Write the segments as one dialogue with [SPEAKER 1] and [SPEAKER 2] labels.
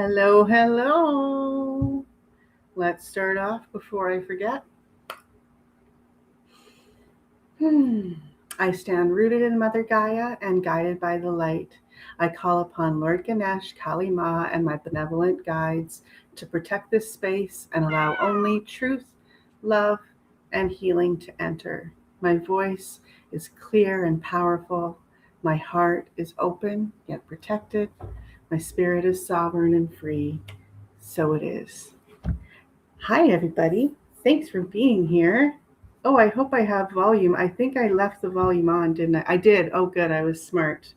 [SPEAKER 1] Hello, hello. Let's start off before I forget. Hmm. I stand rooted in Mother Gaia and guided by the light. I call upon Lord Ganesh, Kali Ma, and my benevolent guides to protect this space and allow only truth, love, and healing to enter. My voice is clear and powerful. My heart is open yet protected. My spirit is sovereign and free. So it is. Hi, everybody. Thanks for being here. Oh, I hope I have volume. I think I left the volume on, didn't I? I did. Oh, good. I was smart.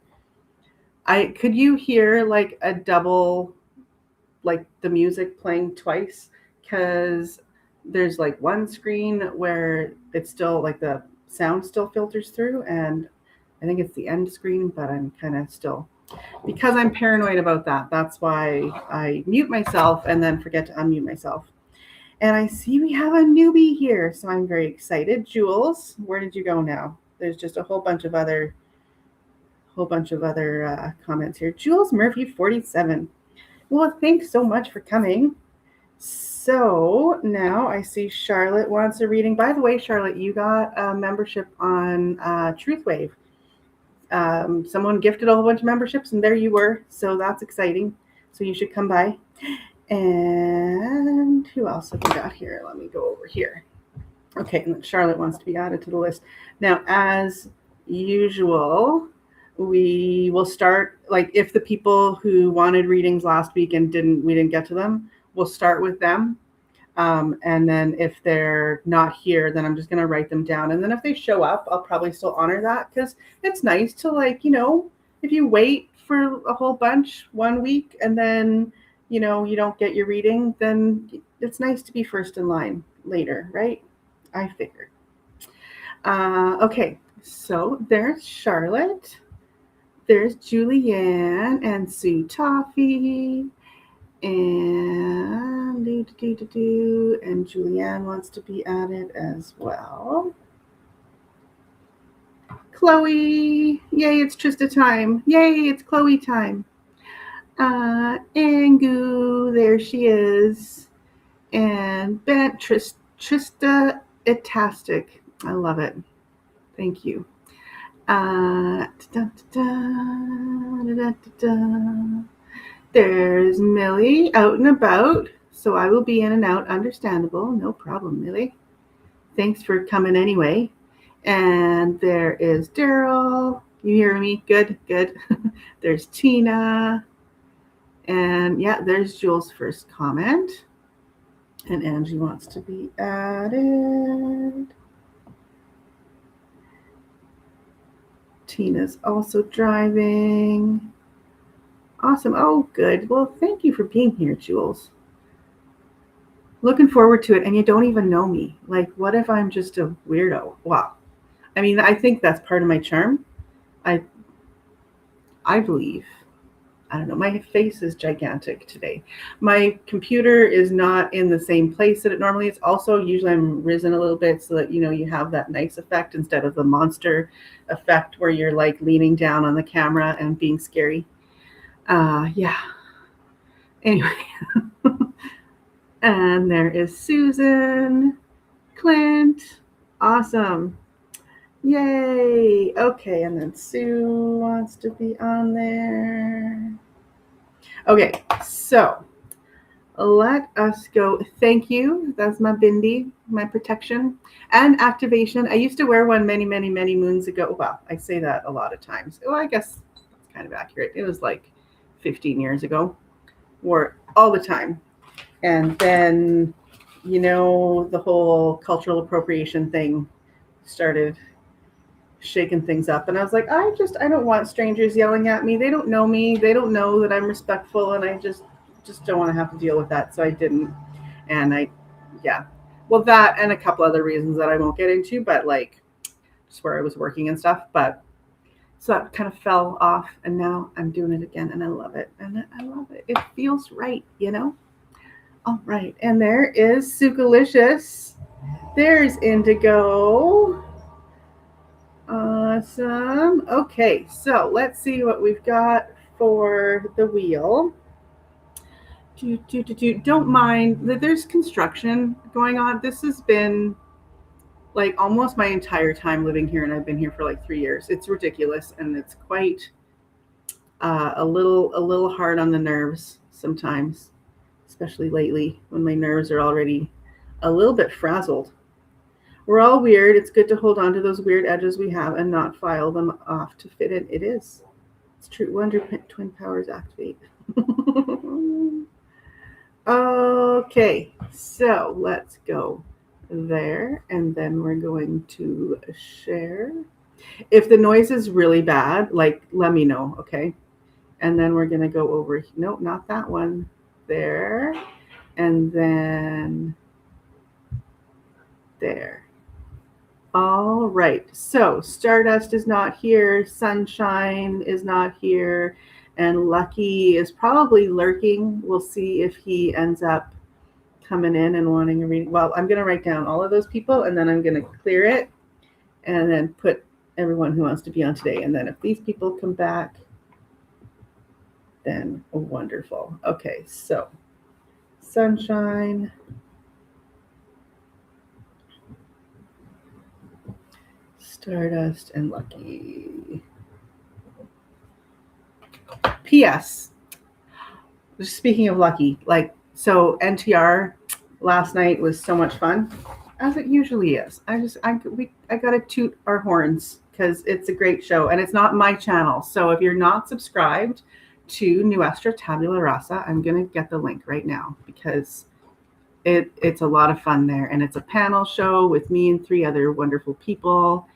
[SPEAKER 1] I could you hear like a double, like the music playing twice? Because there's like one screen where it's still like the sound still filters through, and I think it's the end screen, but I'm kind of still because I'm paranoid about that. That's why I mute myself and then forget to unmute myself. And I see we have a newbie here, so I'm very excited. Jules, where did you go now? There's just a whole bunch of other comments here. Jules Murphy 47. Well, thanks so much for coming. So now I see Charlotte wants a reading. By the way, Charlotte, you got a membership on Truthwave. Someone gifted a whole bunch of memberships, and there you were. So that's exciting. So you should come by. And who else have we got here? Let me go over here. Okay, and Charlotte wants to be added to the list. Now, as usual, we will start like if the people who wanted readings last week and we didn't get to them, we'll start with them. And then if they're not here, then I'm just gonna write them down. And then if they show up, I'll probably still honor that because it's nice to if you wait for a whole bunch 1 week and then you don't get your reading, then it's nice to be first in line later, right? I figured. Okay, so there's Charlotte. There's Julianne and Sue Toffee. And and Julianne wants to be added as well. Chloe, yay, it's Trista time. Yay, it's Chloe time. Angu, there she is. And Bent, Trista Itastic. I love it. Thank you. There's Millie out and about, so I will be in and out. Understandable. No problem, Millie. Thanks for coming anyway. And there is Daryl. You hear me? Good, good. There's Tina. And yeah, there's Jules' first comment. And Angie wants to be added. Tina's also driving. Awesome. Oh, good. Well, thank you for being here, Jules. Looking forward to it. And you don't even know me. Like, what if I'm just a weirdo? Wow. I mean, I think that's part of my charm. I I believe. I don't know. My face is gigantic today. My computer is not in the same place that it normally is. Also, usually I'm risen a little bit so that you have that nice effect instead of the monster effect where you're like leaning down on the camera and being scary. Yeah. Anyway, and there is Susan, Clint. Awesome. Yay. Okay, and then Sue wants to be on there. Okay, so let us go. Thank you. That's my bindi, my protection and activation. I used to wear one many, many, many moons ago. Well, I say that a lot of times. Well, I guess it's kind of accurate. It was like 15 years ago. Wore it all the time. And then, the whole cultural appropriation thing started shaking things up, and I was like, I don't want strangers yelling at me. They don't know me. They don't know that I'm respectful, and I just don't want to have to deal with that. So I didn't. And yeah, well, that and a couple other reasons that I won't get into, but like just where I was working and stuff. But so that kind of fell off, and now I'm doing it again, and I love it, and I love it. It feels right. All right, and there is Sukalicious. There's Indigo. Awesome. Okay, so let's see what we've got for the wheel. Don't mind that there's construction going on. This has been like almost my entire time living here, and I've been here for like 3 years. It's ridiculous, and it's quite a little hard on the nerves sometimes, especially lately when my nerves are already a little bit frazzled. We're all weird. It's good to hold on to those weird edges we have and not file them off to fit in. It is. It's true. Wonder twin powers activate. Okay, so let's go there, and then we're going to share. If the noise is really bad, like let me know, okay? And then we're gonna go over. Nope, not that one. There, and then there. All right. So Stardust is not here. Sunshine is not here. And Lucky is probably lurking. We'll see if he ends up coming in and wanting a reading. Well, I'm going to write down all of those people, and then I'm going to clear it and then put everyone who wants to be on today. And then if these people come back, then wonderful. Okay, so Sunshine. Stardust and Lucky. P.S. Speaking of Lucky, so NTR last night was so much fun, as it usually is. I gotta toot our horns because it's a great show, and it's not my channel. So if you're not subscribed to Nuestra Tabula Rasa, I'm gonna get the link right now because it's a lot of fun there, and it's a panel show with me and 3 other wonderful people.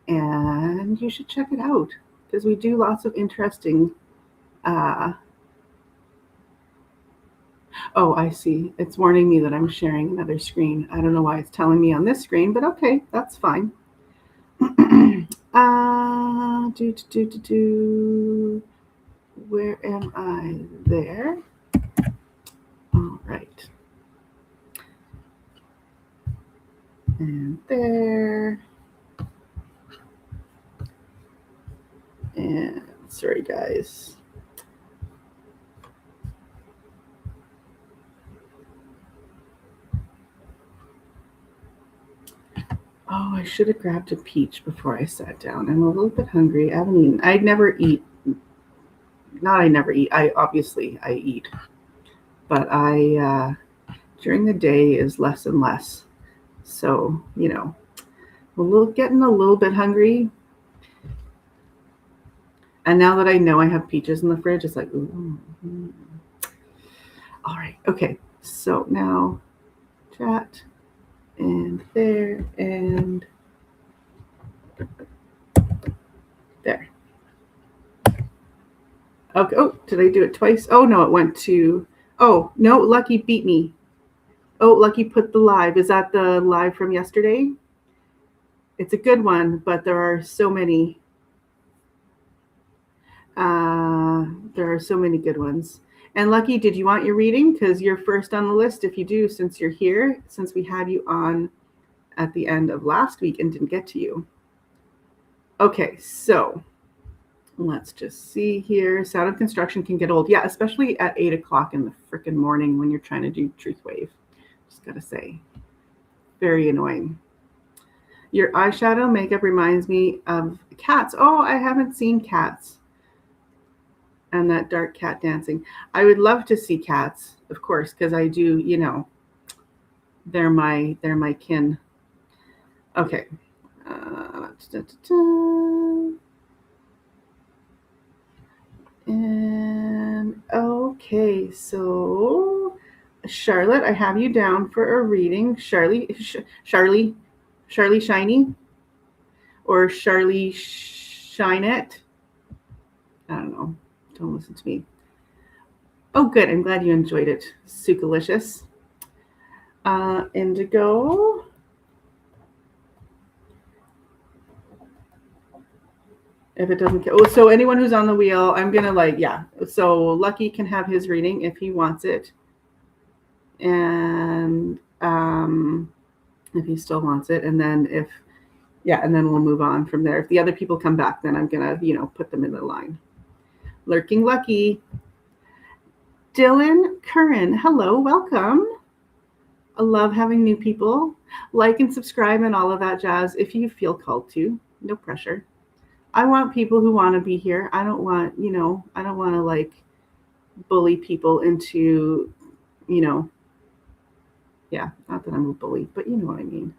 [SPEAKER 1] And you should check it out because we do lots of interesting. Oh, I see. It's warning me that I'm sharing another screen. I don't know why it's telling me on this screen, but okay, that's fine. Where am I? There. All right. And there. And sorry, guys. Oh, I should have grabbed a peach before I sat down. I'm a little bit hungry. I haven't eaten. I never eat. Not I never eat. I eat, but I during the day is less and less. So getting a little bit hungry. And now that I know I have peaches in the fridge, it's like, ooh. All right. Okay. So now chat and there and there. Okay. Oh, did I do it twice? Oh, no, it went to, oh, no, Lucky beat me. Oh, Lucky put the live. Is that the live from yesterday? It's a good one, but there are so many. There are so many good ones. And Lucky, did you want your reading? Because you're first on the list if you do, since you're here, since we had you on at the end of last week and didn't get to you. Okay, so let's just see here. Sound of construction can get old. Yeah, especially at 8 o'clock in the freaking morning when you're trying to do Truth Wave. Just gotta say, very annoying. Your eyeshadow makeup reminds me of Cats. Oh, I haven't seen Cats. And that dark cat dancing. I would love to see Cats, of course, because I do, they're my kin. Okay. And okay, so Charlotte, I have you down for a reading. Charlie Shiny, or Charlie Shinette. I don't know. Don't listen to me. Oh, good. I'm glad you enjoyed it. Sukalicious. Indigo. If it doesn't, so anyone who's on the wheel, I'm gonna So Lucky can have his reading if he wants it, and if he still wants it, and then and then we'll move on from there. If the other people come back, then I'm gonna put them in the line. Lurking Lucky. Dylan Curran, hello, welcome. I love having new people. Like and subscribe and all of that jazz if you feel called to. No pressure. I want people who want to be here. I don't want, I don't want to like bully people into, yeah, not that I'm a bully, but you know what I mean.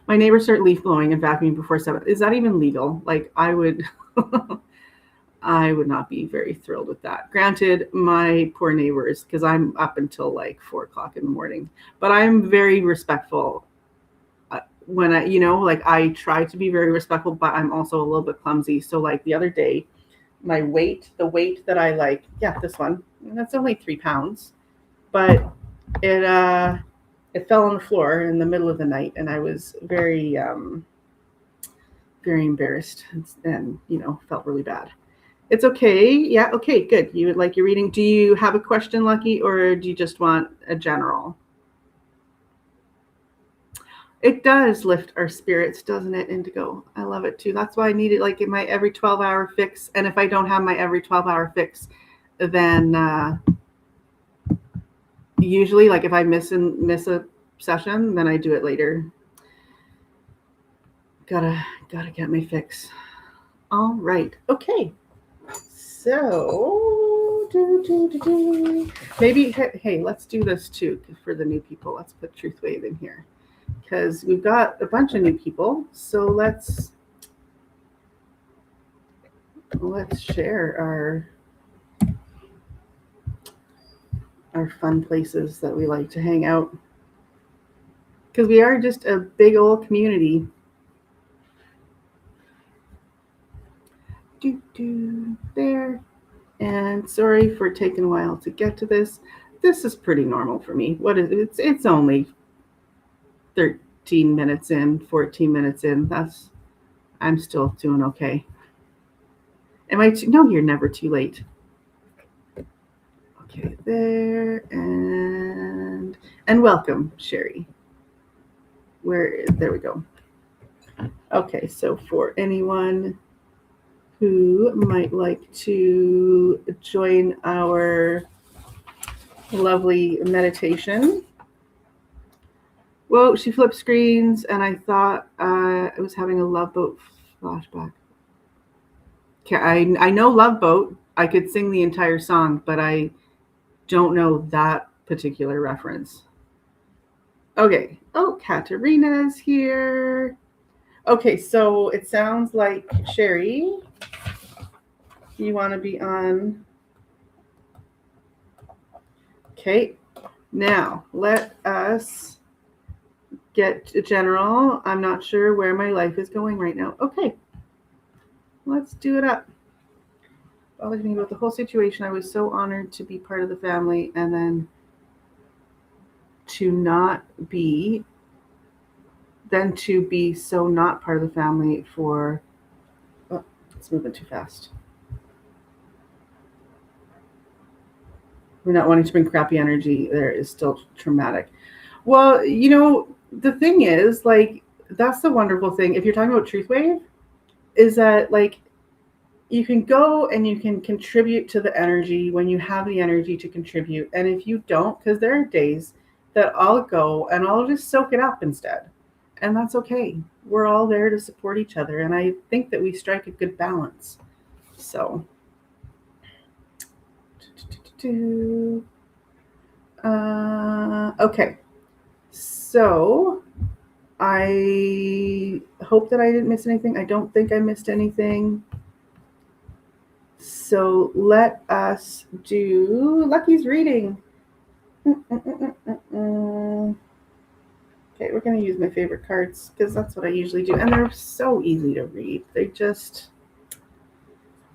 [SPEAKER 1] My neighbors start leaf blowing and vacuuming before 7. Is that even legal? Like I would I would not be very thrilled with that. Granted, my poor neighbors, because I'm up until like 4:00 in the morning, but I'm very respectful when I try to be very respectful, but I'm also a little bit clumsy. So like the other day, the weight that I like, yeah, this one, that's only 3 pounds, but it fell on the floor in the middle of the night, and I was very, very embarrassed and felt really bad. It's okay. Yeah. Okay. Good. You would like your reading. Do you have a question, Lucky, or do you just want a general? It does lift our spirits, doesn't it, Indigo? I love it too. That's why I need it like in my every 12-hour fix. And if I don't have my every 12-hour fix, then usually, like if I miss a session, then I do it later. Gotta get my fix. All right. Okay. So, maybe, hey, let's do this too for the new people. Let's put Truth Wave in here because we've got a bunch of new people. So let's share our fun places that we like to hang out because we are just a big old community. There. And sorry for taking a while to get to this. This is pretty normal for me. What is it? It's only 13 minutes in, 14 minutes in. I'm still doing okay. No, you're never too late. Okay, there and welcome, Sherry. There we go. Okay, so for anyone who might like to join our lovely meditation. Whoa, she flipped screens and I thought I was having a Love Boat flashback. Okay, I know Love Boat. I could sing the entire song, but I don't know that particular reference. Okay. Oh, Katarina's here. Okay, so it sounds like Sherry, you want to be on. Okay, now let us get a general. I'm not sure where my life is going right now. Okay, let's do it up. Bothered me about the whole situation. I was so honored to be part of the family, and then to be so not part of the family for. Oh, it's moving too fast. We're not wanting to bring crappy energy there is still traumatic. Well, the thing is, like, that's the wonderful thing. If you're talking about Truth Wave, is that like you can go and you can contribute to the energy when you have the energy to contribute. And if you don't, because there are days that I'll go and I'll just soak it up instead. And that's okay. We're all there to support each other. And I think that we strike a good balance. So. Okay. So I hope that I didn't miss anything. I don't think I missed anything. So let us do Lucky's reading. Okay, we're going to use my favorite cards because that's what I usually do. And they're so easy to read. They just...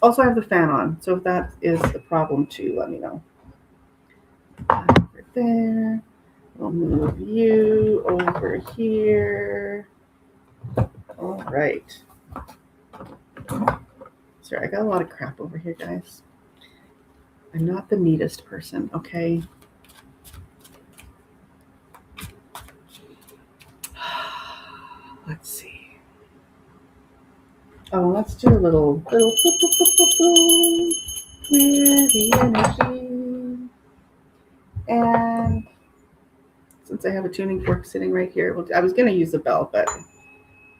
[SPEAKER 1] Also, I have the fan on. So if that is a problem too, let me know. Over there. We'll move you over here. All right. Sorry, I got a lot of crap over here, guys. I'm not the neatest person, okay? Let's see. Oh, let's do a little clear the energy. since I have a tuning fork sitting right here. Well, I was going to use a bell, but,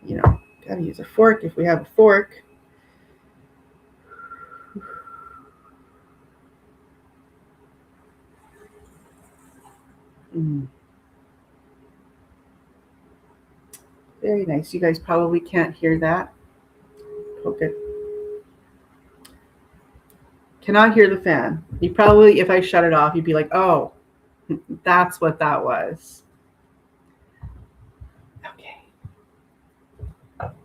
[SPEAKER 1] you know, got to use a fork if we have a fork. Very nice. You guys probably can't hear that. Poke it. Cannot hear the fan. You probably, if I shut it off, you'd be like, oh, that's what that was. Okay.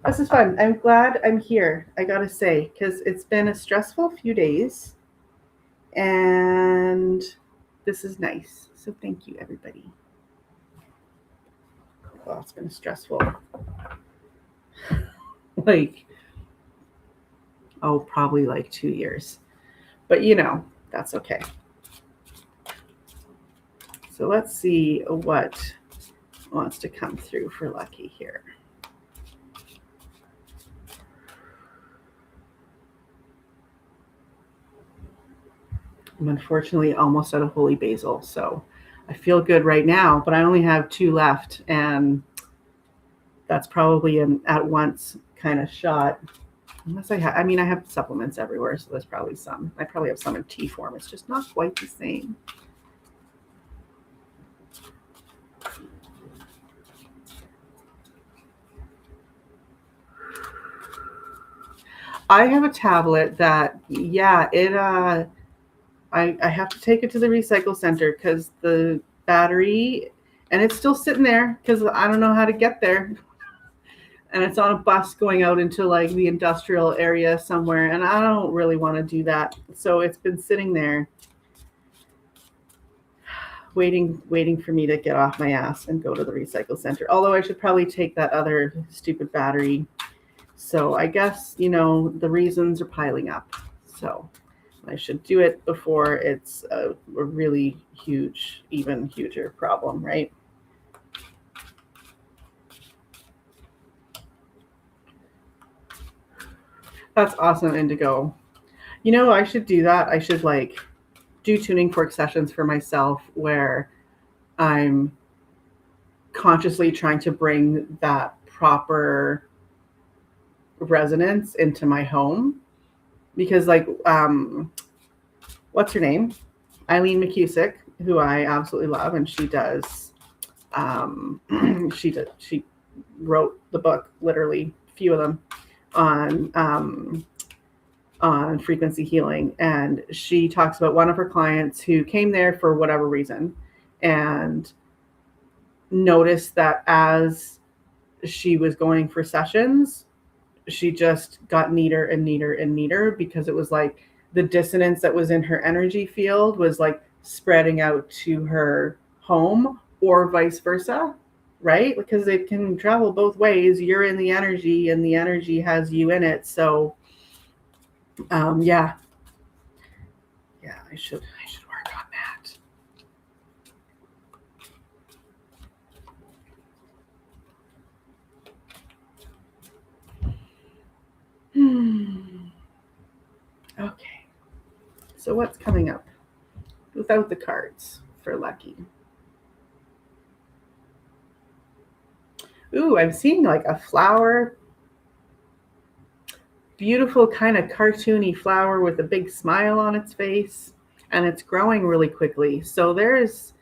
[SPEAKER 1] This is fun. I'm glad I'm here, I gotta say, because it's been a stressful few days. And this is nice. So thank you, everybody. Well, it's been stressful. Probably like 2 years. But you know, that's okay. So let's see what wants to come through for Lucky here. I'm unfortunately almost out of holy basil, so I feel good right now, but I only have 2 left, and that's probably an at once kind of shot. Unless I have supplements everywhere, so there's probably some. I probably have some in tea form. It's just not quite the same. I have a tablet that, I have to take it to the recycle center because the battery, and it's still sitting there because I don't know how to get there. And it's on a bus going out into like the industrial area somewhere, and I don't really want to do that. So it's been sitting there waiting for me to get off my ass and go to the recycle center. Although I should probably take that other stupid battery. So I guess, the reasons are piling up. So I should do it before it's a really huge, even huger problem, right? That's awesome, Indigo. I should do that. I should do tuning fork sessions for myself where I'm consciously trying to bring that proper resonance into my home. Because what's her name? Eileen McCusick, who I absolutely love, and she does. She wrote the book, literally, a few of them, on frequency healing, and she talks about one of her clients who came there for whatever reason, and noticed that as she was going for sessions, she just got neater and neater and neater because it was like the dissonance that was in her energy field was like spreading out to her home or vice versa, right? Because it can travel both ways. You're in the energy and the energy has you in it. So yeah, I should work on that. Okay. So what's coming up without the cards for Lucky? Ooh, I'm seeing like a flower. Beautiful kind of cartoony flower with a big smile on its face, and it's growing really quickly. So there's,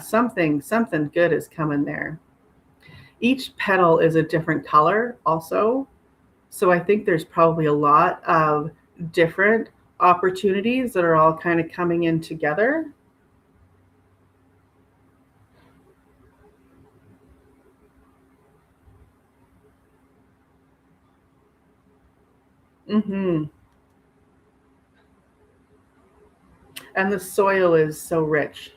[SPEAKER 1] something good is coming there. Each petal is a different color also. So I think there's probably a lot of different opportunities that are all kind of coming in together. Mm-hmm. And the soil is so rich.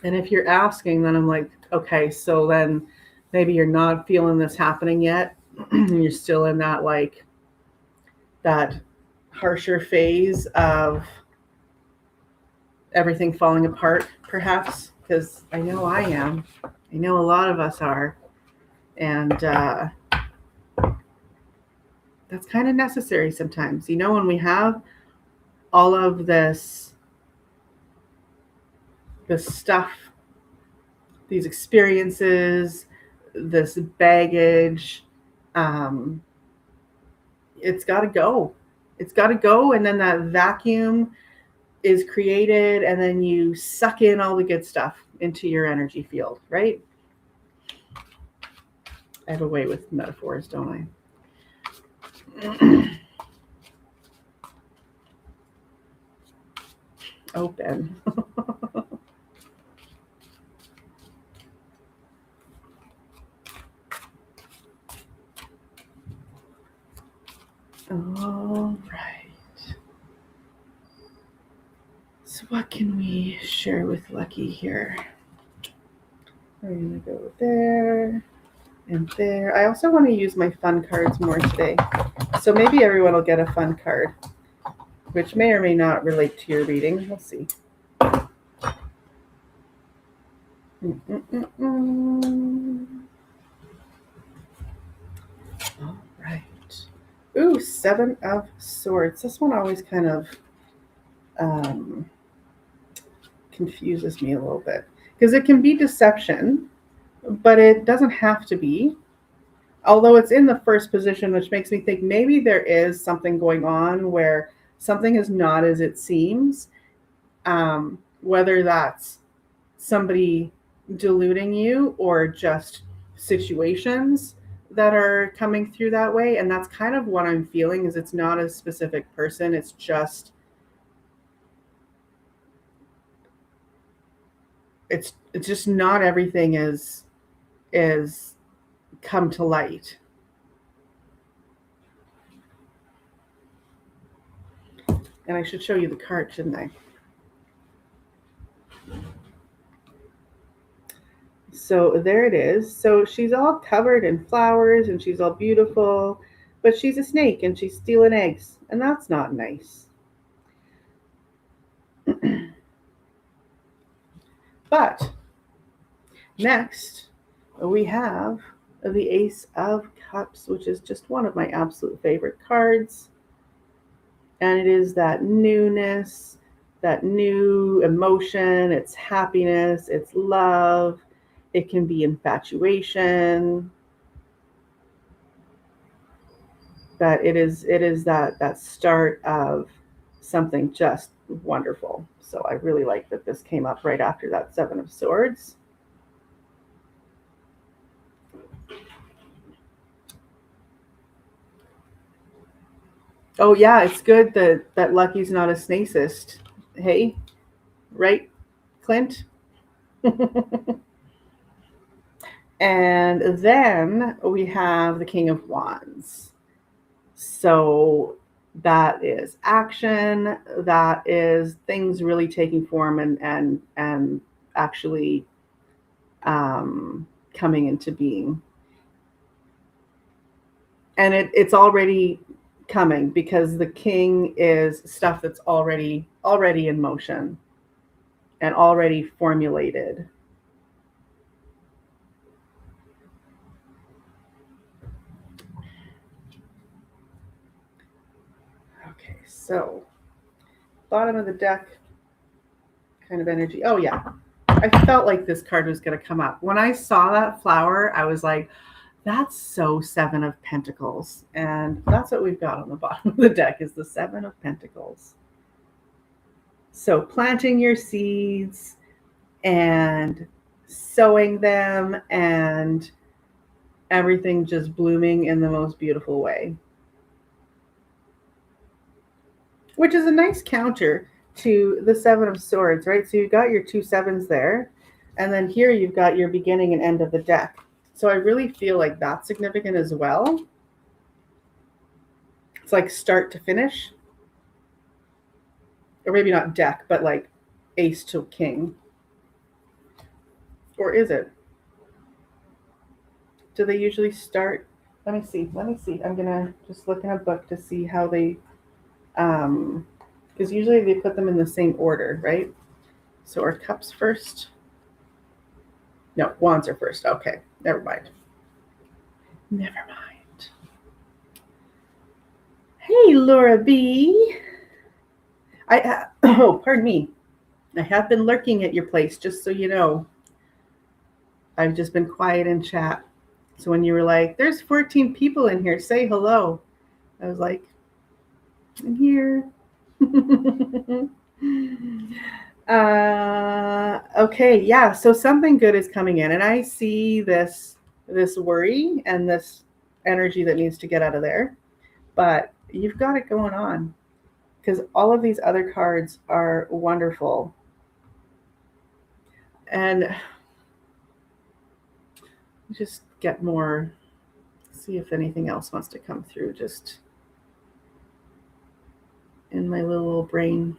[SPEAKER 1] And if you're asking, then I'm like, okay, so then maybe you're not feeling this happening yet. And you're still in that that harsher phase of everything falling apart, perhaps, because I know I am. I know a lot of us are. And that's kind of necessary sometimes. When we have all of this stuff, these experiences, this baggage, um, it's got to go. It's got to go. And then that vacuum is created, and then you suck in all the good stuff into your energy field, right? I have a way with metaphors, don't I? Open. All right. So what can we share with Lucky here? We're going to go there and there. I also want to use my fun cards more today. So maybe everyone will get a fun card, which may or may not relate to your reading. We'll see. All right. Ooh, 7 of Swords. This one always kind of confuses me a little bit because it can be deception, but it doesn't have to be. Although it's in the first position, which makes me think maybe there is something going on where something is not as it seems, whether that's somebody deluding you or just situations that are coming through that way. And that's kind of what I'm feeling, is it's not a specific person. It's just not everything is come to light. And I should show you the card, shouldn't I? So there it is. So she's all covered in flowers and she's all beautiful, but she's a snake and she's stealing eggs, and that's not nice. But next, we have the Ace of Cups, which is just one of my absolute favorite cards. And it is that newness, that new emotion, it's happiness, it's love, it can be infatuation. But it is that start of something just wonderful. So I really like that this came up right after that 7 of Swords. Oh yeah, it's good that Lucky's not a snacist. Hey, right, Clint? And then we have the King of Wands. So that is action, that is things really taking form and actually coming into being. And it's already coming because the king is stuff that's already in motion and already formulated. Okay, so bottom of the deck kind of energy. Oh yeah, I felt like this card was going to come up. When I saw that flower, I was like, that's so 7 of Pentacles. And that's what we've got on the bottom of the deck, is the 7 of Pentacles. So planting your seeds and sowing them and everything just blooming in the most beautiful way. Which is a nice counter to the 7 of Swords, right? So you've got your 2 7s there. And then here you've got your beginning and end of the deck. So I really feel like that's significant as well. It's like start to finish. Or maybe not deck, but like ace to king. Or is it? Do they usually start? Let me see. I'm going to just look in a book to see how they, because usually they put them in the same order, right? So are cups first? No, wands are first. Okay, never mind. Never mind. Hey, Laura B. Oh, pardon me. I have been lurking at your place, just so you know. I've just been quiet in chat. So when you were like, there's 14 people in here, say hello. I was like, I'm here. Okay, yeah. So something good is coming in, and I see this worry and this energy that needs to get out of there. But you've got it going on because all of these other cards are wonderful, and just get more. See if anything else wants to come through. Just in my little brain.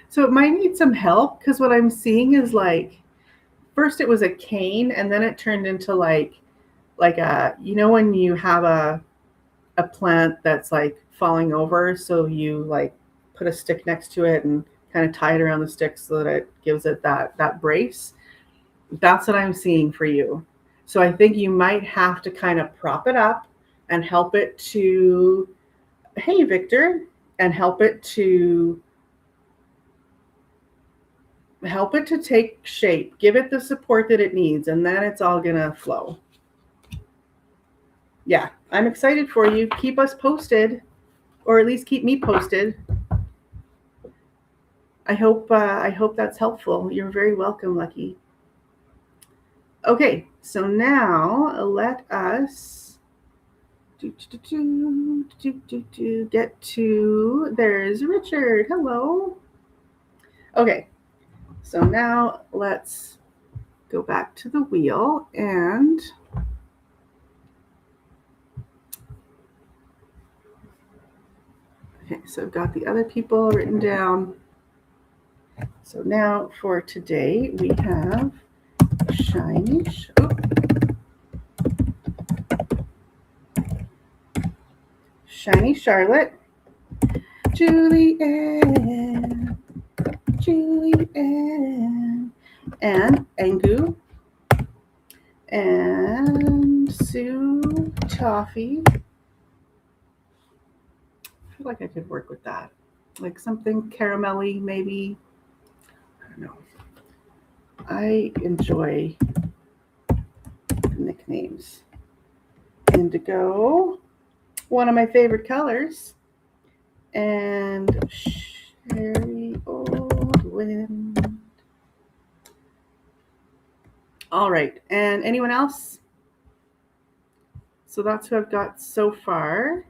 [SPEAKER 1] So it might need some help because what I'm seeing is like first it was a cane and then it turned into like a when you have a plant that's like falling over, so you like put a stick next to it and kind of tie it around the stick so that it gives it that brace. That's what I'm seeing for you. So I think you might have to kind of prop it up and help it to hey Victor and help it to take shape, give it the support that it needs, and then it's all gonna flow. Yeah, I'm excited for you. Keep us posted, or at least keep me posted. I hope that's helpful. You're very welcome, Lucky. Okay, so now let us get to. There's Richard. Hello. Okay, so now let's go back to the wheel and. Okay, so I've got the other people written down. So now for today, we have Shiny Charlotte, Julianne, and Angu, and Sue Toffee. I feel like I could work with that. Like something caramelly, maybe. I don't know. I enjoy nicknames. Indigo, one of my favorite colors, and Sherry Oldwind. All right, and anyone else? So that's who I've got so far.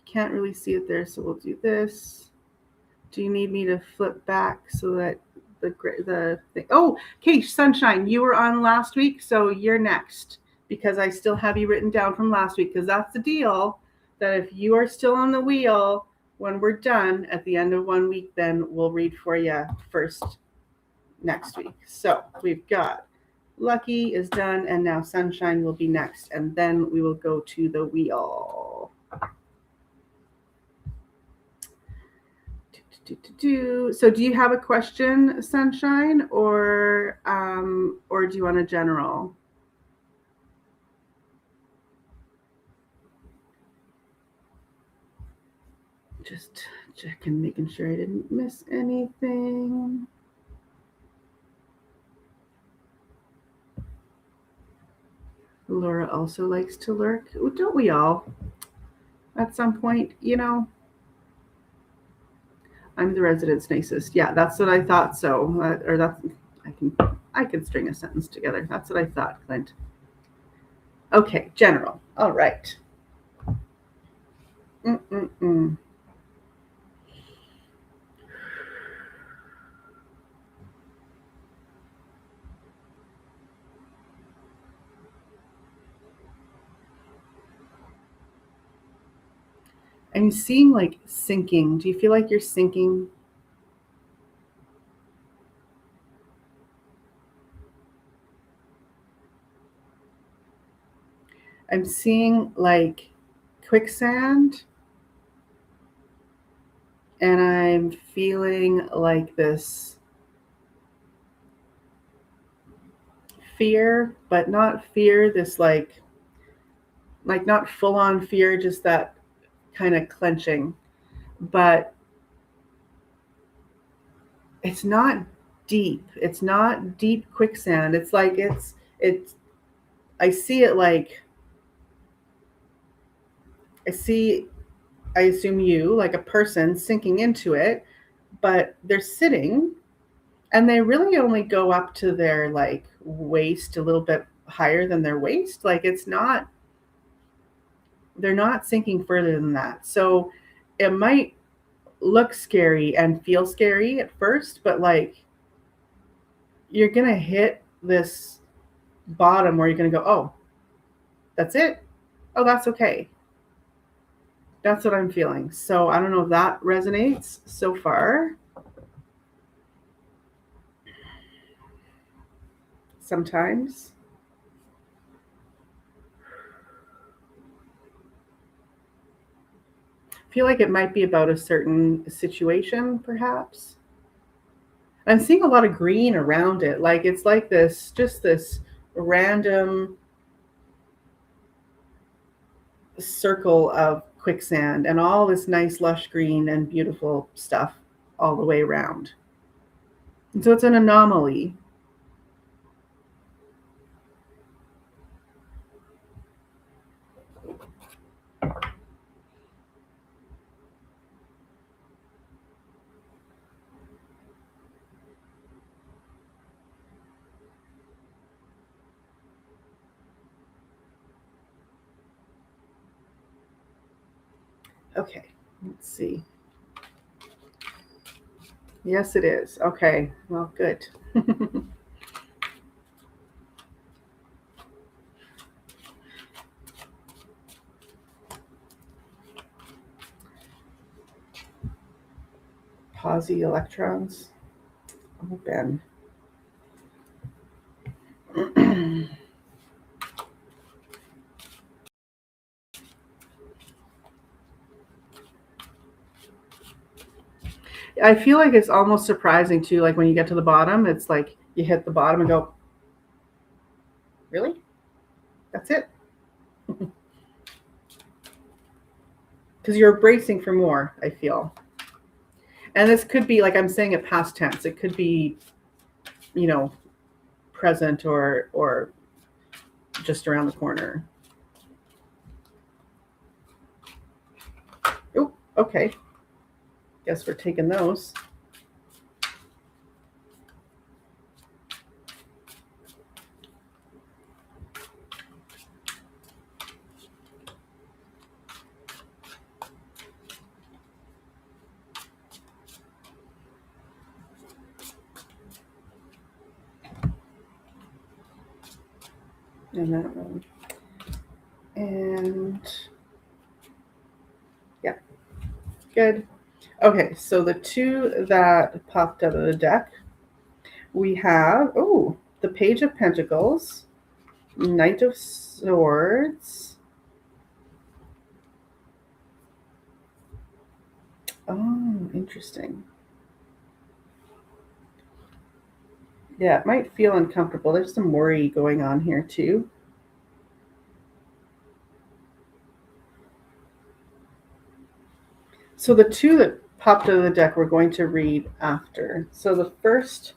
[SPEAKER 1] Can't really see it there, so we'll do this. Do you need me to flip back so that the thing? Oh, okay, Sunshine, you were on last week, so you're next because I still have you written down from last week because that's the deal that if you are still on the wheel when we're done at the end of 1 week, then we'll read for you first next week. So we've got Lucky is done, and now Sunshine will be next, and then we will go to the wheel. So do you have a question, Sunshine, or do you want a general? Just checking, making sure I didn't miss anything. Laura also likes to lurk. Oh, don't we all? At some point, I'm the resident's nicest. Yeah, that's what I thought. So, or that's I can string a sentence together. That's what I thought, Clint. Okay, general. All right. Mm-mm-mm. I'm seeing like sinking. Do you feel like you're sinking? I'm seeing like quicksand, and I'm feeling like this fear, but not fear, this like not full on fear, just that kind of clenching. But it's not deep. It's not deep quicksand. It's like it's I see it like I see I assume you, like a person sinking into it, but they're sitting and they really only go up to their like waist, a little bit higher than their waist. Like it's not they're not sinking further than that. So it might look scary and feel scary at first, but like you're going to hit this bottom where you're going to go, "Oh, that's it. Oh, that's okay." That's what I'm feeling. So I don't know if that resonates so far. Sometimes I feel like it might be about a certain situation, perhaps. I'm seeing a lot of green around it. Like it's like this, just this random circle of quicksand and all this nice, lush green and beautiful stuff all the way around. And so it's an anomaly. Okay, let's see. Yes, it is. Okay, well, good. Posy electrons. Oh, Ben. I feel like it's almost surprising too. Like when you get to the bottom, it's like you hit the bottom and go, "Really? That's it?" Because you're bracing for more. I feel, and this could be like I'm saying it past tense. It could be, you know, present or just around the corner. Oh, okay. Guess we're taking those. And that one. And yeah, good. Okay, so the two that popped out of the deck, we have, oh, the Page of Pentacles, Knight of Swords. Oh, interesting. Yeah, it might feel uncomfortable. There's some worry going on here too. So the two that popped out of the deck we're going to read after. So the first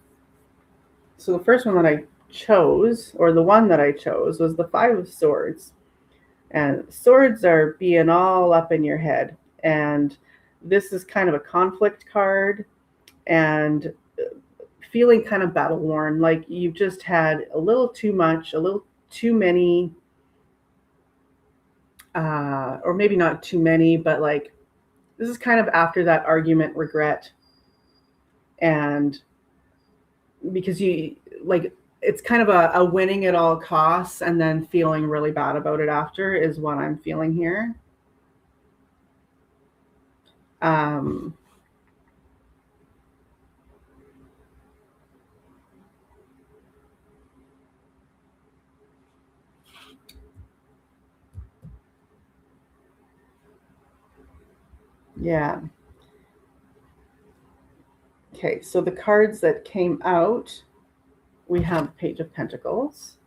[SPEAKER 1] one that I chose, or the one that I chose, was the Five of Swords. And swords are being all up in your head. And this is kind of a conflict card and feeling kind of battle worn, like you've just had a little too much, a little too many, or maybe not too many, but like this is kind of after that argument regret. And because you like, it's kind of a winning at all costs and then feeling really bad about it after is what I'm feeling here. Um, Yeah. Okay, so the cards that came out, we have Page of Pentacles,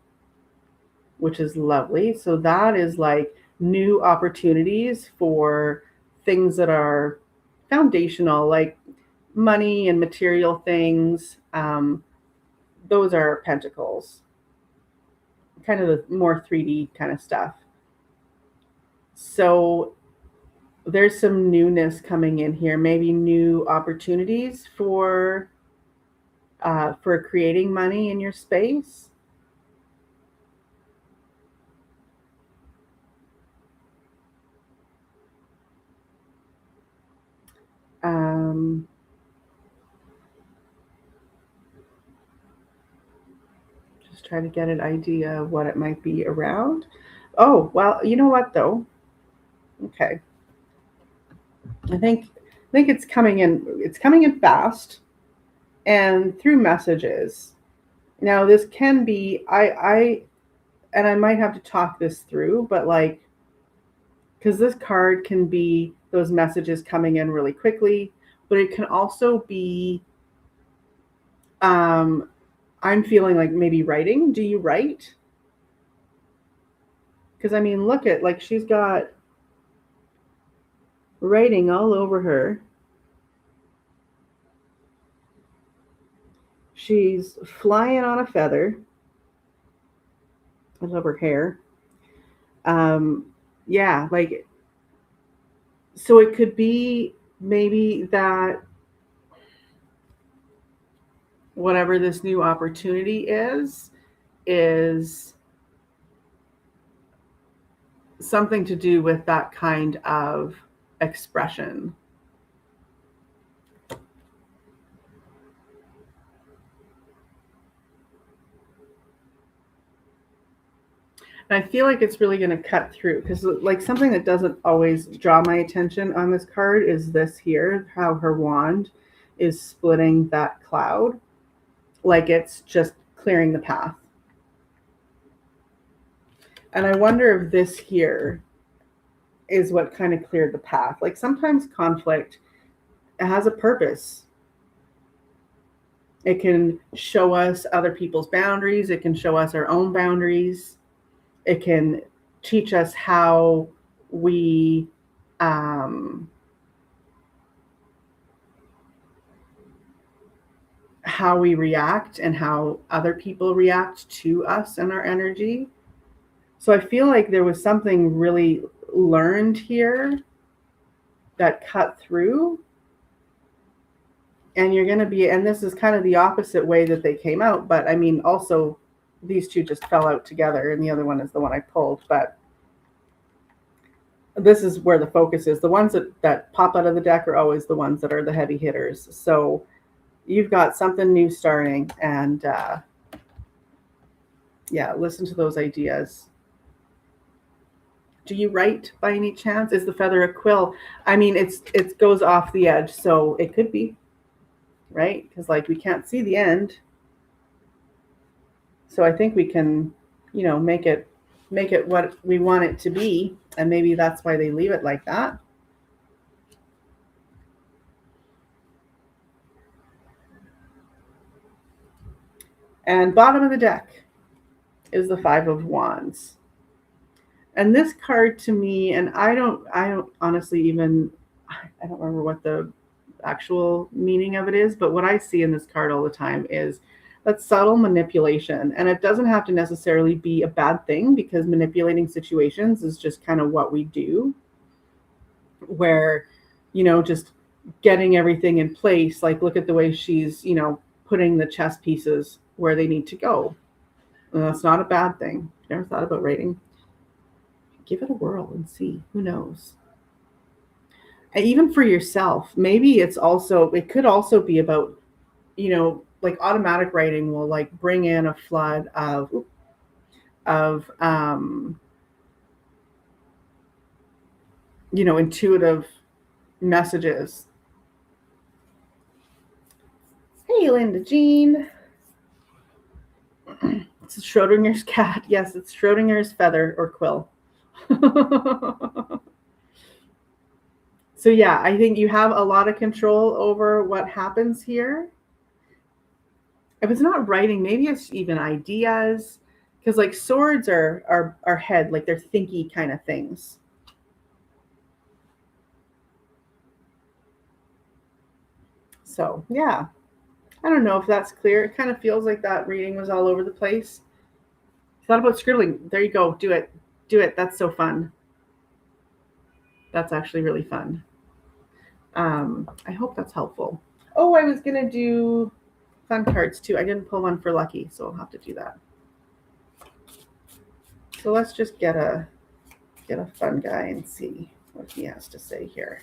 [SPEAKER 1] which is lovely. So that is like new opportunities for things that are foundational, like money and material things. Those are pentacles, kind of the more 3D kind of stuff. So there's some newness coming in here, maybe new opportunities for creating money in your space. Um, just try to get an idea of what it might be around. Oh, well, you know what though? Okay. I think it's coming in. It's coming in fast and through messages. Now this can be I might have to talk this through, but like because this card can be those messages coming in really quickly, but it can also be um I'm feeling like maybe writing. Do you write? Because I mean, look at like she's got writing all over her. She's flying on a feather. I love her hair. Um, yeah, like so it could be maybe that whatever this new opportunity is something to do with that kind of expression. And I feel like it's really going to cut through because, like, something that doesn't always draw my attention on this card is this here how her wand is splitting that cloud, like it's just clearing the path. And I wonder if this here is what kind of cleared the path. Like, sometimes conflict has a purpose. It can show us other people's boundaries, it can show us our own boundaries, it can teach us we um, how we react and how other people react to us and our energy. So I feel like there was something really learned here that cut through. And you're going to be, and this is kind of the opposite way that they came out, but I mean, also these two just fell out together, and the other one is the one I pulled. But this is where the focus is. The ones that pop out of the deck are always the ones that are the heavy hitters. So you've got something new starting, and yeah, listen to those ideas. Do you write by any chance? Is the feather a quill? I mean, it goes off the edge, so it could be, right? Because like we can't see the end, so I think we can, make it what we want it to be, and maybe that's why they leave it like that. And bottom of the deck is the Five of Wands. And this card to me, and I don't honestly even, I don't remember what the actual meaning of it is, but what I see in this card all the time is that subtle manipulation. And it doesn't have to necessarily be a bad thing, because manipulating situations is just kind of what we do, where, just getting everything in place. Like, look at the way she's, putting the chess pieces where they need to go. And that's not a bad thing. Never thought about writing. Give it a whirl and see. Who knows? And even for yourself, maybe it could also be about, like automatic writing will like bring in a flood of intuitive messages. Hey, Linda Jean. It's Schrodinger's cat. Yes, it's Schrodinger's feather or quill. So yeah, I think you have a lot of control over what happens here. If it's not writing, maybe it's even ideas. Because like swords are head, like they're thinky kind of things. So yeah. I don't know if that's clear. It kind of feels like that reading was all over the place. Thought about scribbling. There you go. Do it. Do it. That's so fun. That's actually really fun. I hope that's helpful. Oh, I was gonna do fun cards too. I didn't pull one for Lucky, so I'll have to do that. So let's just get a fun guy and see what he has to say here.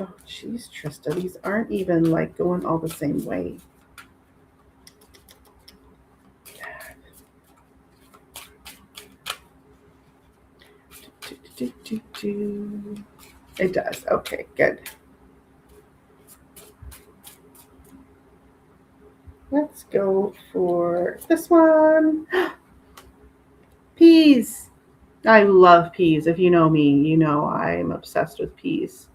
[SPEAKER 1] Oh, geez, Trista, these aren't even like going all the same way. It does. Okay, good. Let's go for this one. Peas. I love peas. If you know me, you know I'm obsessed with peas.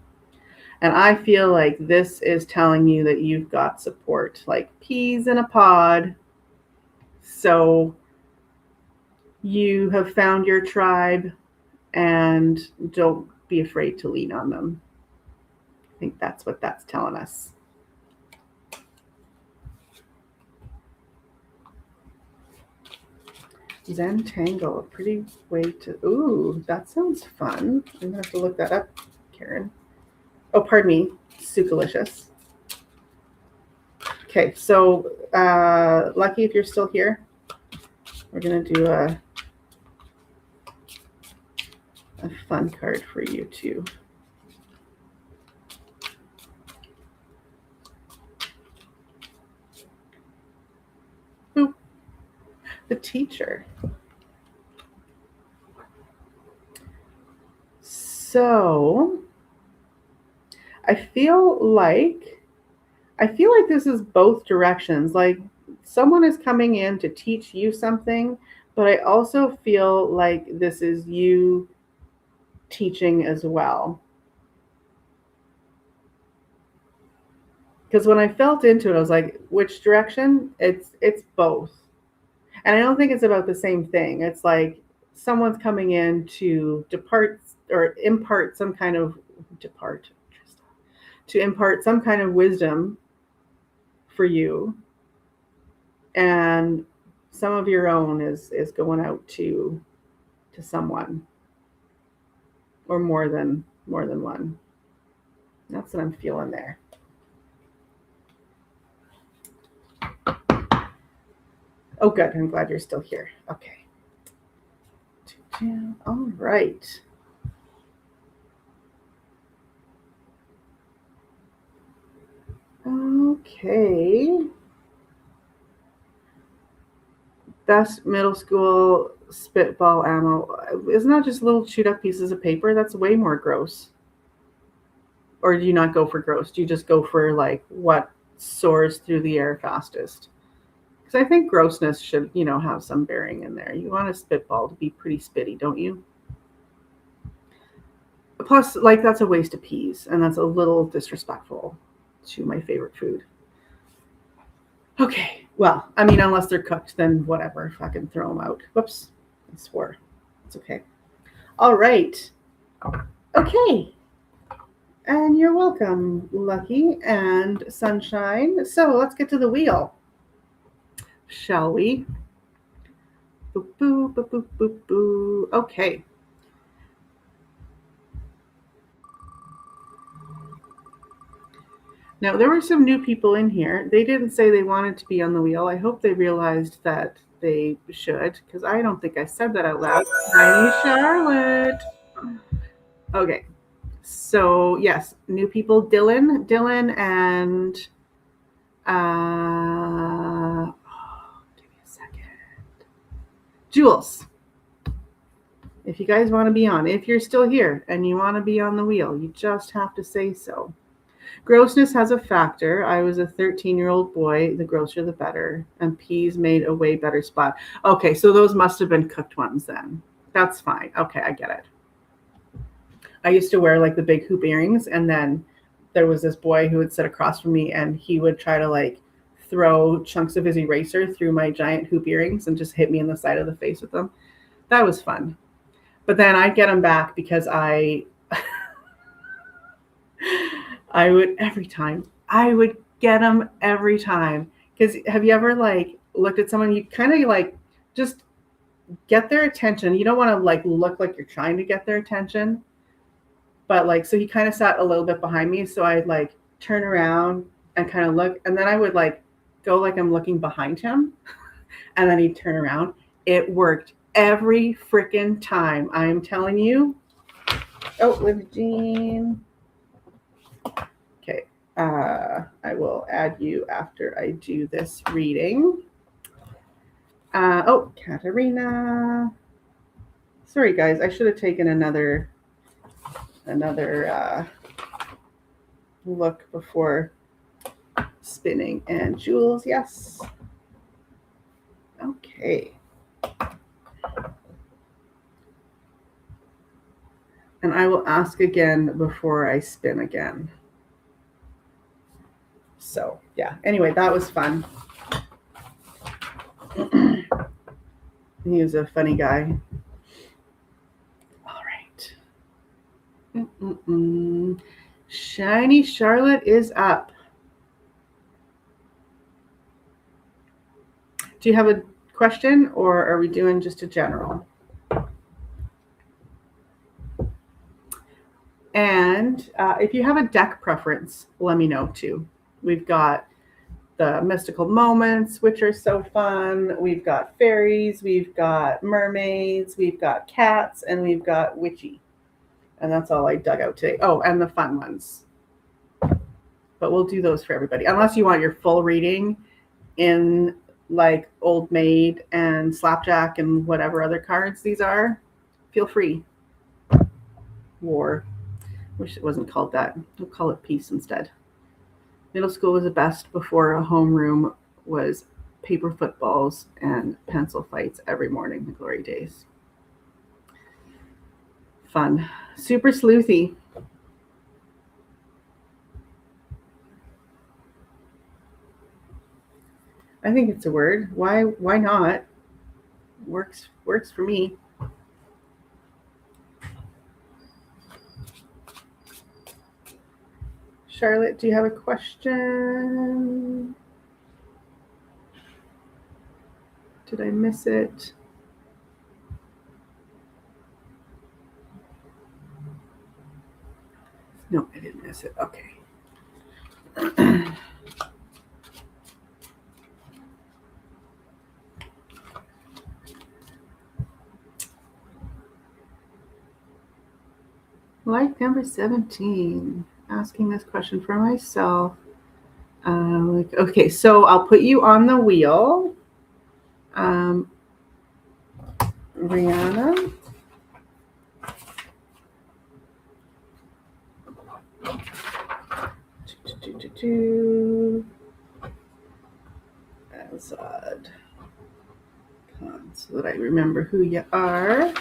[SPEAKER 1] And I feel like this is telling you that you've got support, like peas in a pod. So you have found your tribe and don't be afraid to lean on them. I think that's what that's telling us. Zentangle, a pretty way to. Ooh, that sounds fun. I'm gonna have to look that up, Karen. Oh, pardon me, Sukalicious. Okay, so Lucky, if you're still here, we're gonna do a fun card for you too. Boop. The teacher. So I feel like this is both directions. Like someone is coming in to teach you something, but I also feel like this is you teaching as well. Because when I felt into it, I was like, which direction? It's both. And I don't think it's about the same thing. It's like someone's coming in to depart or impart some kind of to impart some kind of wisdom for you, and some of your own is going out to someone, or more than one. That's what I'm feeling there. Oh, good. I'm glad you're still here. Okay. All right. Okay. Best middle school spitball ammo. Isn't that just little chewed up pieces of paper? That's way more gross. Or do you not go for gross? Do you just go for like what soars through the air fastest? Because I think grossness should, have some bearing in there. You want a spitball to be pretty spitty, don't you? Plus, like, that's a waste of peas, and that's a little disrespectful to my favorite food. Okay, well, I mean, unless they're cooked, then whatever. If I can throw them out. Whoops, I swore. It's okay. All right. Okay. And you're welcome, Lucky and Sunshine. So let's get to the wheel. Shall we? Boop, boop, boop, boop, boop, boop. Okay. Now, there were some new people in here. They didn't say they wanted to be on the wheel. I hope they realized that they should, because I don't think I said that out loud. Tiny Charlotte. Okay. So, yes, new people, Dylan, and give me a second. Jules. If you guys want to be on, if you're still here and you want to be on the wheel, you just have to say so. Grossness has a factor. I was a 13-year-old boy. The grosser, the better. And peas made a way better splat. Okay, so those must have been cooked ones then. That's fine. Okay, I get it. I used to wear like the big hoop earrings, and then there was this boy who would sit across from me, and he would try to like throw chunks of his eraser through my giant hoop earrings and just hit me in the side of the face with them. That was fun. But then I'd get them back because I would I would get them every time. Because have you ever like looked at someone, you kind of like just get their attention. You don't want to like look like you're trying to get their attention. But like, so he kind of sat a little bit behind me. So I'd like turn around and kind of look. And then I would like go like I'm looking behind him. And then he'd turn around. It worked every freaking time. I am telling you. Oh, Liv Jean. Okay. I will add you after I do this reading. Oh, Katarina. Sorry, guys. I should have taken another look before spinning. And Jules, yes. Okay. And I will ask again before I spin again. So, yeah. Anyway, that was fun. He was a funny guy. All right. Shiny Charlotte is up. Do you have a question, or are we doing just a general? And if you have a deck preference, let me know too. We've got the mystical moments, which are so fun. We've got fairies, we've got mermaids, we've got cats, and we've got witchy. And that's all I dug out today. Oh, and the fun ones. But we'll do those for everybody. Unless you want your full reading in like Old Maid and Slapjack and whatever other cards these are, feel free. War. Wish it wasn't called that. We'll call it peace instead. Middle school was the best before a homeroom was paper footballs and pencil fights every morning, the glory days. Fun. Super sleuthy. I think it's a word. Why not? Works for me. Charlotte, do you have a question? Did I miss it? No, I didn't miss it. Okay. Like number 17, asking this question for myself. Okay, so I'll put you on the wheel. Rihanna. Azad. So that I remember who you are.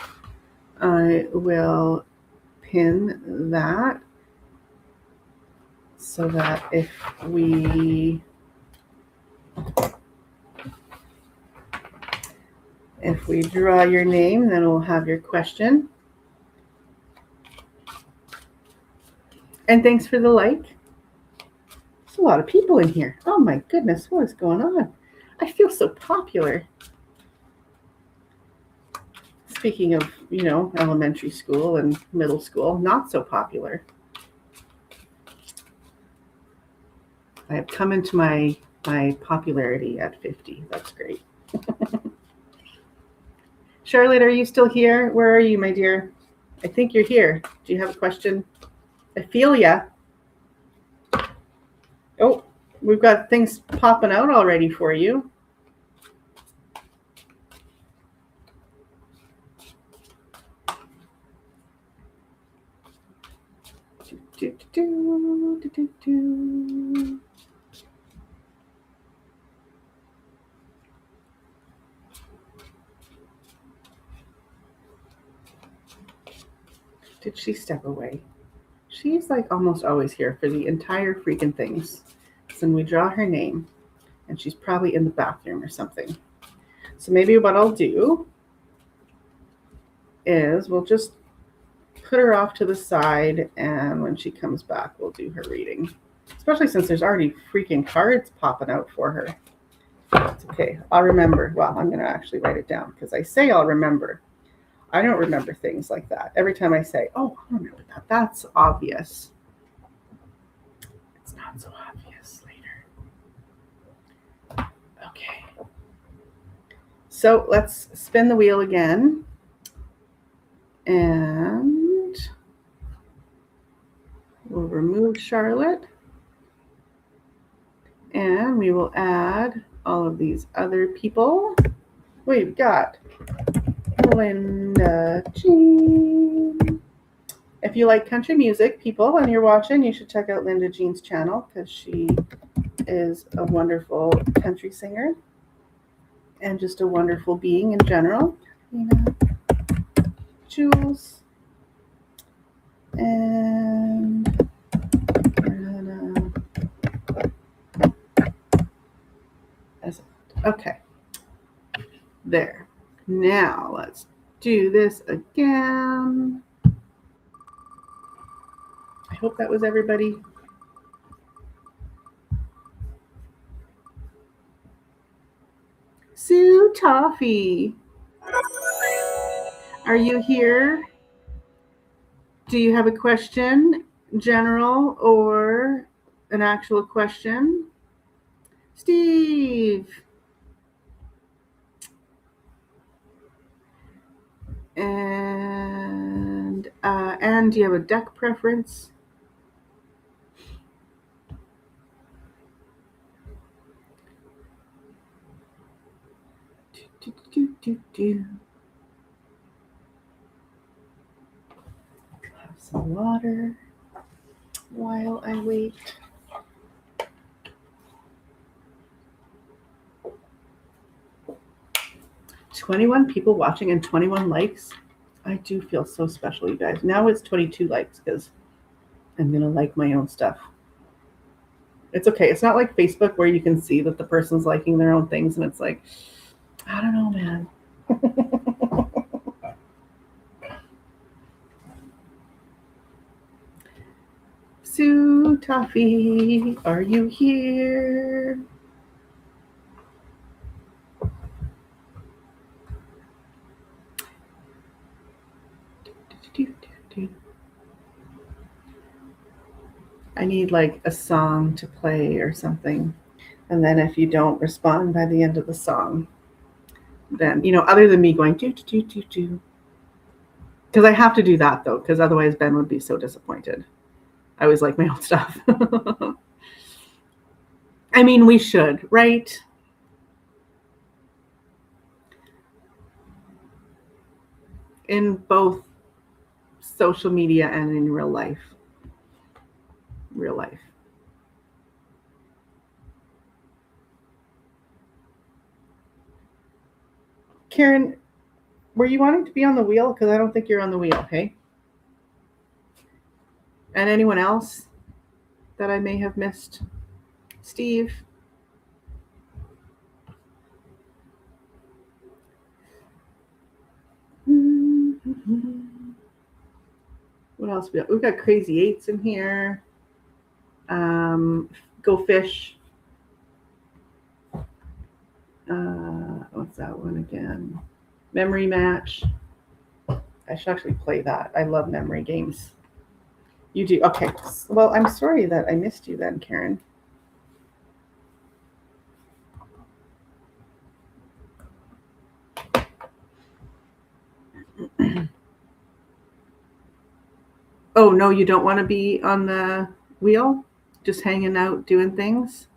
[SPEAKER 1] I will pin that so that if we draw your name, then we'll have your question. And thanks for the like. There's a lot of people in here. Oh my goodness, what is going on? I feel so popular. Speaking of, elementary school and middle school, not so popular. I have come into my popularity at 50. That's great. Charlotte, are you still here? Where are you, my dear? I think you're here. Do you have a question? I feel ya. Oh, we've got things popping out already for you. Did she step away? She's like almost always here for the entire freaking things. So we draw her name, and she's probably in the bathroom or something. So maybe what I'll do is we'll just put her off to the side, and when she comes back, we'll do her reading. Especially since there's already freaking cards popping out for her. It's okay. I'll remember. Well, I'm going to actually write it down because I say I'll remember. I don't remember things like that. Every time I say, oh, I remember that. That's obvious. It's not so obvious later. Okay. So let's spin the wheel again. And we'll remove Charlotte. And we will add all of these other people. We've got Linda Jean. If you like country music, people, and you're watching, you should check out Linda Jean's channel because she is a wonderful country singer and just a wonderful being in general. Jules. And okay. There. Now let's do this again. I hope that was everybody. Sue Toffee, are you here? Do you have a question, general or an actual question? Steve. And Anne, do you have a duck preference? Have some water while I wait. 21 people watching and 21 likes. I do feel so special, you guys. Now it's 22 likes because I'm going to like my own stuff. It's okay. It's not like Facebook where you can see that the person's liking their own things and it's like, I don't know, man. Sue Toffee, are you here? I need like a song to play or something. And then if you don't respond by the end of the song, then, other than me going do. Because I have to do that though, because otherwise Ben would be so disappointed. I always like my own stuff. I mean, we should, right? In both social media and in real life. Karen, were you wanting to be on the wheel? Because I don't think you're on the wheel, hey? And anyone else that I may have missed? Steve? What else? We've got Crazy Eights in here. Go Fish. What's that one again? Memory Match. I should actually play that. I love memory games. You do? Okay. Well, I'm sorry that I missed you then, Karen. Oh, no, you don't want to be on the wheel? Just hanging out doing things?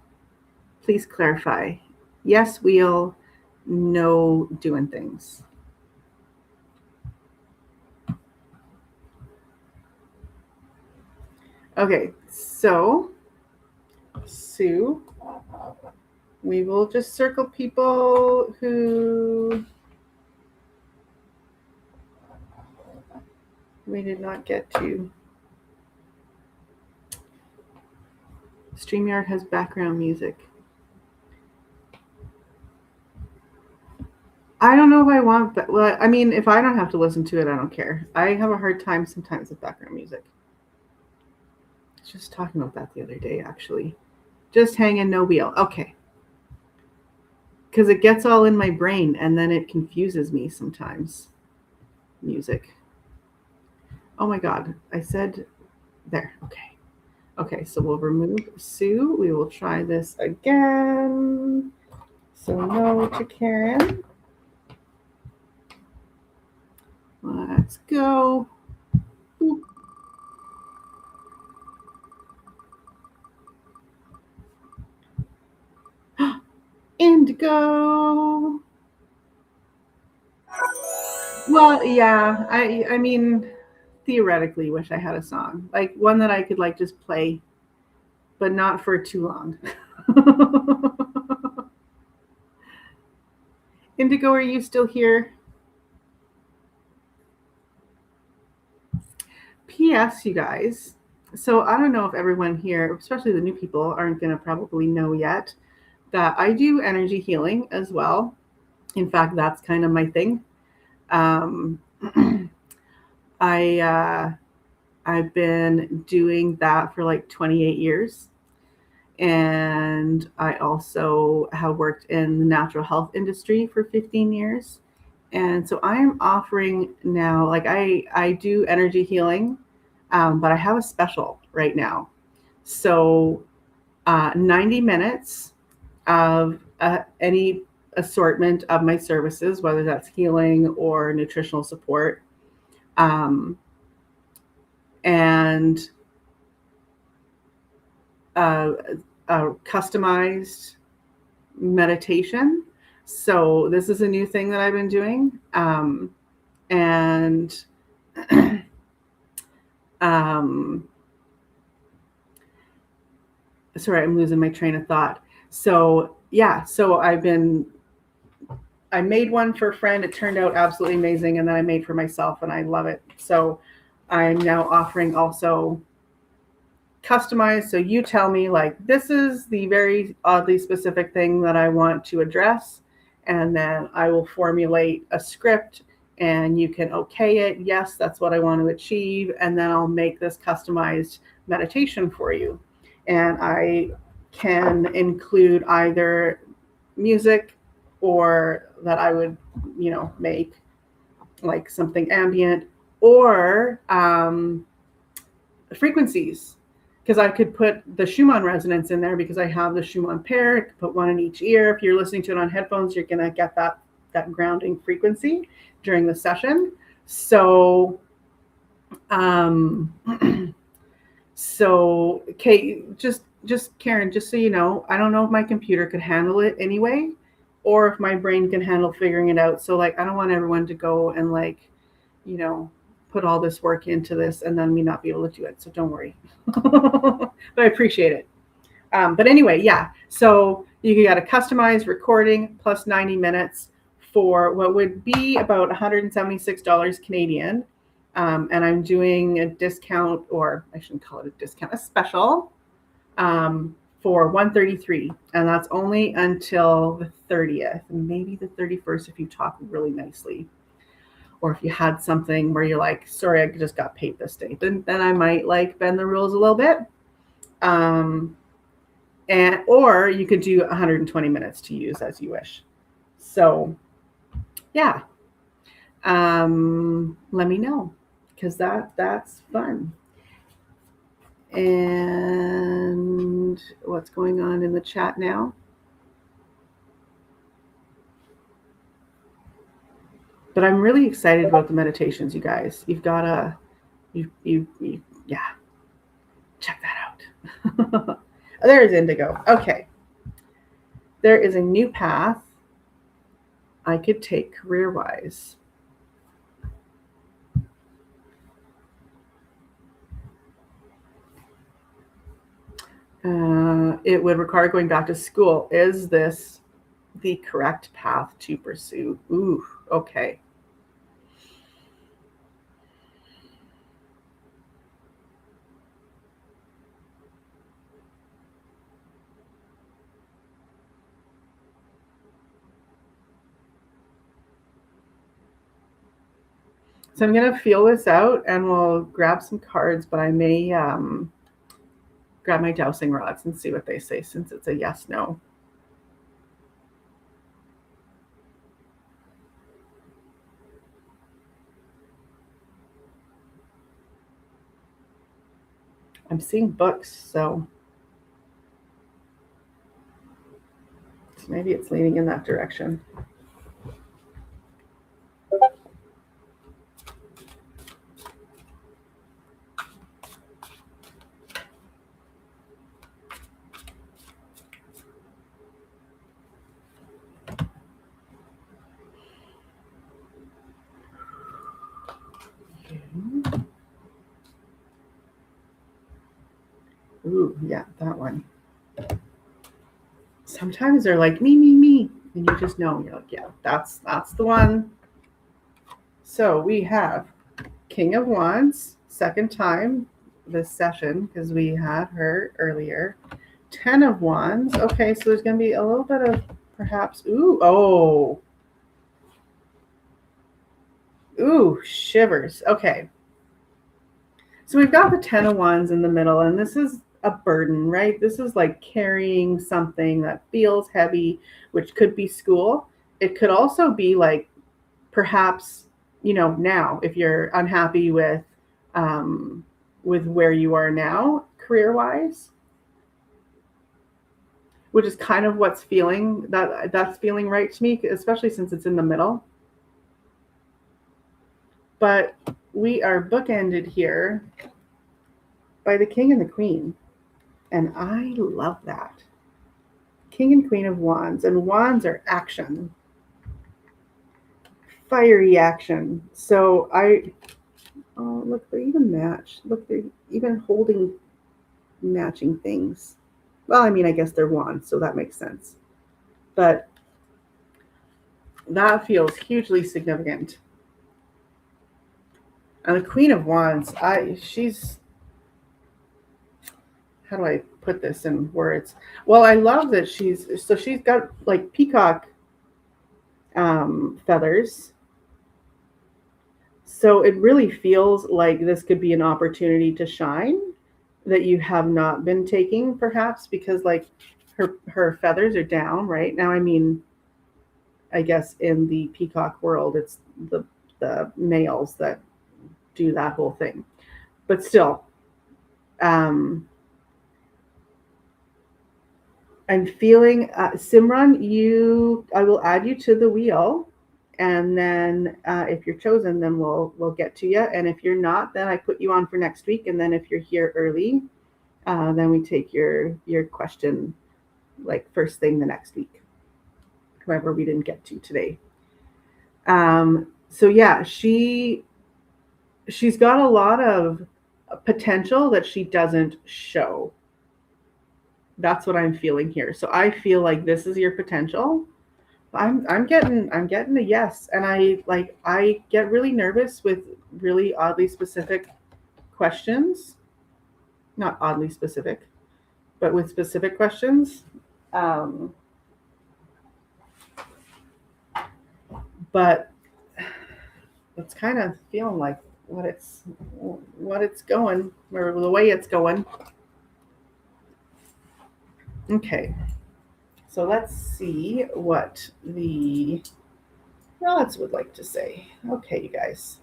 [SPEAKER 1] Please clarify. Yes, wheel. No, doing things. Okay, so Sue, we will just circle people who We did not get to. StreamYard has background music. I don't know if I want, but well, I mean, if I don't have to listen to it, I don't care. I have a hard time sometimes with background music. I was just talking about that the other day, actually. Just hanging, no wheel. Okay. Because it gets all in my brain and then it confuses me sometimes. Music. Oh my God. I said there. Okay. Okay, so we'll remove Sue. We will try this again. So no to Karen. Let's go. Boop. Indigo. Well, yeah. I mean, theoretically, wish I had a song like one that I could like just play, but not for too long. Indigo, are you still here? P.S. You guys. So I don't know if everyone here, especially the new people, aren't going to probably know yet that I do energy healing as well. In fact, that's kind of my thing. Um, I I've been doing that for like 28 years, and I also have worked in the natural health industry for 15 years. And so I am offering now, like I do energy healing, but I have a special right now. So 90 minutes of any assortment of my services, whether that's healing or nutritional support, um, and uh, a customized meditation. So this is a new thing that I've been doing, and um, sorry, I'm losing my train of thought. So yeah, so I made one for a friend. It turned out absolutely amazing, and then I made for myself, and I love it. So I'm now offering also customized. So you tell me like this is the very oddly specific thing that I want to address, and then I will formulate a script, and you can okay it. Yes, that's what I want to achieve, and then I'll make this customized meditation for you, and I can include either music or that I would, make like something ambient or frequencies. Because I could put the Schumann resonance in there because I have the Schumann pair. I could put one in each ear. If you're listening to it on headphones, you're going to get that grounding frequency during the session. So, so Kate, just Karen, just so you know, I don't know if my computer could handle it anyway, or if my brain can handle figuring it out. So like, I don't want everyone to go and like, put all this work into this and then me not be able to do it. So don't worry, but I appreciate it. But anyway, yeah. So you got a customized recording plus 90 minutes for what would be about $176 Canadian. And I'm doing a discount, or I shouldn't call it a discount, a special for 133, and that's only until the 30th, maybe the 31st if you talk really nicely. Or if you had something where you're like, sorry, I just got paid this day, then I might like bend the rules a little bit. And or you could do 120 minutes to use as you wish. So yeah, let me know because that's fun. And what's going on in the chat now? But I'm really excited about the meditations, you guys. You've got to, yeah, check that out. There's Indigo. Okay. There is a new path I could take career-wise. It would require going back to school. Is this the correct path to pursue? Ooh, okay. So I'm going to feel this out and we'll grab some cards, but I may grab my dowsing rods and see what they say since it's a yes, no. I'm seeing books, so maybe it's leaning in that direction. Ooh, yeah, that one. Sometimes they're like me, and you just know. You're like, yeah, that's the one. So we have King of Wands, second time this session because we had her earlier. 10 of Wands. Okay, so there's going to be a little bit of perhaps. Ooh, shivers. Okay. So we've got the 10 of Wands in the middle, and this is a burden, right? This is like carrying something that feels heavy, which could be school. It could also be like perhaps, now if you're unhappy with where you are now career-wise, which is kind of what's that's feeling right to me, especially since it's in the middle. But we are bookended here by the King and the Queen. And I love that. King and Queen of Wands. And wands are action. Fiery action. So look, they even match. Look, they're even holding matching things. Well, I mean, I guess they're wands, so that makes sense. But that feels hugely significant. And the Queen of Wands, she's, how do I put this in words? Well, I love that she's got like peacock feathers. So it really feels like this could be an opportunity to shine that you have not been taking, perhaps, because like her feathers are down right now. I mean, I guess in the peacock world, it's the males that do that whole thing. But still, I'm feeling Simran. I will add you to the wheel, and then if you're chosen, then we'll get to you. And if you're not, then I put you on for next week. And then if you're here early, then we take your question like first thing the next week, whoever we didn't get to today. So yeah, she's got a lot of potential that she doesn't show. That's what I'm feeling here. So I feel like this is your potential. I'm getting a yes, and I get really nervous with really oddly specific questions. Not oddly specific, but with specific questions. But it's kind of feeling like what it's going, or the way it's going. Okay, so let's see what the Rods would like to say. Okay, you guys.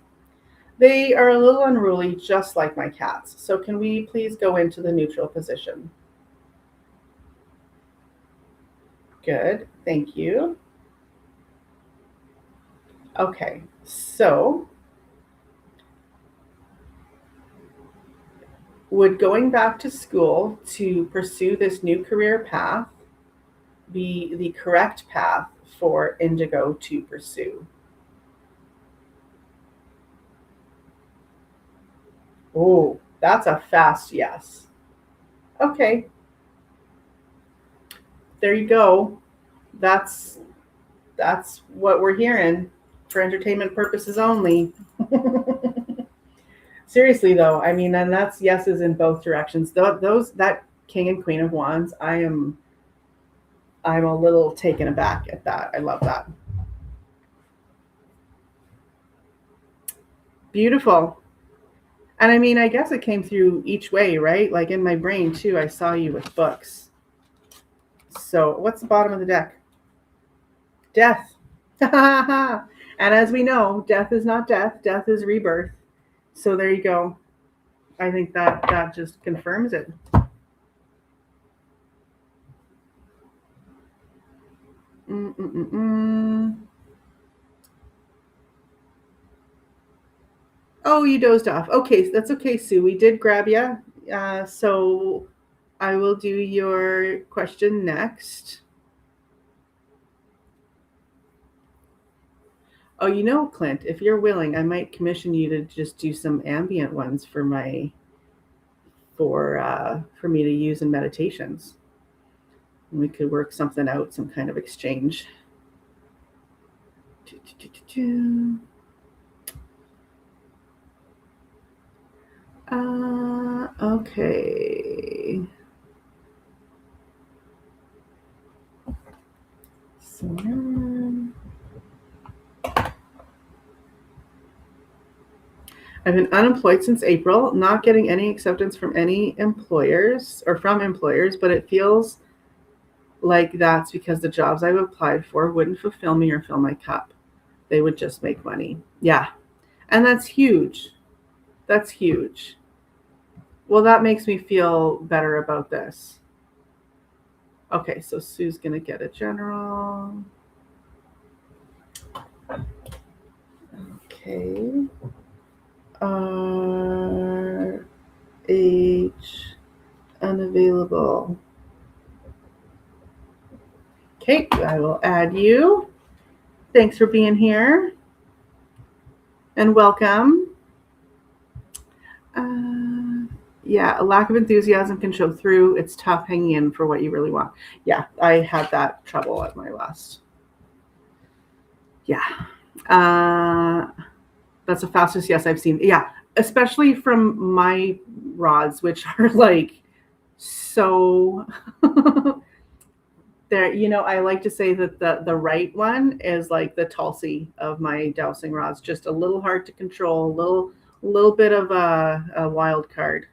[SPEAKER 1] They are a little unruly, just like my cats. So can we please go into the neutral position? Good, thank you. Okay, so would going back to school to pursue this new career path be the correct path for Indigo to pursue? Oh, that's a fast yes. Okay, there you go. That's what we're hearing for entertainment purposes only. Seriously though, I mean, and that's yeses in both directions. Those that King and Queen of Wands, I'm a little taken aback at that. I love that. Beautiful. And I mean, I guess it came through each way, right? Like in my brain too, I saw you with books. So what's the bottom of the deck? Death. And as we know, death is not death. Death is rebirth. So there you go. I think that just confirms it. Mm-mm-mm-mm. Oh, you dozed off. Okay, that's okay, Sue. We did grab you. So I will do your question next. Oh, you know, Clint, if you're willing, I might commission you to just do some ambient ones for for me to use in meditations. And we could work something out, some kind of exchange. Okay. So I've been unemployed since April, not getting any acceptance from any employers or from employers, but it feels like that's because the jobs I've applied for wouldn't fulfill me or fill my cup. They would just make money. Yeah. And that's huge. That's huge. Well, that makes me feel better about this. Okay, so Sue's going to get a general. Okay. Age unavailable. Okay, I will add you. Thanks for being here and welcome. Yeah, a lack of enthusiasm can show through. It's tough hanging in for what you really want. Yeah, I had that trouble at my last. Yeah. That's the fastest yes I've seen. Yeah, especially from my rods, which are like so there. I like to say that the right one is like the Tulsi of my dowsing rods, just a little hard to control, little bit of a wild card.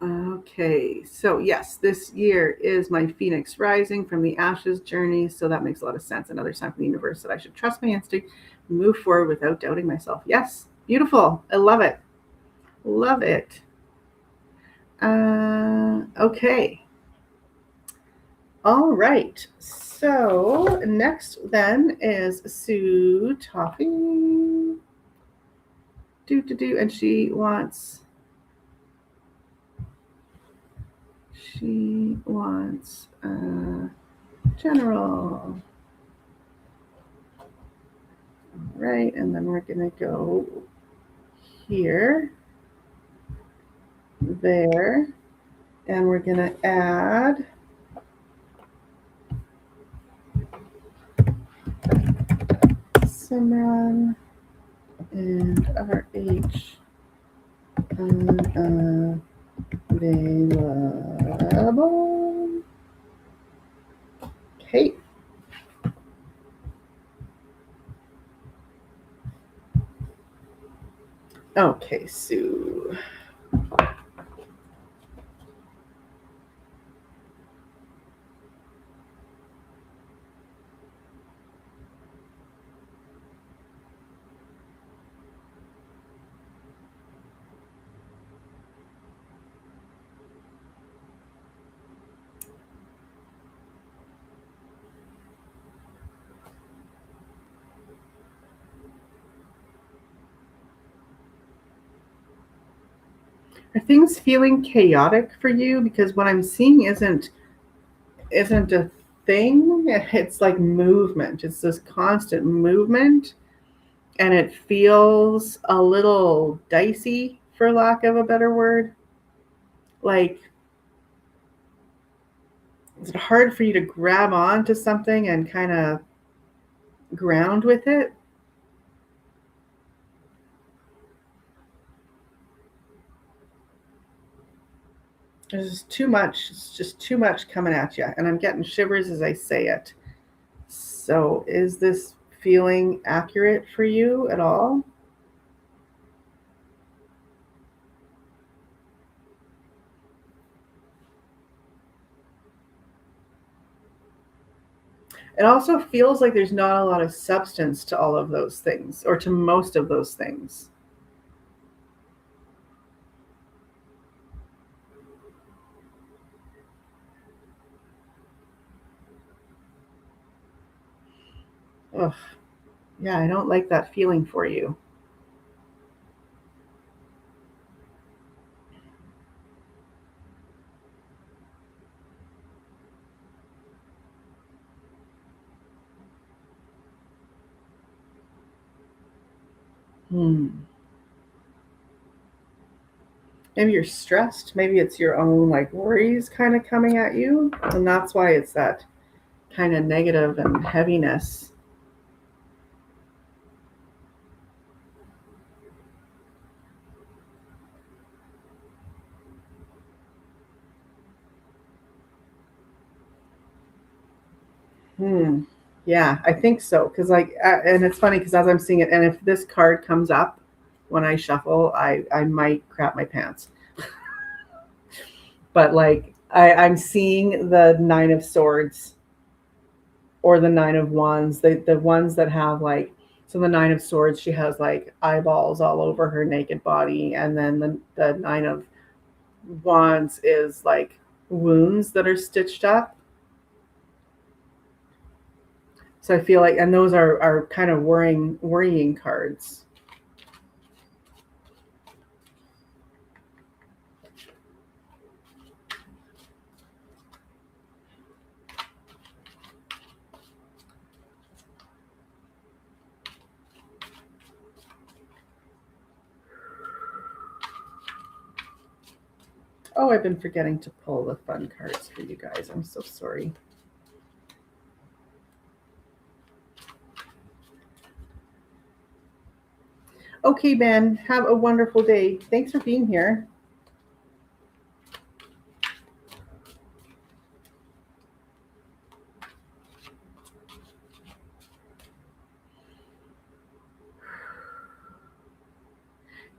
[SPEAKER 1] Okay, so yes, this year is my Phoenix Rising from the Ashes journey, so that makes a lot of sense. Another sign from the universe that I should trust my instinct, move forward without doubting myself. Yes, beautiful. I love it. Love it. Okay. All right. So next then is Sue Toffee. And she wants general. All right, and then we're gonna go here, there, and we're gonna add Simran and RH unavailable. Okay. Okay, Sue. Are things feeling chaotic for you? Because what I'm seeing isn't a thing. It's like movement. It's this constant movement, and it feels a little dicey, for lack of a better word. Like, is it hard for you to grab on to something and kind of ground with it? There's too much. It's just too much coming at you, and I'm getting shivers as I say it. So, is this feeling accurate for you at all? It also feels like there's not a lot of substance to all of those things, or to most of those things. Ugh. Yeah, I don't like that feeling for you. Hmm. Maybe you're stressed. Maybe it's your own like worries kind of coming at you. And that's why it's that kind of negative and heaviness. Hmm. Yeah, I think so. Because and it's funny because as I'm seeing it, and if this card comes up when I shuffle, I might crap my pants. But like I'm seeing the Nine of Swords or the Nine of Wands, the ones that have like, so the Nine of Swords, she has like eyeballs all over her naked body, and then the Nine of Wands is like wounds that are stitched up. So I feel like, and those are kind of worrying cards. Oh, I've been forgetting to pull the fun cards for you guys. I'm so sorry. Okay, Ben, have a wonderful day. Thanks for being here.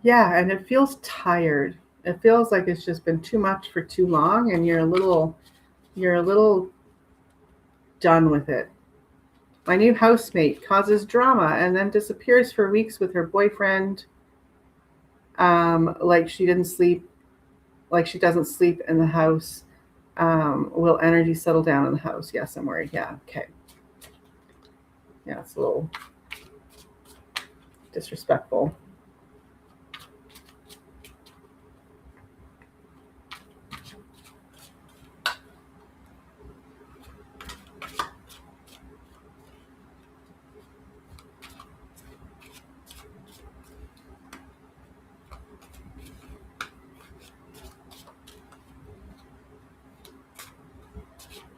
[SPEAKER 1] Yeah, and it feels tired. It feels like it's just been too much for too long, and you're a little done with it. My new housemate causes drama and then disappears for weeks with her boyfriend. Like she didn't sleep, like she doesn't sleep in the house. Will energy settle down in the house? Yes, I'm worried. Yeah, okay. Yeah, it's a little disrespectful.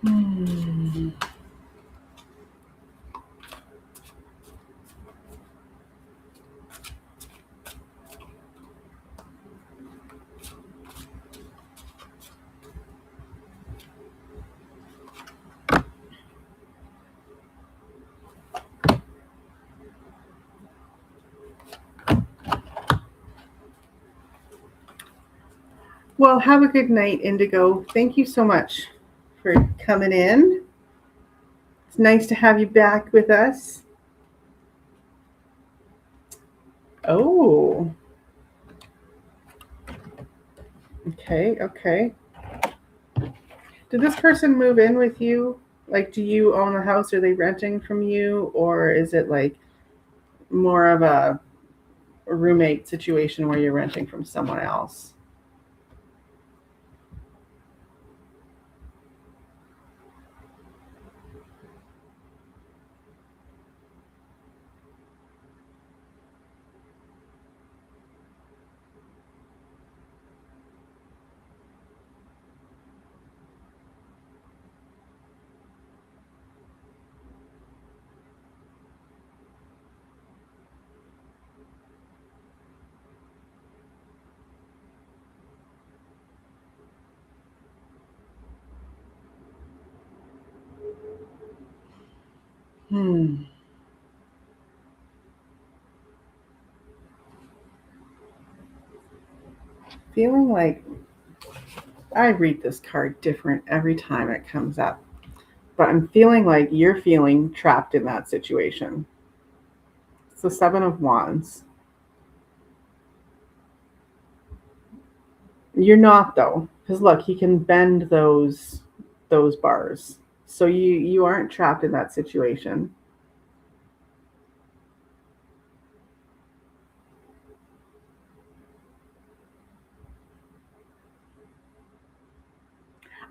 [SPEAKER 1] Hmm. Well, have a good night, Indigo. Thank you so much for coming in. It's nice to have you back with us. Oh, okay, okay. Did this person move in with you? Like, do you own a house? Are they renting from you? Or is it like more of a roommate situation where you're renting from someone else? Hmm. feeling like I read this card different every time it comes up, but I'm feeling like you're feeling trapped in that situation. It's the Seven of Wands. You're not though, because look, he can bend those bars. So you aren't trapped in that situation.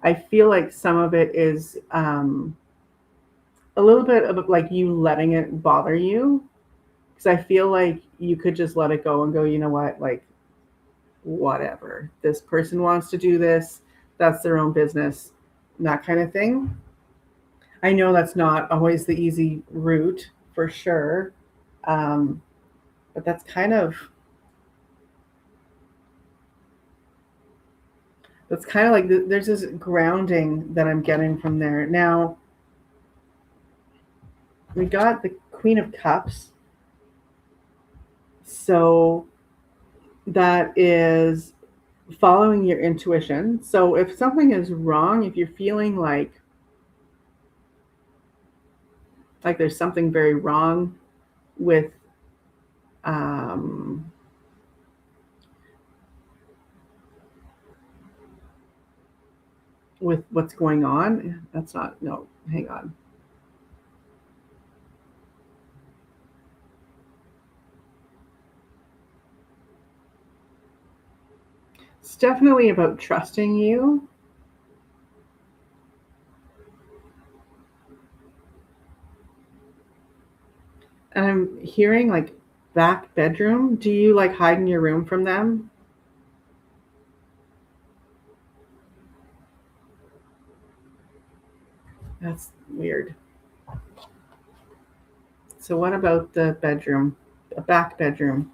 [SPEAKER 1] I feel like some of it is a little bit of like you letting it bother you, because I feel like you could just let it go and go, you know what, like whatever. This person wants to do this, that's their own business, that kind of thing. I know that's not always the easy route for sure. Um, but that's kind of like there's this grounding that I'm getting from there. Now, we got the Queen of Cups. So that is following your intuition. So if something is wrong, if you're feeling like there's something very wrong with um, with what's going on, that's not no. Hang on. It's definitely about trusting you. And I'm hearing like back bedroom. Do you like hide in your room from them? That's weird. So what about the bedroom? A back bedroom.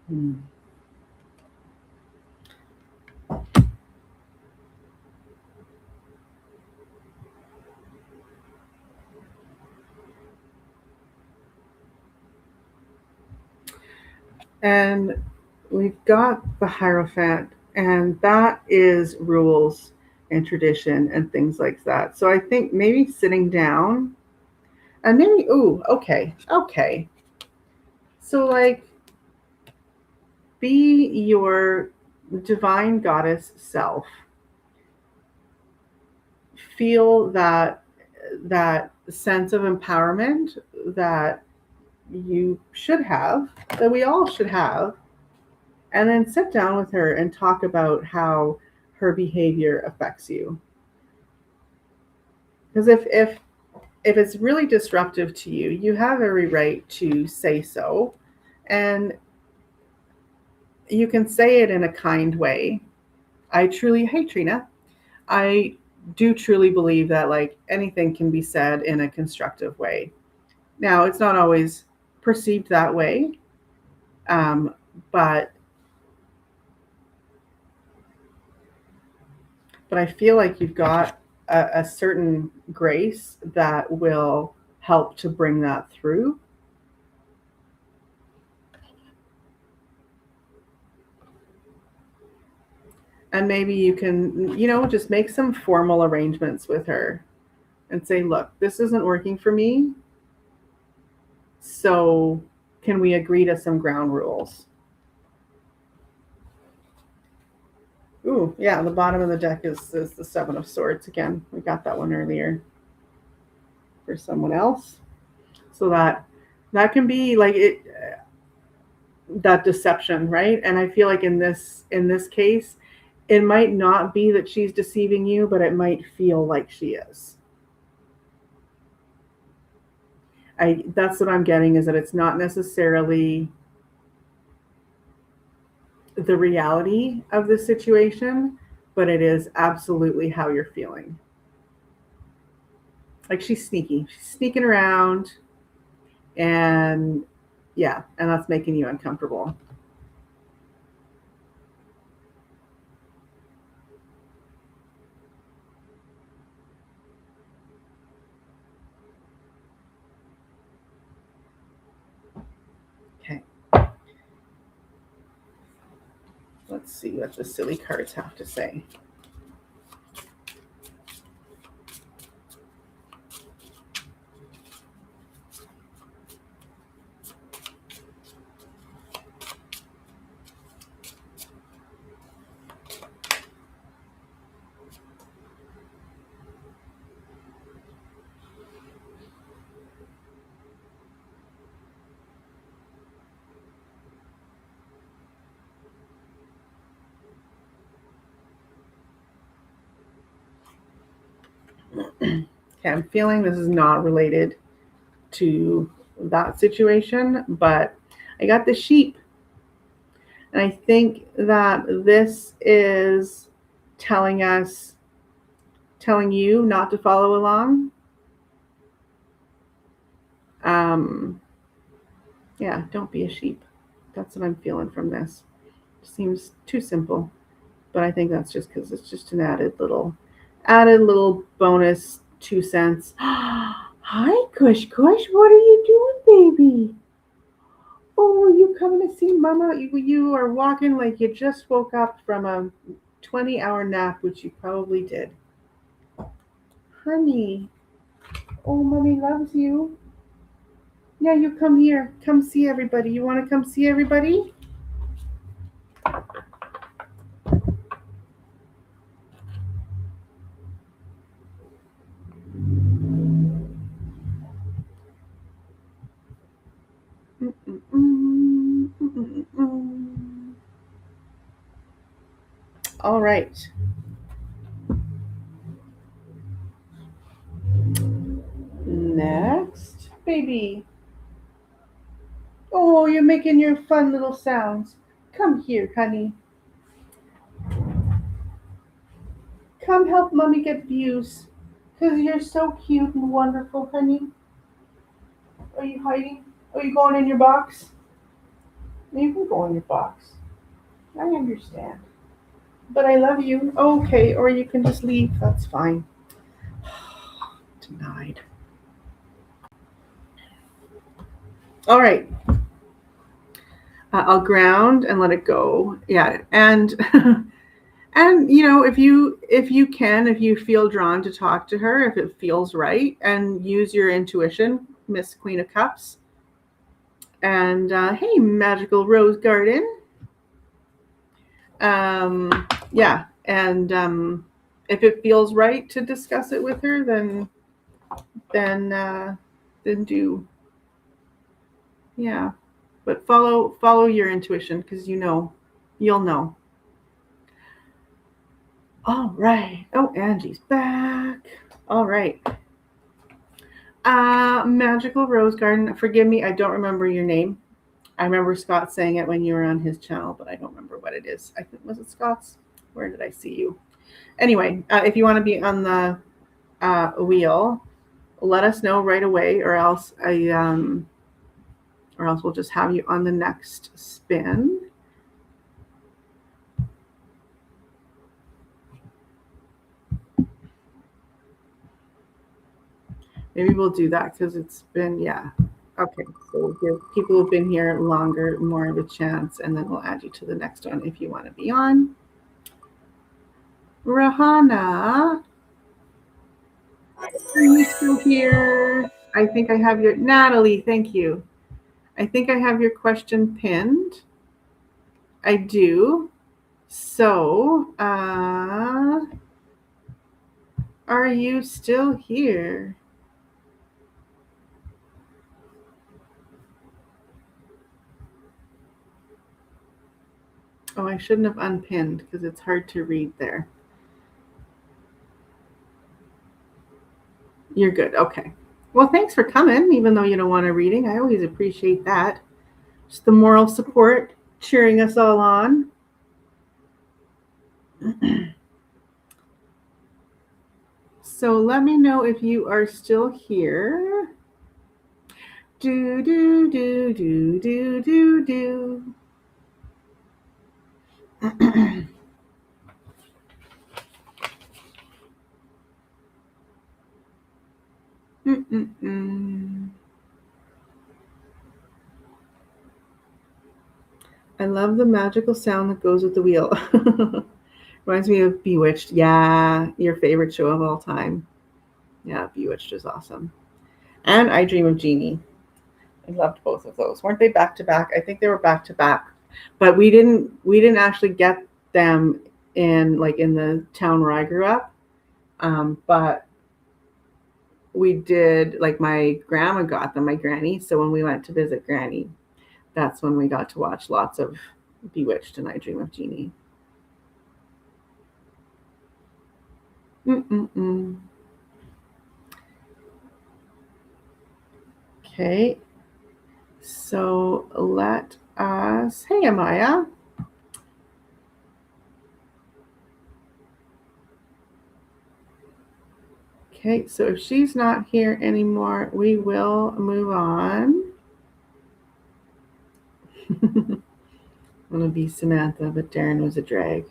[SPEAKER 1] Hmm. And we've got the Hierophant, and that is rules and tradition and things like that. So I think maybe sitting down and maybe, ooh, okay, okay. So, like, be your divine goddess self. Feel that sense of empowerment that you should have, that we all should have, and then sit down with her and talk about how her behavior affects you. Because if it's really disruptive to you, you have every right to say so, and you can say it in a kind way. I truly, hey Trina, I do truly believe that like anything can be said in a constructive way. Now, it's not always perceived that way, um, but I feel like you've got a certain grace that will help to bring that through. And maybe you can, just make some formal arrangements with her and say, look, this isn't working for me. So can we agree to some ground rules? Ooh, yeah, the bottom of the deck is the Seven of Swords again. We got that one earlier for someone else. So that can be like it, that deception, right? And I feel like in this case, it might not be that she's deceiving you, but it might feel like she is. I That's what I'm getting, is that it's not necessarily the reality of the situation, but it is absolutely how you're feeling. Like she's sneaky. She's sneaking around, and yeah, and that's making you uncomfortable. Let's see what the silly cards have to say. Okay, I'm feeling this is not related to that situation, but I got the sheep. And I think that this is telling you not to follow along. Yeah, don't be a sheep. That's what I'm feeling from this. Seems too simple, but I think that's just because it's just an added little bonus 2 cents. Hi, Kush Kush. What are you doing, baby? Oh, you coming to see Mama? You are walking like you just woke up from a 20-hour nap, which you probably did. Honey, oh, Mommy loves you. Yeah, you come here. Come see everybody. You want to come see everybody? All right. Next, baby. Oh, you're making your fun little sounds. Come here, honey. Come help Mommy get views. Because you're so cute and wonderful, honey. Are you hiding? Are you going in your box? You can go in your box. I understand. But I love you. Okay, or you can just leave. That's fine. Denied. All right. I'll ground and let it go. Yeah, and and if you feel drawn to talk to her, if it feels right, and use your intuition, Miss Queen of Cups. And hey, Magical Rose Garden. Yeah, and if it feels right to discuss it with her, then do. Yeah, but follow your intuition because you'll know. All right. Oh, Angie's back. All right. Magical Rose Garden. Forgive me, I don't remember your name. I remember Scott saying it when you were on his channel, but I don't remember what it is. I think was it Scott's? Where did I see you? Anyway, if you want to be on the wheel, let us know right away, or else we'll just have you on the next spin. Maybe we'll do that because it's been, yeah. Okay, so we'll give people who've been here longer more of a chance, and then we'll add you to the next one if you want to be on. Rahana, are you still here? I think I have Natalie, thank you. I think I have your question pinned. I do. So, are you still here? Oh, I shouldn't have unpinned because it's hard to read there. You're good. Okay. Well, thanks for coming, even though you don't want a reading. I always appreciate that. Just the moral support, cheering us all on. So let me know if you are still here. Do, do, do, do, do, do, do. I love the magical sound that goes with the wheel. Reminds me of Bewitched. Yeah, your favorite show of all time. Yeah, Bewitched is awesome. And I Dream of Jeannie. I loved both of those. Weren't they back to back? I think they were back to back. But we didn't actually get them in the town where I grew up. But we did, like, my grandma got them, my granny. So when we went to visit Granny, that's when we got to watch lots of Bewitched and I Dream of Jeannie. Mm-mm-mm. Okay, so let us. Hey, Amaya. Okay, so if she's not here anymore, we will move on. I'm gonna be Samantha, but Darren was a drag.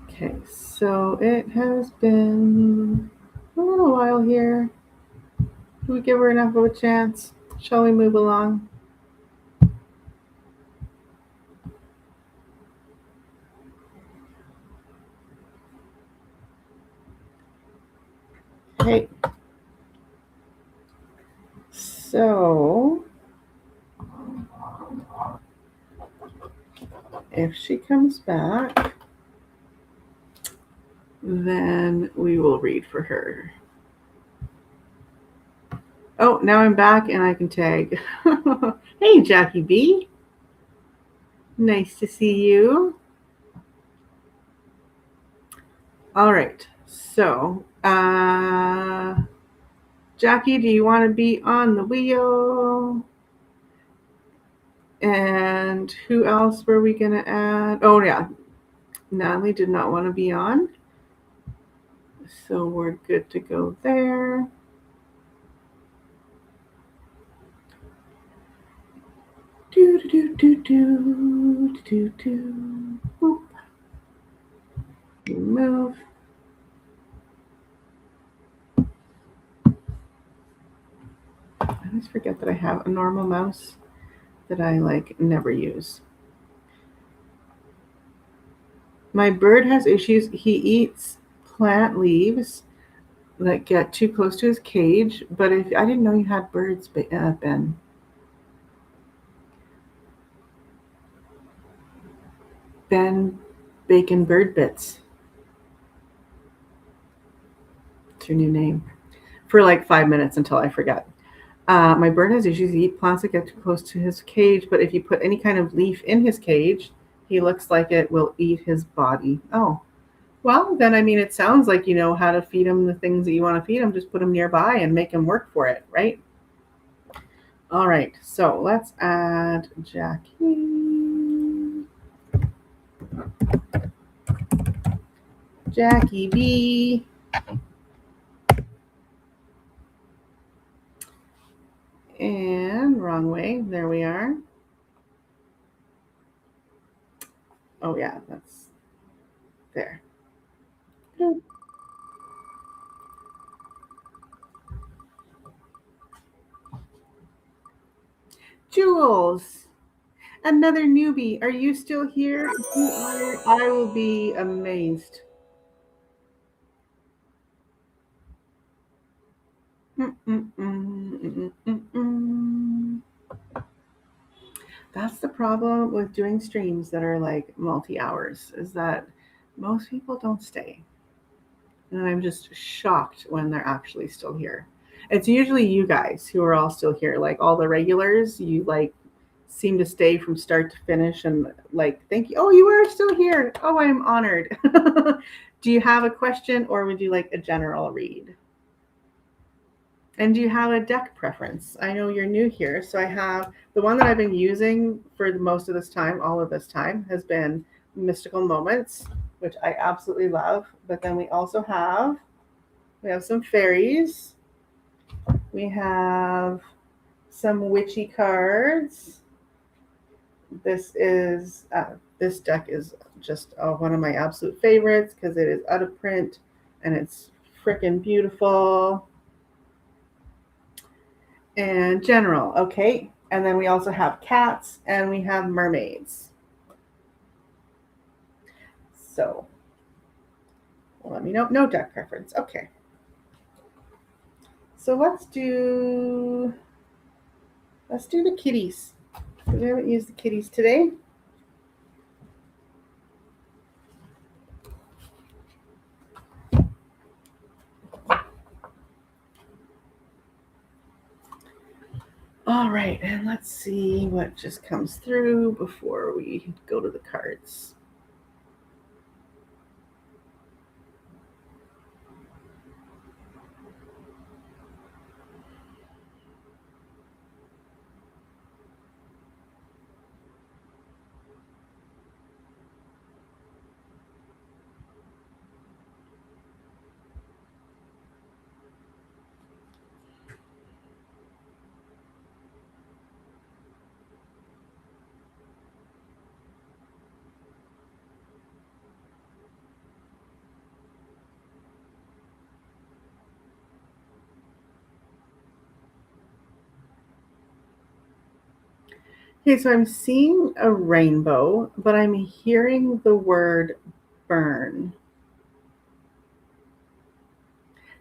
[SPEAKER 1] Okay, so it has been a little while here. Do we give her enough of a chance? Shall we move along? Okay. So if she comes back, then we will read for her. Oh, now I'm back and I can tag. Hey, Jackie B. Nice to see you. All right. So, Jackie, do you want to be on the wheel? And who else were we going to add? Oh, yeah. Natalie did not want to be on. So we're good to go there. Do do do do do do. Boop. Move. I always forget that I have a normal mouse that I never use. My bird has issues. He eats plant leaves that get too close to his cage. But if I didn't know you had birds, Ben. Ben Bacon Bird Bits. It's your new name. For like 5 minutes until I forget. My bird has issues. He eats plants that get too close to his cage, but if you put any kind of leaf in his cage, he looks like it will eat his body. Oh, well, then I mean, it sounds like you know how to feed him the things that you want to feed him. Just put him nearby and make him work for it, right? All right, so let's add Jackie. Jackie B. And wrong way. There we are. Oh, yeah, that's there. Jules, another newbie. Are you still here? If you are, I will be amazed. That's the problem with doing streams that are like multi hours, is that most people don't stay. And I'm just shocked when they're actually still here. It's usually you guys who are all still here, like all the regulars. You seem to stay from start to finish, and thank you. Oh, you are still here. Oh, I'm honored. Do you have a question, or would you like a general read? And do you have a deck preference? I know you're new here, so I have the one that I've been using for most of this time, all of this time, has been Mystical Moments, which I absolutely love. But then we have some fairies. We have some witchy cards. This deck is just one of my absolute favorites because it is out of print and it's freaking beautiful. And general, okay. And then we also have cats and we have mermaids. So let me know. No deck preference. Okay. So let's do the kitties. We haven't used the kitties today. All right, and let's see what just comes through before we go to the cards. Okay, so I'm seeing a rainbow, but I'm hearing the word burn.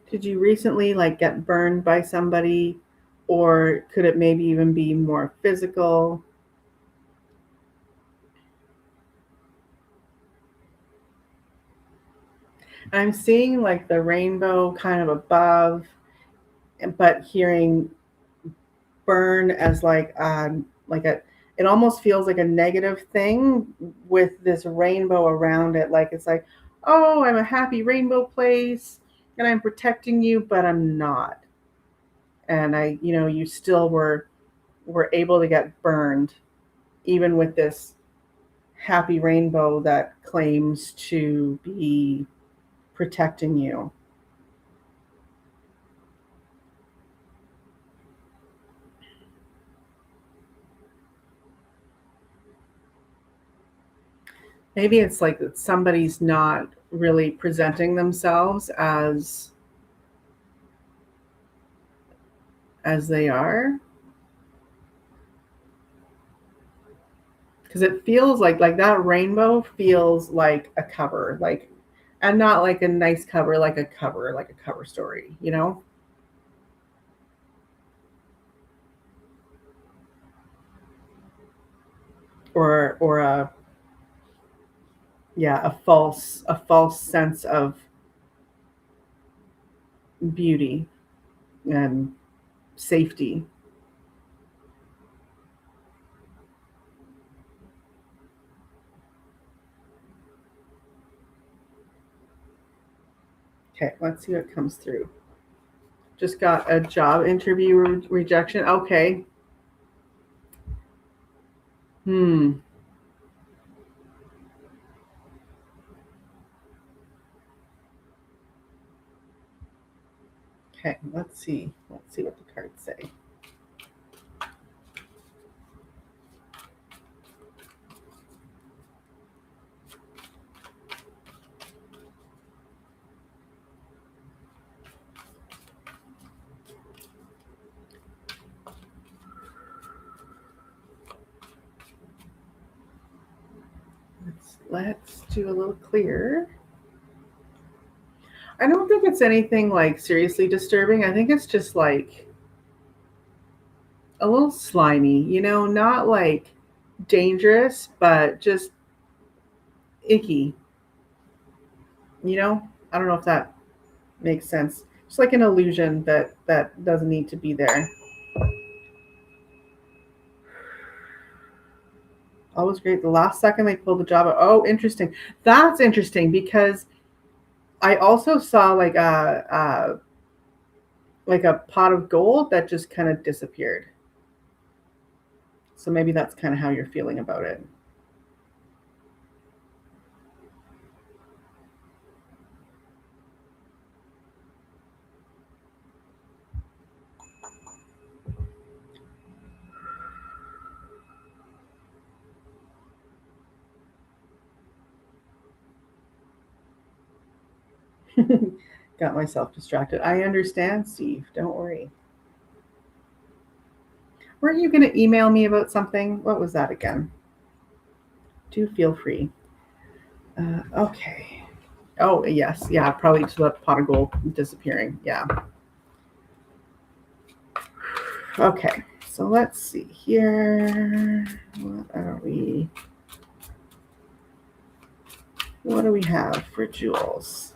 [SPEAKER 1] Did you recently like get burned by somebody, or could it maybe even be more physical? I'm seeing like the rainbow kind of above, but hearing burn as like a it almost feels like a negative thing with this rainbow around it. Like it's like, oh, I'm a happy rainbow place and I'm protecting you, but I'm not. And you still were able to get burned even with this happy rainbow that claims to be protecting you. Maybe it's like that somebody's not really presenting themselves as they are, because it feels like that rainbow feels like a cover, like, and not like a nice cover, like a cover story, or a, yeah, a false sense of beauty and safety. Okay, let's see what comes through. Just got a job interview rejection. Okay. Hmm. Okay, let's see what the cards say. Let's do a little clear. I don't think it's anything like seriously disturbing. I think it's just like a little slimy, not like dangerous, but just icky, you know? I don't know if that makes sense. It's like an illusion that doesn't need to be there. Always great. The last second they pulled the job out. Oh, interesting. That's interesting because I also saw like a pot of gold that just kind of disappeared. So maybe that's kind of how you're feeling about it. Got myself distracted. I understand, Steve. Don't worry. Weren't you going to email me about something? What was that again? Do feel free. Okay. Oh, yes. Yeah, probably to the pot of gold disappearing. Yeah. Okay. So let's see here. What do we have for jewels?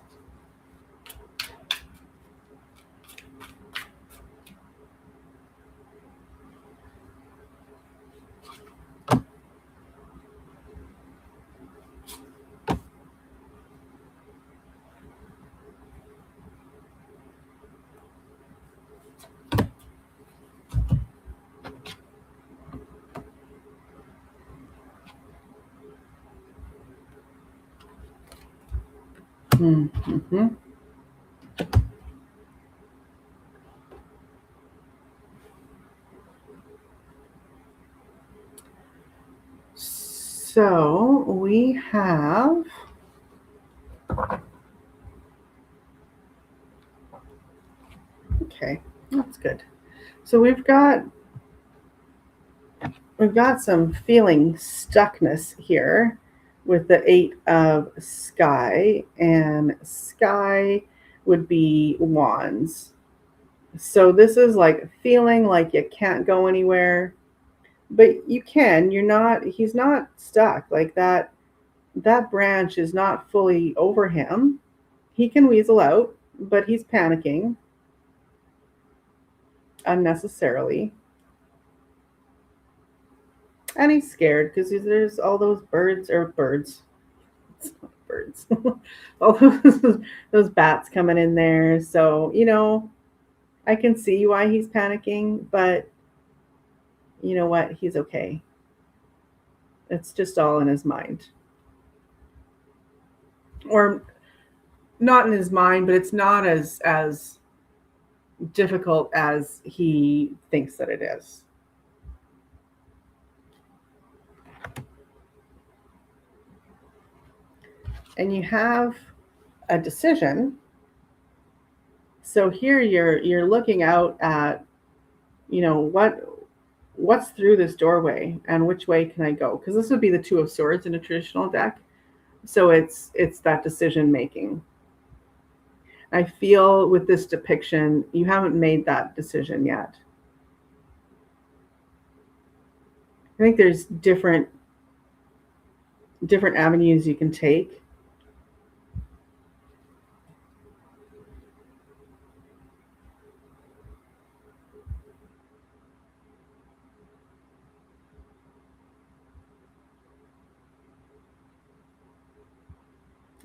[SPEAKER 1] Mm-hmm. So we have okay, that's good. So we've got some feeling stuckness here with the 8 of sky, and sky would be wands. So this is like feeling like you can't go anywhere, but you can. He's not stuck. Like that branch is not fully over him. He can weasel out, but he's panicking unnecessarily. And he's scared because there's all those birds. It's not birds. All those bats coming in there. So, I can see why he's panicking, but you know what? He's okay. It's just all in his mind. Or not in his mind, but it's not as difficult as he thinks that it is. And you have a decision. So here you're looking out at, what's through this doorway and which way can I go? Because this would be the 2 of swords in a traditional deck. So it's that decision making. I feel with this depiction, you haven't made that decision yet. I think there's different avenues you can take.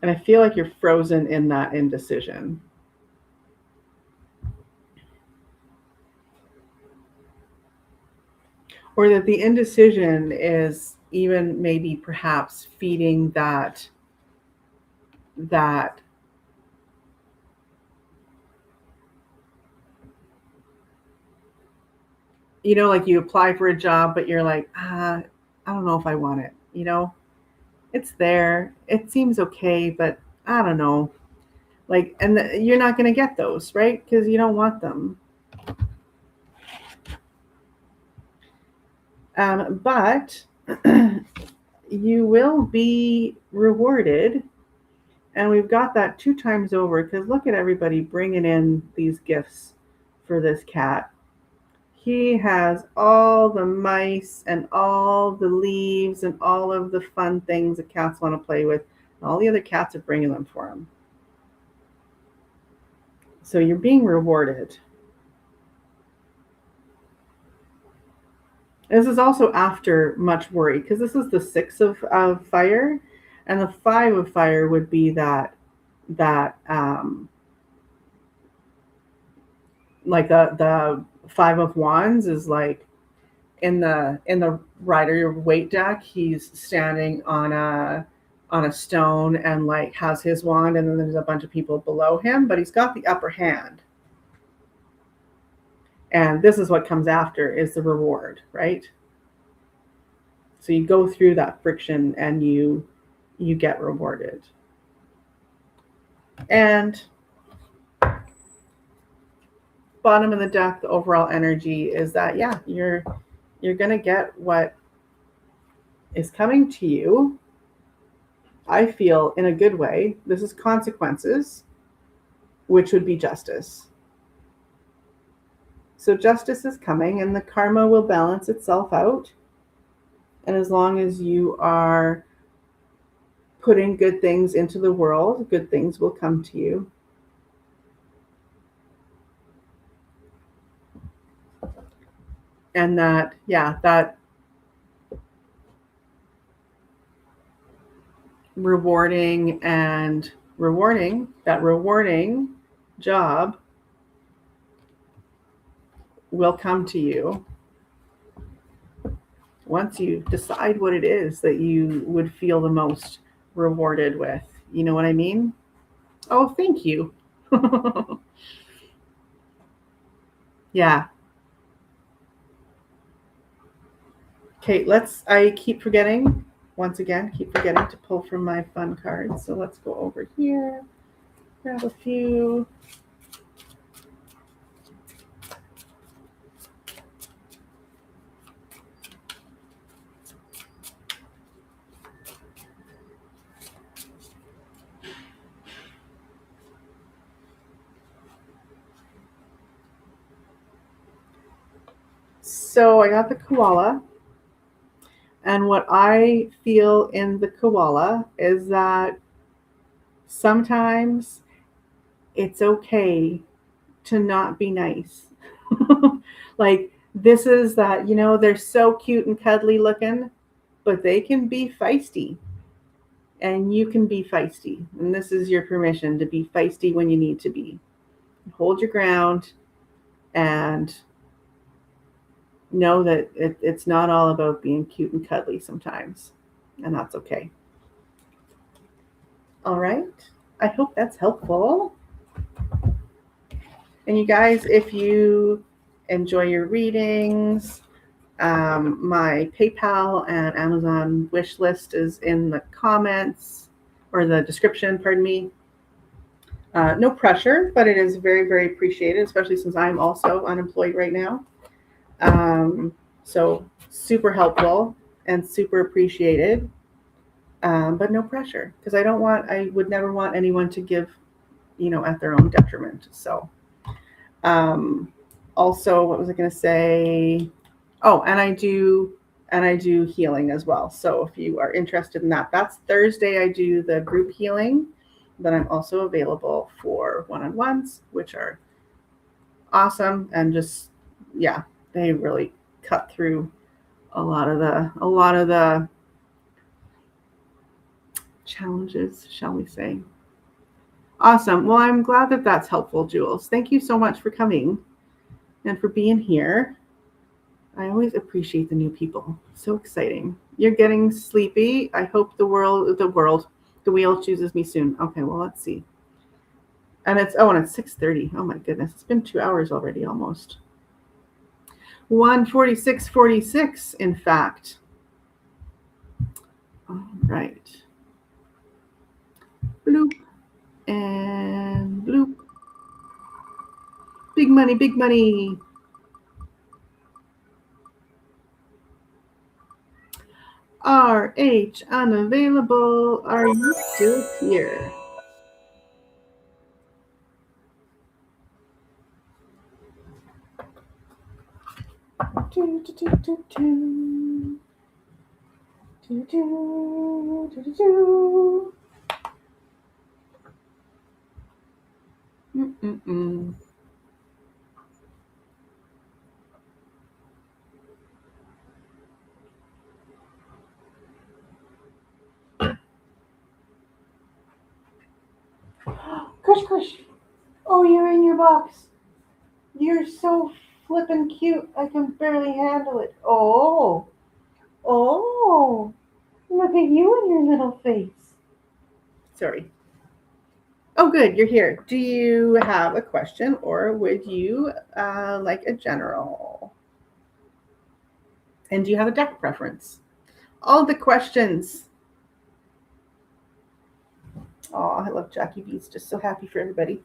[SPEAKER 1] And I feel like you're frozen in that indecision. Or that the indecision is even maybe perhaps feeding that like you apply for a job, but you're like, I don't know if I want it. It's there. It seems okay, but I don't know. Like, and you're not going to get those, right? Because you don't want them. But you will be rewarded. And we've got that 2 times over because look at everybody bringing in these gifts for this cat. He has all the mice and all the leaves and all of the fun things that cats want to play with. All the other cats are bringing them for him. So you're being rewarded. This is also after much worry because this is the 6 of fire, and the 5 of fire would be that like the 5 of wands is like in the Rider Waite deck. He's standing on a stone and like has his wand, and then there's a bunch of people below him, but he's got the upper hand. And this is what comes after is the reward, right? So you go through that friction and you get rewarded. And bottom of the deck, the overall energy is that, yeah, you're You're going to get what is coming to you. I feel in a good way. This is consequences, which would be justice. So justice is coming and the karma will balance itself out. And as long as you are putting good things into the world, good things will come to you. And that rewarding job will come to you once you decide what it is that you would feel the most rewarded with. You know what I mean? Oh, thank you. Yeah. Okay, I keep forgetting to pull from my fun cards. So let's go over here, grab a few. So I got the koala. And what I feel in the koala is that sometimes it's okay to not be nice. Like, this is that, they're so cute and cuddly looking, but they can be feisty. And you can be feisty. And this is your permission to be feisty when you need to be. Hold your ground and know that it's not all about being cute and cuddly sometimes. And that's okay. All right. I hope that's helpful. And you guys, if you enjoy your readings, my PayPal and Amazon wish list is in the comments or the description, pardon me. No pressure, but it is very, very appreciated, especially since I'm also unemployed right now. So super helpful and super appreciated, but no pressure, because I would never want anyone to give, at their own detriment. So, also, what was I going to say? Oh, and I do healing as well. So if you are interested in that's Thursday. I do the group healing, but I'm also available for one-on-ones, which are awesome. And just, they really cut through a lot of the challenges, shall we say. Awesome. Well, I'm glad that that's helpful, Jules. Thank you so much for coming and for being here. I always appreciate the new people. So exciting. You're getting sleepy. I hope the wheel chooses me soon. Okay, well, let's see. And it's 6:30. Oh my goodness. It's been 2 hours already almost. 1:46:46, in fact. All right. Bloop and bloop. Big money, big money. RH unavailable. Are you still here? Kush. Oh, you're in your box. You're so flippin' cute. I can barely handle it. Oh, look at you and your little face. Sorry. Oh, good. You're here. Do you have a question, or would you like a general? And do you have a deck preference? All the questions. Oh, I love Jackie B's. Just so happy for everybody.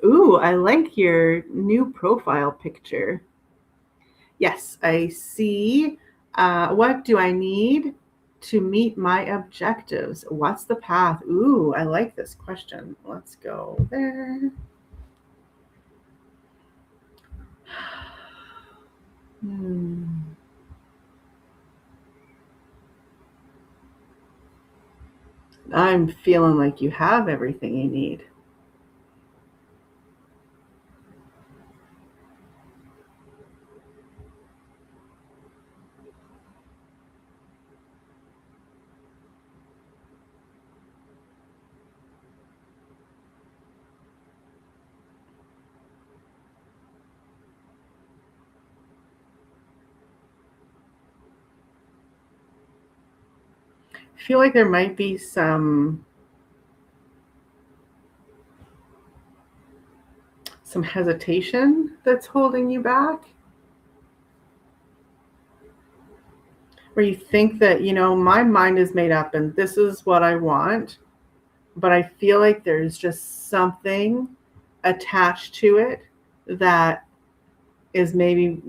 [SPEAKER 1] Ooh, I like your new profile picture. Yes, I see. What do I need to meet my objectives? What's the path? Ooh, I like this question. Let's go there. I'm feeling like you have everything you need. I feel like there might be some hesitation that's holding you back, where you think that, my mind is made up and this is what I want, but I feel like there's just something attached to it that is maybe,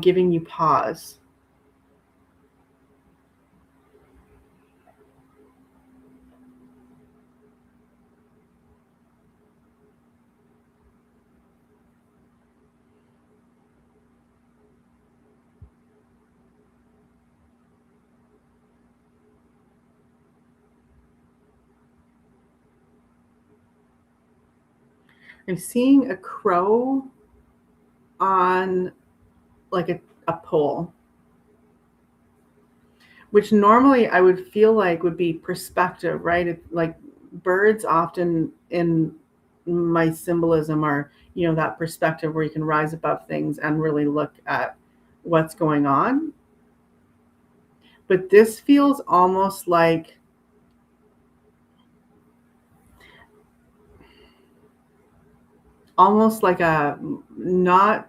[SPEAKER 1] giving you pause. I'm seeing a crow on like a pole, which normally I would feel like would be perspective, right? Like birds often in my symbolism are, that perspective where you can rise above things and really look at what's going on. But this feels almost like a not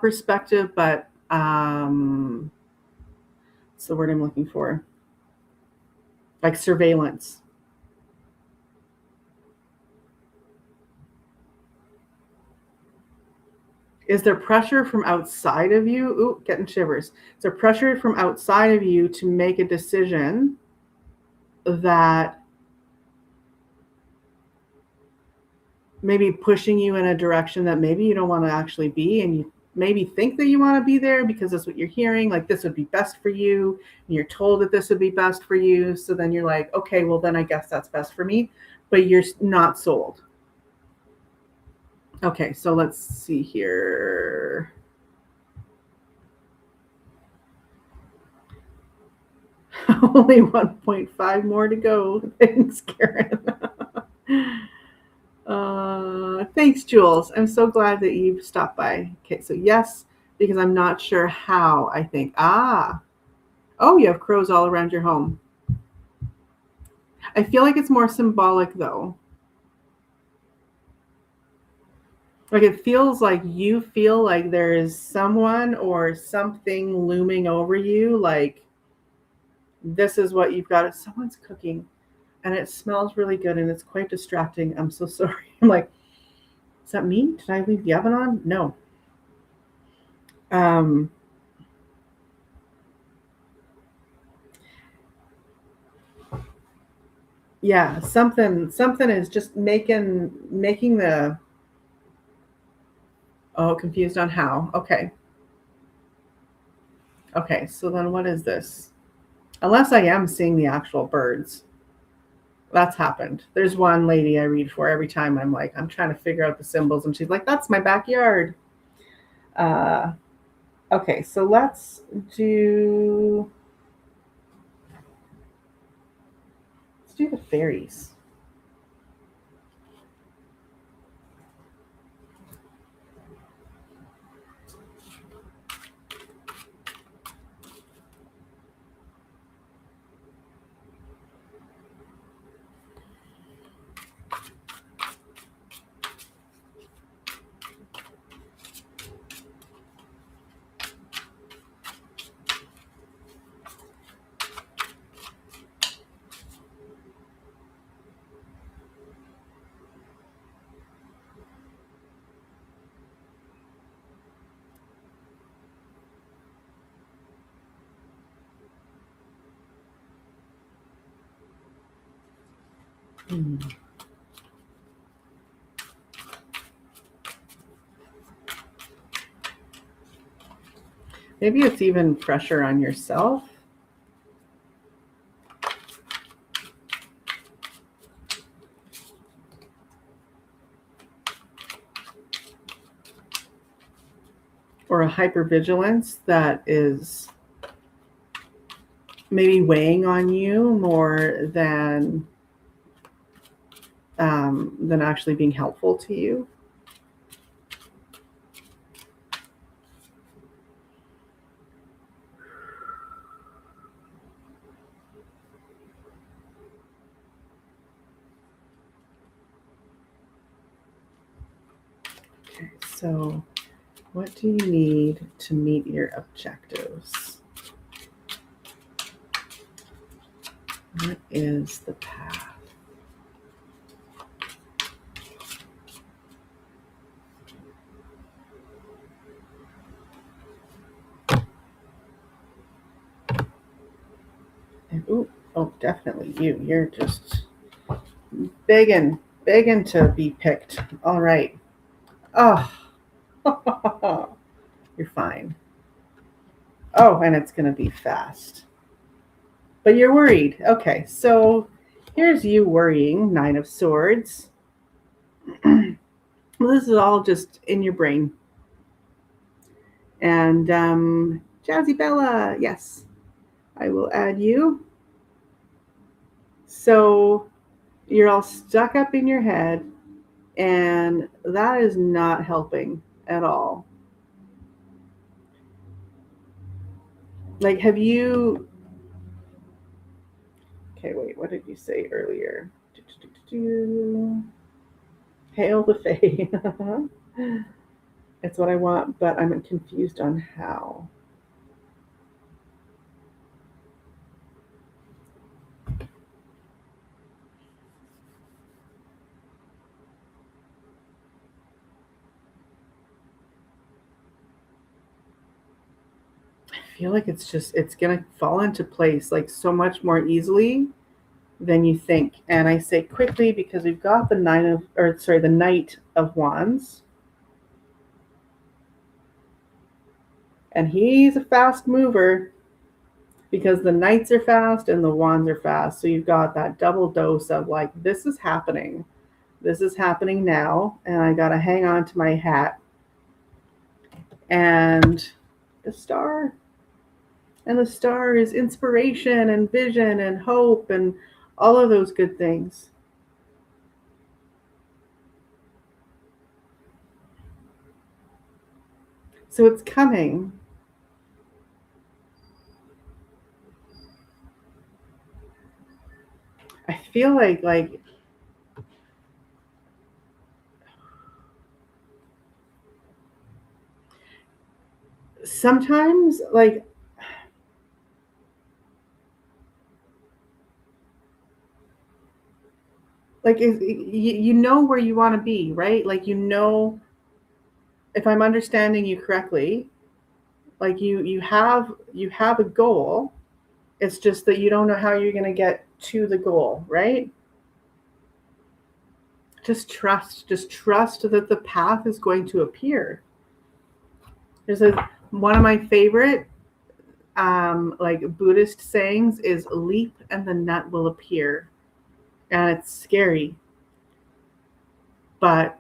[SPEAKER 1] perspective, but what's the word I'm looking for? Like surveillance. Is there pressure from outside of you? Ooh, getting shivers. Is there pressure from outside of you to make a decision that maybe pushing you in a direction that maybe you don't want to actually be, and you maybe think that you want to be there because that's what you're hearing, like this would be best for you, and you're told that this would be best for you, so then you're like, okay, well then I guess that's best for me, but you're not sold. Okay, so let's see here. Only 1.5 more to go. Thanks, Karen. Thanks, Jules. I'm so glad that you stopped by. Okay, so yes, because I'm not sure how, I think. Oh, you have crows all around your home. I feel like it's more symbolic, though. Like it feels like you feel like there is someone or something looming over you, like this is what you've got. Someone's cooking and it smells really good and it's quite distracting. I'm so sorry. I'm like, is that me? Did I leave the oven on? No. Um, yeah, something is just making the confused on how. Okay. Okay, so then what is this? Unless I am seeing the actual birds. That's happened. There's one lady I read for every time I'm like, I'm trying to figure out the symbols, and she's like, that's my backyard. Uh, okay, so let's do the fairies. Maybe it's even pressure on yourself. Or a hypervigilance that is maybe weighing on you more than actually being helpful to you. Okay, so what do you need to meet your objectives? What is the path? And oh, definitely you. You're just begging to be picked. All right. Oh, you're fine. Oh, and it's going to be fast. But you're worried. Okay, so here's you worrying, Nine of Swords. Well, this is all just in your brain. And Jazzy Bella, yes, I will add you. So you're all stuck up in your head, and that is not helping at all. Like, have you. Okay, wait, what did you say earlier? Hail the Fae. It's what I want, but I'm confused on how. I feel like it's gonna fall into place like so much more easily than you think. And I say quickly because we've got the the Knight of Wands. And he's a fast mover because the knights are fast and the wands are fast. So you've got that double dose of like, this is happening. This is happening now. And I got to hang on to my hat. And the star. And the star is inspiration and vision and hope and all of those good things. So it's coming. I feel like sometimes like you know where you want to be, right? Like, you know, if I'm understanding you correctly, like you have a goal. It's just that you don't know how you're going to get to the goal, right? Just trust that the path is going to appear. There's one of my favorite like Buddhist sayings is leap and the nut will appear. And it's scary. But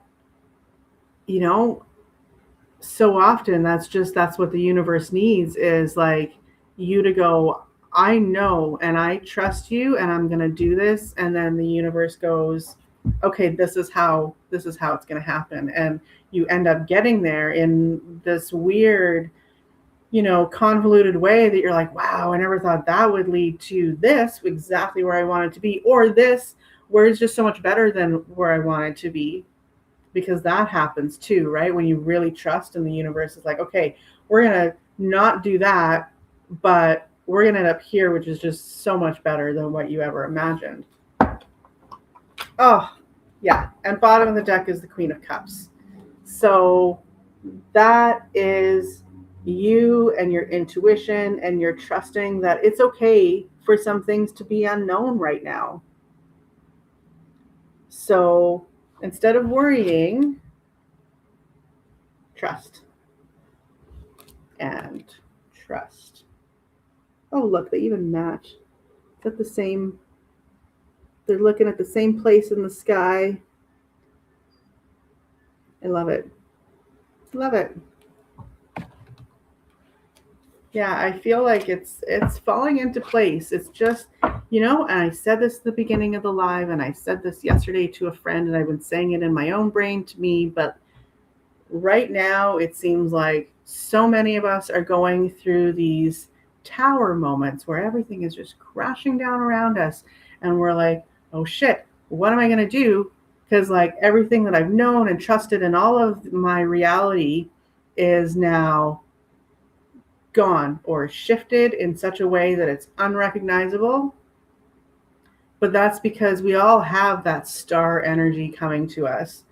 [SPEAKER 1] you know, so often that's what the universe needs is like you to go, I know and I trust you and I'm going to do this, and then the universe goes, okay, this is how it's going to happen, and you end up getting there in this weird, convoluted way that you're like, wow, I never thought that would lead to this exactly where I wanted to be, or this where it's just so much better than where I wanted to be, because that happens too, right? When you really trust in the universe, it's like, okay, we're going to not do that, but we're going to end up here, which is just so much better than what you ever imagined. Oh, yeah. And bottom of the deck is the Queen of Cups. So that is you and your intuition, and you're trusting that it's okay for some things to be unknown right now. So instead of worrying, trust and trust. Oh, look, they even match. Is that the same? They're looking at the same place in the sky. I love it. Love it. Yeah, I feel like it's falling into place. It's just, and I said this at the beginning of the live, and I said this yesterday to a friend, and I've been saying it in my own brain to me, but right now it seems like so many of us are going through these tower moments where everything is just crashing down around us, and we're like, oh shit, what am I going to do? Because like everything that I've known and trusted in all of my reality is now gone or shifted in such a way that it's unrecognizable. But that's because we all have that star energy coming to us.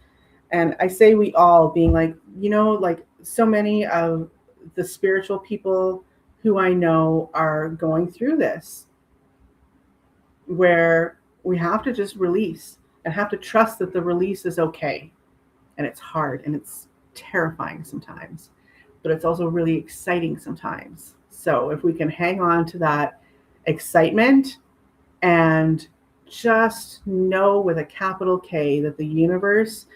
[SPEAKER 1] And I say we all, being like, like so many of the spiritual people who I know are going through this, where we have to just release and have to trust that the release is okay. And it's hard and it's terrifying sometimes, but it's also really exciting sometimes. So if we can hang on to that excitement and just know with a capital K that the universe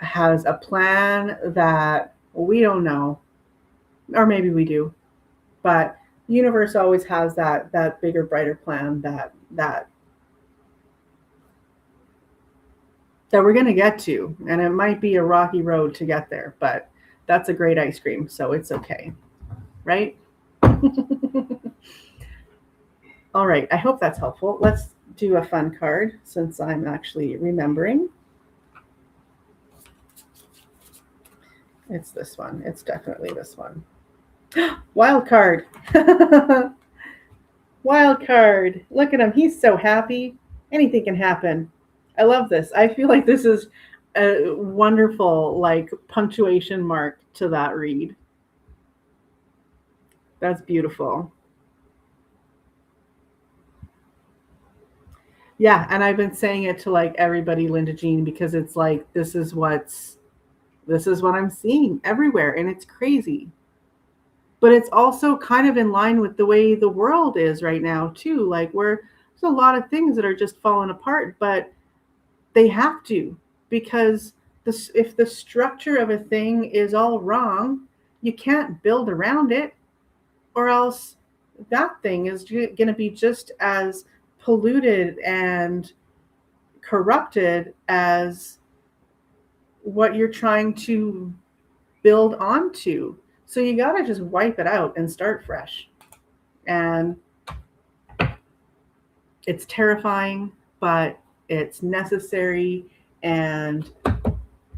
[SPEAKER 1] has a plan that we don't know, or maybe we do, but the universe always has that bigger, brighter plan that we're going to get to, and it might be a rocky road to get there, but that's a great ice cream, so it's okay, right? All right, I hope that's helpful. Let's do a fun card since I'm actually remembering. It's this one. It's definitely this one. Wild card. Wild card. Look at him. He's so happy. Anything can happen. I love this. I feel like this is a wonderful like punctuation mark to that read. That's beautiful. Yeah, and I've been saying it to like everybody, Linda Jean, because it's like this is what I'm seeing everywhere, and it's crazy. But it's also kind of in line with the way the world is right now too. Like there's a lot of things that are just falling apart, but they have to, because if the structure of a thing is all wrong, you can't build around it, or else that thing is going to be just as polluted and corrupted as what you're trying to build onto. So you got to just wipe it out and start fresh. And it's terrifying, but it's necessary, and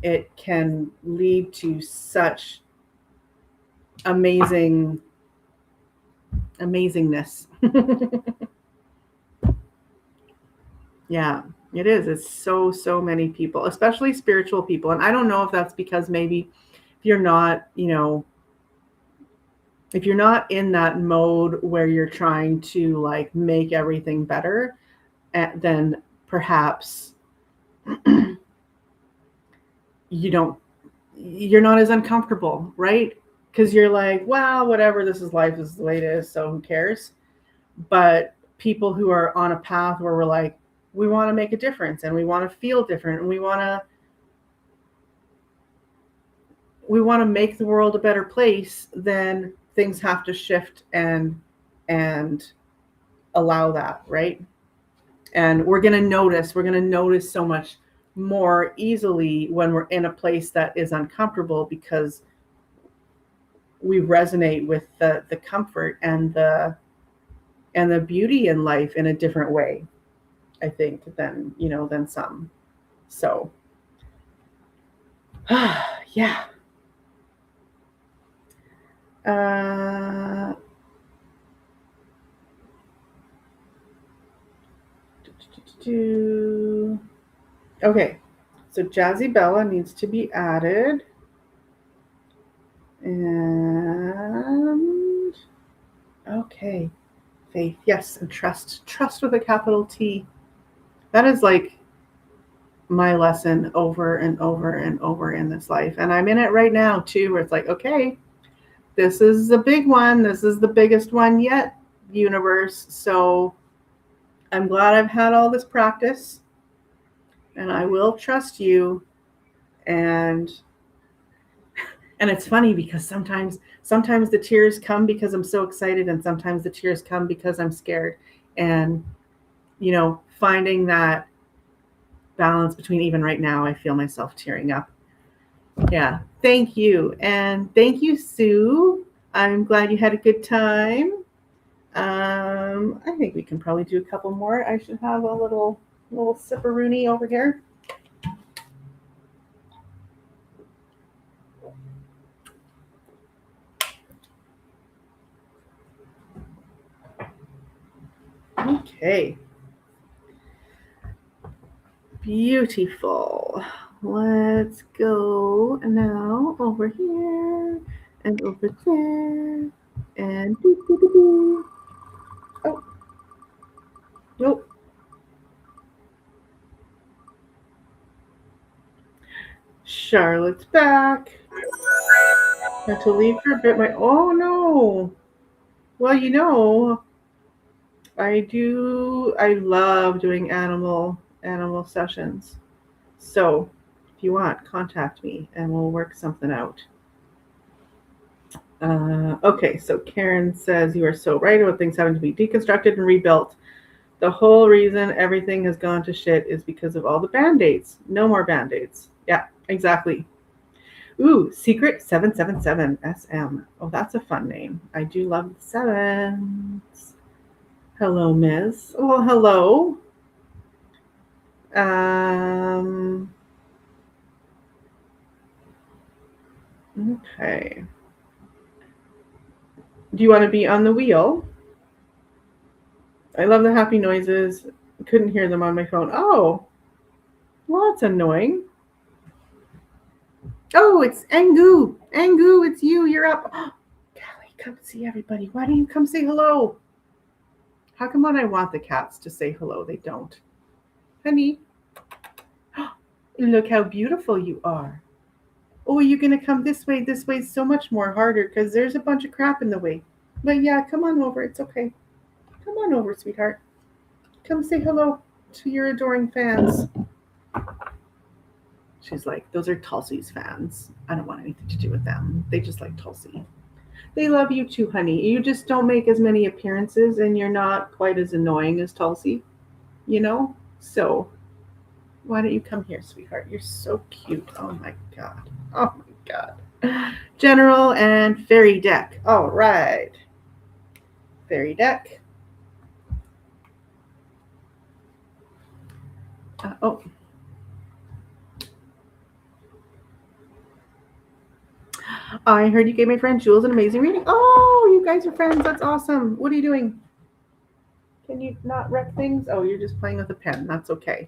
[SPEAKER 1] it can lead to such amazingness. Yeah, it is. It's so many people, especially spiritual people. And I don't know if that's because maybe if you're not, if you're not in that mode where you're trying to like make everything better, then perhaps you're not as uncomfortable, right? Because you're like, well, whatever, this is life, this is the way it is, so who cares? But people who are on a path where we're like, we want to make a difference, and we want to feel different, and we want to make the world a better place, then things have to shift and allow that, right? And we're going to notice so much more easily when we're in a place that is uncomfortable, because we resonate with the comfort and the beauty in life in a different way, I think, than some. So yeah. Okay, so Jazzy Bella needs to be added. And okay, faith, yes, and trust with a capital T. That is like my lesson over and over and over in this life. And I'm in it right now too, where it's like, okay, this is a big one. This is the biggest one yet, universe. So I'm glad I've had all this practice, and I will trust you. And it's funny because sometimes the tears come because I'm so excited, and sometimes the tears come because I'm scared. And finding that balance between, even right now, I feel myself tearing up. Yeah. Thank you. And thank you, Sue. I'm glad you had a good time. I think we can probably do a couple more. I should have a little sipperoonie over here. Okay. Beautiful. Let's go now over here and over there and oh, nope. Charlotte's back. Had to leave for a bit. Oh no. Well, I love doing animal sessions. So if you want, contact me and we'll work something out. Okay, so Karen says you are so right about things having to be deconstructed and rebuilt. The whole reason everything has gone to shit is because of all the band-aids. No more band-aids. Yeah, exactly. Ooh, Secret 777 SM. Oh, that's a fun name. I do love the sevens. Hello, Miss. Oh, hello. Okay. Do you want to be on the wheel? I love the happy noises. Couldn't hear them on my phone. Oh, well, that's annoying. Oh, it's Angu. Angu, it's you. You're up. Oh, Callie, come see everybody. Why don't you come say hello? How come when I want the cats to say hello, they don't? Honey, look how beautiful you are. Oh, you're going to come this way. This way's so much more harder because there's a bunch of crap in the way. But yeah, come on over. It's okay. Come on over, sweetheart. Come say hello to your adoring fans. She's like, those are Tulsi's fans. I don't want anything to do with them. They just like Tulsi. They love you too, honey. You just don't make as many appearances and you're not quite as annoying as Tulsi, So why don't you come here, sweetheart? You're so cute. Oh my God. Oh my God. General and fairy deck. All right. Fairy deck. Oh. I heard you gave my friend Jules an amazing reading. Oh, you guys are friends. That's awesome. What are you doing? Can you not wreck things? Oh, you're just playing with a pen. That's okay.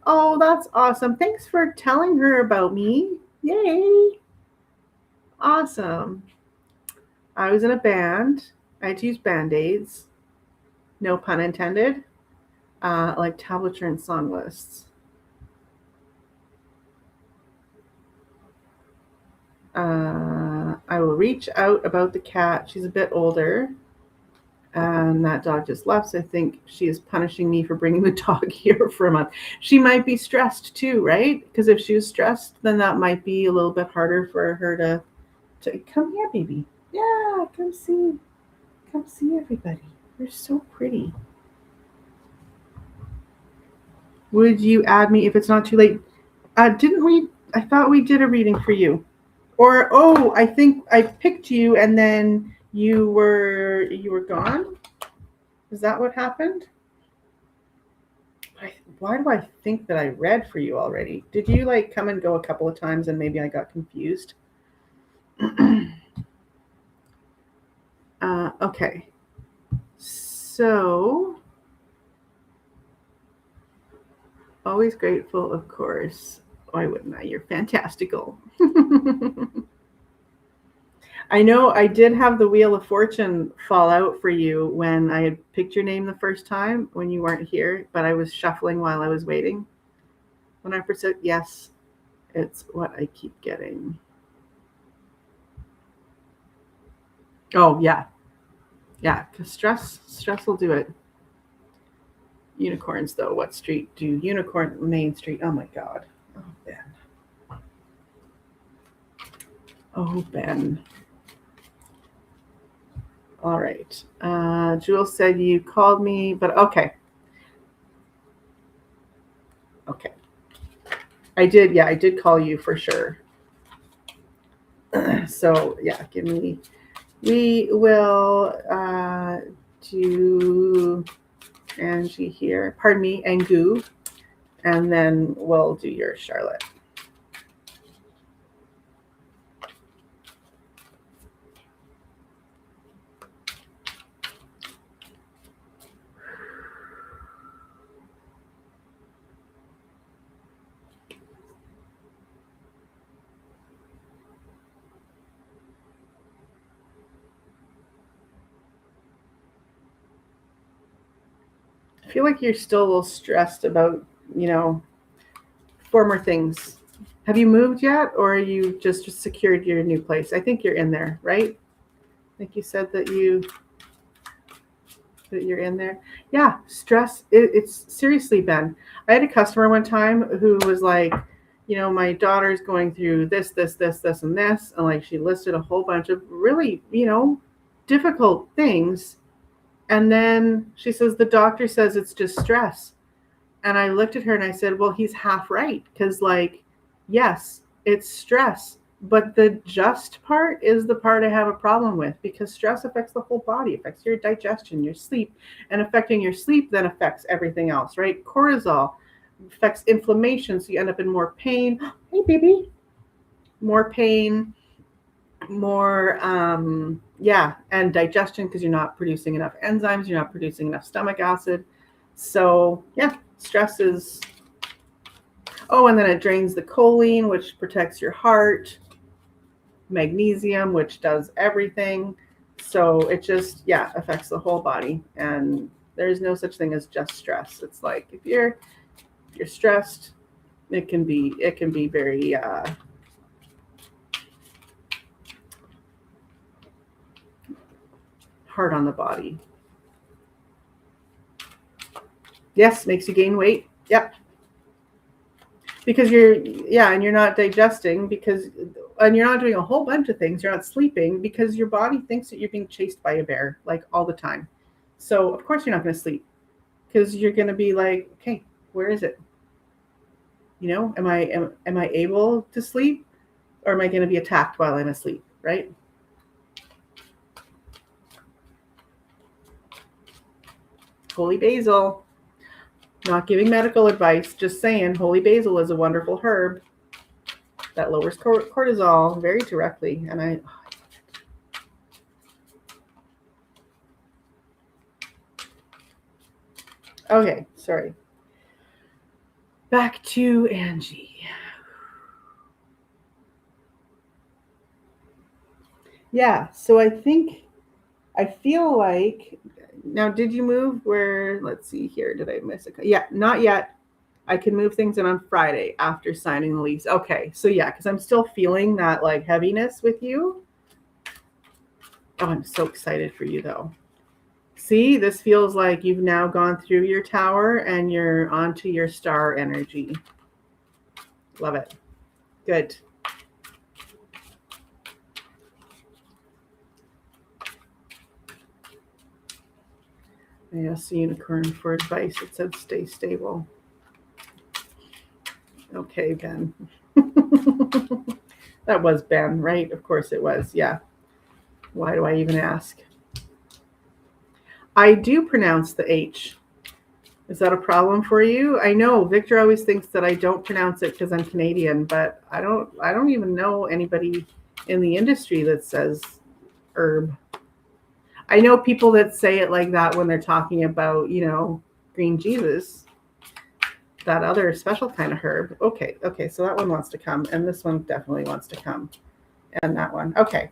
[SPEAKER 1] Oh, that's awesome. Thanks for telling her about me. Yay. Awesome. I was in a band. I had to use Band-Aids. No pun intended. Like tablature and song lists. I will reach out about the cat. She's a bit older. And that dog just left. So I think she is punishing me for bringing the dog here for a month. She might be stressed too, right? Because if she was stressed, then that might be a little bit harder for her to come here, baby. Yeah, come see everybody. You're so pretty. Would you add me if it's not too late? Didn't we? I thought we did a reading for you. Or I think I picked you and then you were gone. Is that what happened? Why do I think that I read for you already? Did you come and go a couple of times and maybe I got confused? Okay. So, always grateful, of course. Why wouldn't I? You're fantastical. I know I did have the Wheel of Fortune fall out for you when I had picked your name the first time when you weren't here, but I was shuffling while I was waiting. 100%, yes. It's what I keep getting. Oh, yeah. Yeah, because stress will do it. Unicorns, though. What street do unicorn? Main Street. Oh, my God. Oh, Ben. Oh, Ben. All right. Jules said you called me, but okay. Okay. I did. Yeah, I did call you for sure. So, yeah, give me. We will do Angie here. Pardon me, Angu. And then we'll do your Charlotte. I feel like you're still a little stressed about, you know, former things. Have you moved yet, or are you just secured your new place? I think you're in there, right? I think you said that you're in there. Yeah, stress. It's seriously, Ben. I had a customer one time who was like, my daughter's going through this, and this, and like she listed a whole bunch of really, difficult things, and then she says the doctor says it's just stress. And I looked at her and I said, well, he's half right. Because, like, yes, it's stress. But the just part is the part I have a problem with, because stress affects the whole body, affects your digestion, your sleep, and affecting your sleep then affects everything else, right? Cortisol affects inflammation, so you end up in more pain. Hey, baby. More pain, more, and digestion, because you're not producing enough enzymes, you're not producing enough stomach acid. So, yeah, stress is. Oh, and then it drains the choline, which protects your heart, magnesium, which does everything. So it just, affects the whole body. And there's no such thing as just stress. It's like if you're stressed, it can be very hard on the body. Yes, makes you gain weight. Yep. Because and you're not digesting, and you're not doing a whole bunch of things. You're not sleeping because your body thinks that you're being chased by a bear like all the time. So of course you're not going to sleep, because you're going to be like, okay, where is it? Am I able to sleep, or am I going to be attacked while I'm asleep? Right? Holy basil. Not giving medical advice, just saying holy basil is a wonderful herb that lowers cortisol very directly. And okay, sorry. Back to Angie. Yeah, so I feel like, now, did you move where, let's see here, did I miss it? Yeah, not yet. I can move things in on Friday after signing the lease. Okay, so yeah, because I'm still feeling that like heaviness with you. Oh, I'm so excited for you though. See, this feels like you've now gone through your tower and you're onto your star energy. Love it. Good. I asked the unicorn for advice. It said stay stable. Okay, Ben. That was Ben, right? Of course it was. Yeah. Why do I even ask? I do pronounce the H. Is that a problem for you? I know Victor always thinks that I don't pronounce it because I'm Canadian, but I don't even know anybody in the industry that says herb. I know people that say it like that when they're talking about, green Jesus, that other special kind of herb. Okay, so that one wants to come, and this one definitely wants to come, and that one. Okay.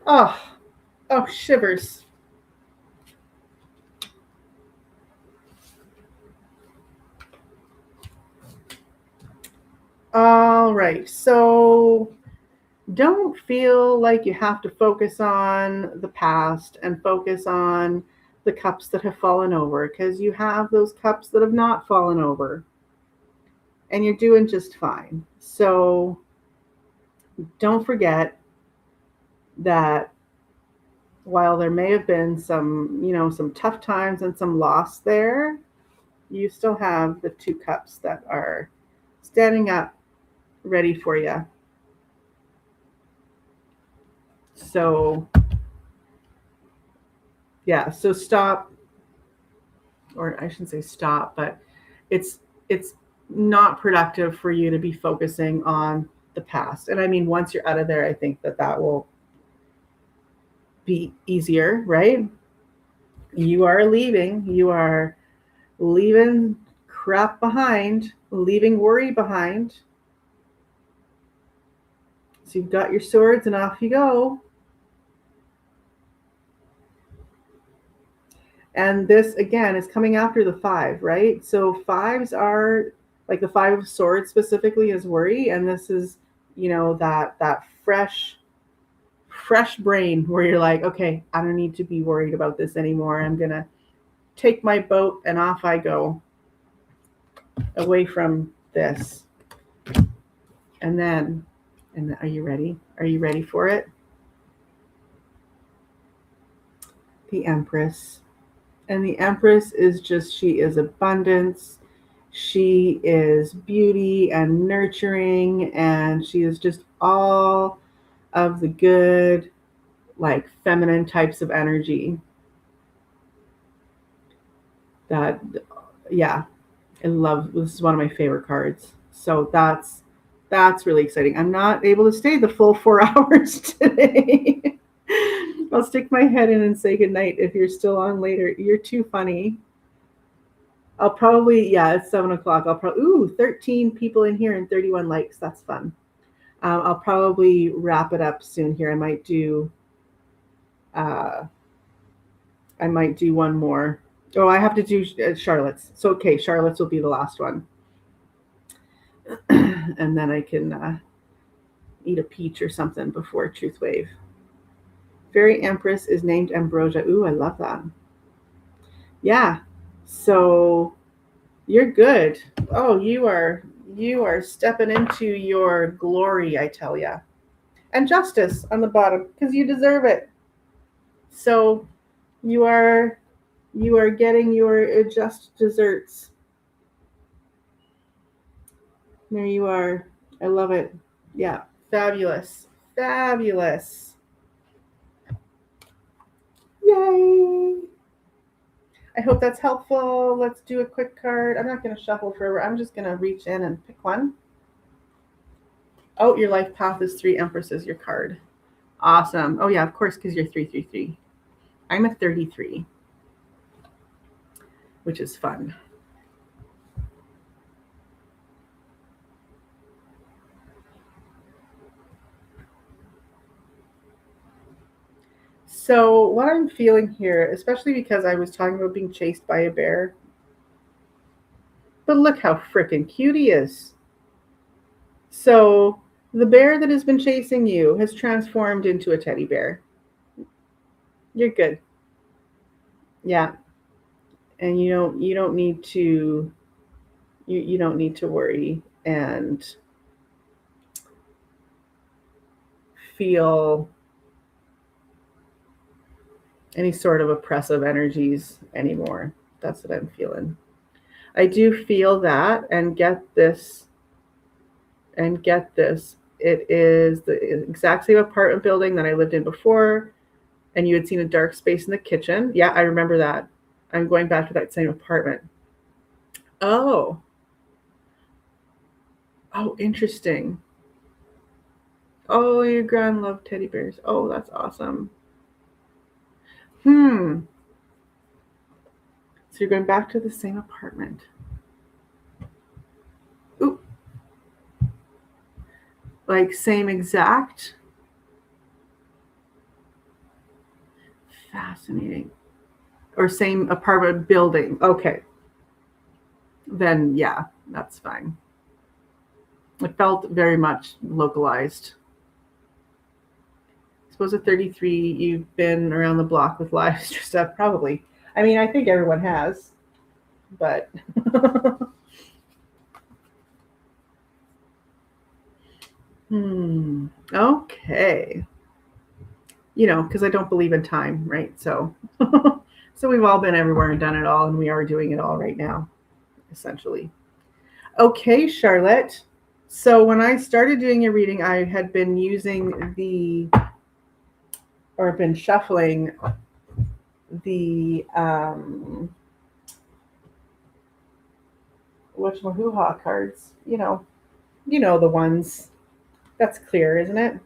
[SPEAKER 1] Oh, Oh, shivers. All right. So don't feel like you have to focus on the past and focus on the cups that have fallen over, because you have those cups that have not fallen over and you're doing just fine. So don't forget that while there may have been some, some tough times and some loss there, you still have the two cups that are standing up ready for you. So, yeah, so stop, or I shouldn't say stop, but it's not productive for you to be focusing on the past. And I mean, once you're out of there, I think that will be easier, right? You are leaving. You are leaving crap behind, leaving worry behind. So you've got your swords and off you go. And this again is coming after the five, right? So fives are like the five of swords specifically is worry, and this is, that fresh brain where you're like, okay, I don't need to be worried about this anymore. I'm gonna take my boat and off I go away from this. And then, are you ready? Are you ready for it? The Empress. And the Empress is just, she is abundance. She is beauty and nurturing, and she is just all of the good, like feminine types of energy. That, yeah, I love. This is one of my favorite cards. So that's really exciting. I'm not able to stay the full 4 hours today. I'll stick my head in and say goodnight if you're still on later. You're too funny. I'll probably, yeah, it's 7 o'clock. I'll probably, 13 people in here and 31 likes. That's fun. I'll probably wrap it up soon here. Uh, I might do one more. Oh, I have to do Charlotte's. So, okay, Charlotte's will be the last one. And then I can eat a peach or something before Truth Wave. Fairy Empress is named Ambrosia. Ooh, I love that. Yeah. So you're good. Oh, you are stepping into your glory, I tell ya. And justice on the bottom because you deserve it. So you are you are getting your just desserts. There you are. I love it. Yeah, fabulous. Fabulous. Yay. I hope that's helpful. Let's do a quick card. I'm not going to shuffle forever. I'm just going to reach in and pick one. Oh, your life path is 3 Empresses, your card. Awesome. Oh, yeah, of course, because you're 333. I'm a 33, which is fun. So, what I'm feeling here, especially because I was talking about being chased by a bear, but look how freaking cute he is. So, the bear that has been chasing you has transformed into a teddy bear. You're good. Yeah. And you don't need to you don't need to worry and feel any sort of oppressive energies anymore. That's what I'm feeling. I do feel that and get this. It is the exact same apartment building that I lived in before, and you had seen a dark space in the kitchen. Yeah, I remember that. I'm going back to that same apartment. Oh, oh, interesting. Oh, your grand love teddy bears. Oh, that's awesome. Hmm. So you're going back to the same apartment. Ooh, like same exact. Fascinating. Or same apartment building. Okay. Then yeah, that's fine. It felt very much localized. I suppose at 33, you've been around the block with live stuff. Probably. I mean, I think everyone has, but Okay. Because I don't believe in time, right? So, so we've all been everywhere and done it all, and we are doing it all right now, essentially. Okay, Charlotte. So when I started doing your reading, I had been using or been shuffling the whatchamahoo-ha cards. The ones. That's clear, isn't it?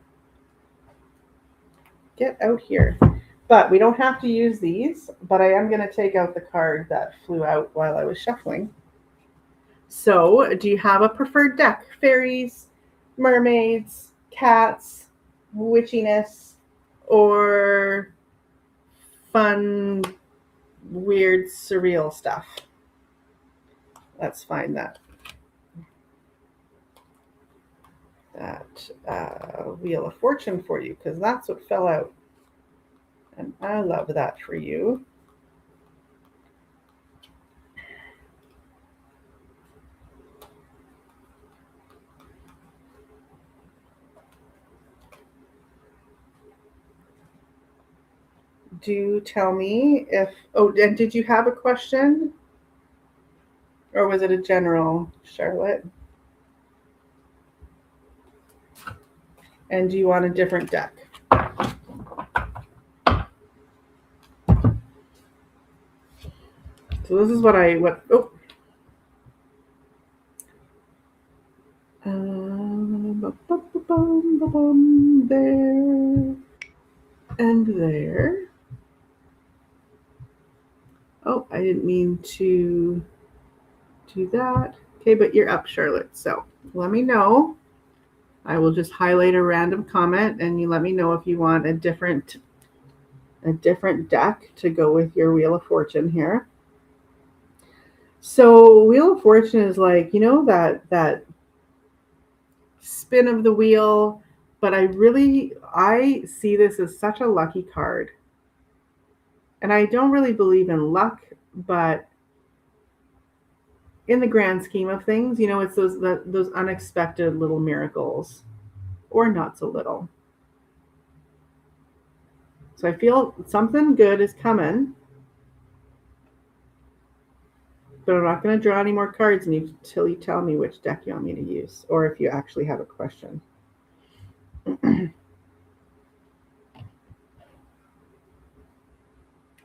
[SPEAKER 1] Get out here. But we don't have to use these, but I am going to take out the card that flew out while I was shuffling. So, do you have a preferred deck? Fairies, mermaids, cats, witchiness, or fun, weird, surreal stuff? Let's find that Wheel of Fortune for you, because that's what fell out. And I love that for you. Do tell me and did you have a question? Or was it a general, Charlotte? And do you want a different deck? So this is there and there. Oh, I didn't mean to do that. Okay, but you're up, Charlotte. So let me know. I will just highlight a random comment, and you let me know if you want a different deck to go with your Wheel of Fortune here. So Wheel of Fortune is like, that spin of the wheel, but I see this as such a lucky card. And I don't really believe in luck, but in the grand scheme of things, it's those unexpected little miracles, or not so little. So I feel something good is coming, but I'm not going to draw any more cards until you tell me which deck you want me to use, or if you actually have a question.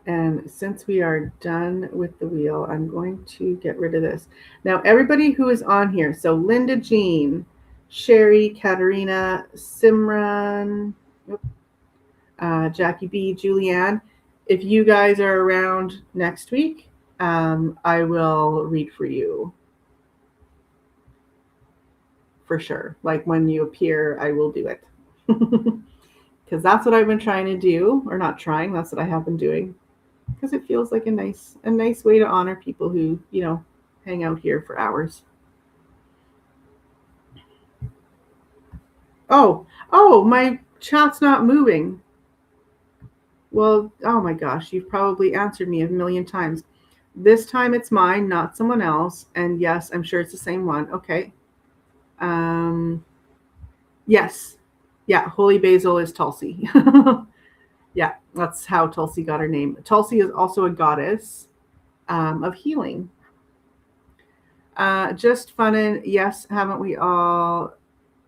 [SPEAKER 1] And since we are done with the wheel, I'm going to get rid of this. Now, everybody who is on here, so Linda Jean, Sherry, Katerina, Simran, Jackie B, Julianne, if you guys are around next week, I will read for you. For sure. Like when you appear, I will do it. Because that's what I've been trying to do, or not trying, that's what I have been doing. Because it feels like a nice way to honor people who, hang out here for hours. Oh, my chat's not moving. Well, oh my gosh, you've probably answered me a million times. This time it's mine, not someone else. And yes, I'm sure it's the same one. Okay. Yes. Yeah, Holy Basil is Tulsi. Yeah, that's how Tulsi got her name. Tulsi is also a goddess of healing. Just fun and yes, haven't we all?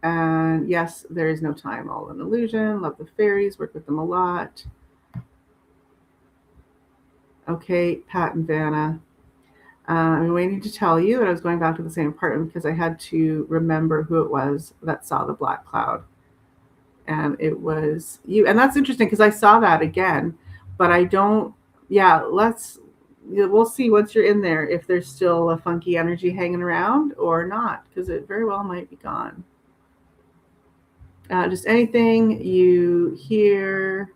[SPEAKER 1] And yes, there is no time. All an illusion. Love the fairies. Work with them a lot. Okay, Pat and Vanna. I'm waiting to tell you that I was going back to the same apartment because I had to remember who it was that saw the black cloud. And it was you. And that's interesting because I saw that again, but I don't. Yeah, we'll see once you're in there if there's still a funky energy hanging around or not, because it very well might be gone. Just anything you hear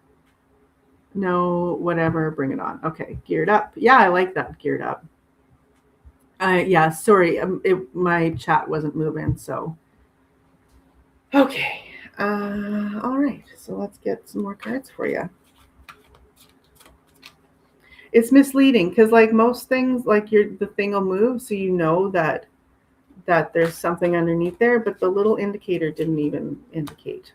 [SPEAKER 1] No, whatever, bring it on. Okay, geared up. Yeah, I like that, geared up. Yeah, sorry, my chat wasn't moving, so. Okay, all right, so let's get some more cards for you. It's misleading because, like most things, like the thing will move, so you know that there's something underneath there, but the little indicator didn't even indicate.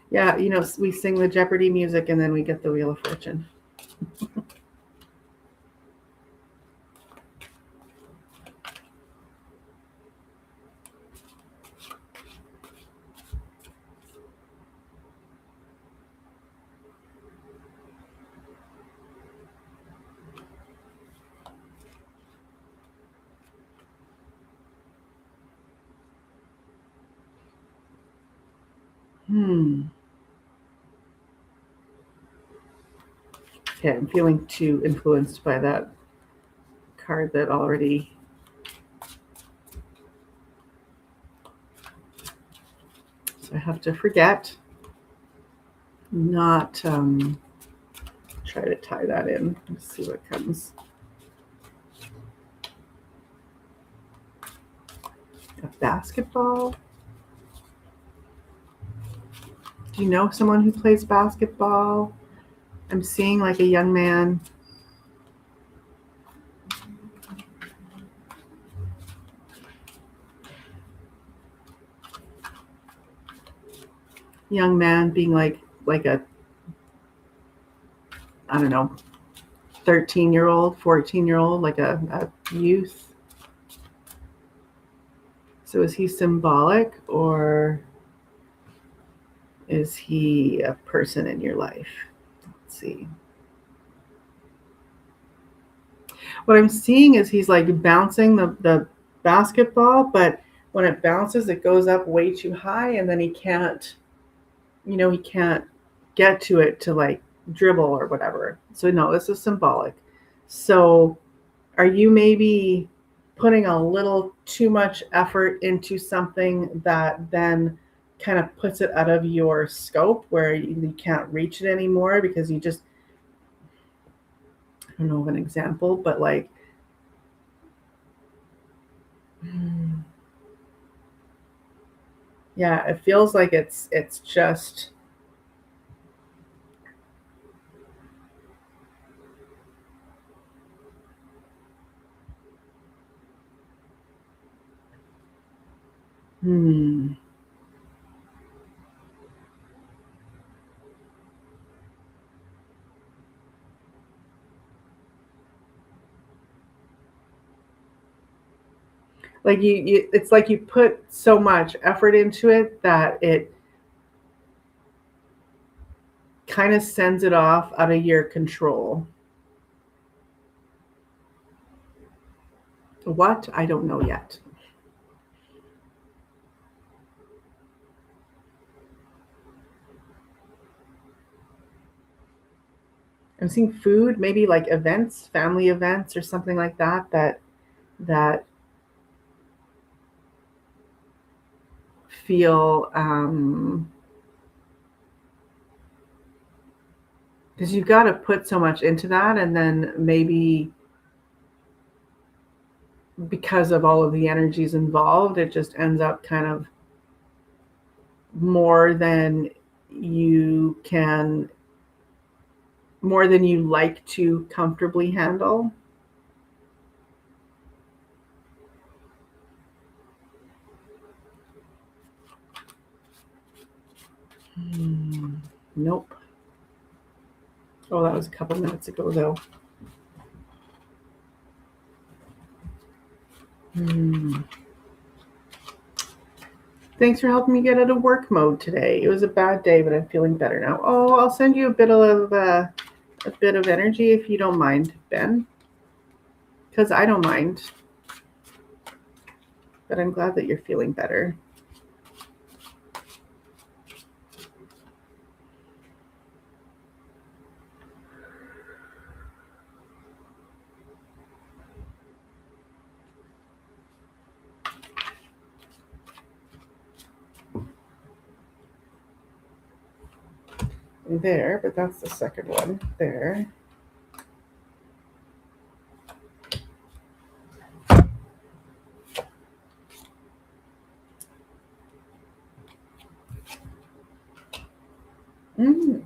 [SPEAKER 1] Yeah, we sing the Jeopardy music and then we get the Wheel of Fortune. Okay, I'm feeling too influenced by that card that already. So I have to forget, not try to tie that in. Let's see what comes. A basketball. Do you know someone who plays basketball? I'm seeing like a young man. Young man being like a, I don't know, 13-year-old, 14-year-old, like a youth. So is he symbolic or is he a person in your life? Let's see. What I'm seeing is he's like bouncing the basketball, but when it bounces, it goes up way too high, and then he can't get to it to like dribble or whatever. So no, this is symbolic. So are you maybe putting a little too much effort into something that then kind of puts it out of your scope where you can't reach it anymore because you just, I don't know of an example, but like, yeah, it feels like it's just, hmm. Like it's like you put so much effort into it that it kind of sends it off out of your control. What? I don't know yet. I'm seeing food, maybe like events, family events or something like that that feel because you've got to put so much into that, and then maybe because of all of the energies involved, it just ends up kind of more than you can, more than you like to comfortably handle. Nope. Oh, that was a couple minutes ago, though. Thanks for helping me get out of work mode today. It was a bad day, but I'm feeling better now. Oh, I'll send you a bit of energy if you don't mind, Ben, because I don't mind. But I'm glad that you're feeling better. there, but that's the second one there. Mm.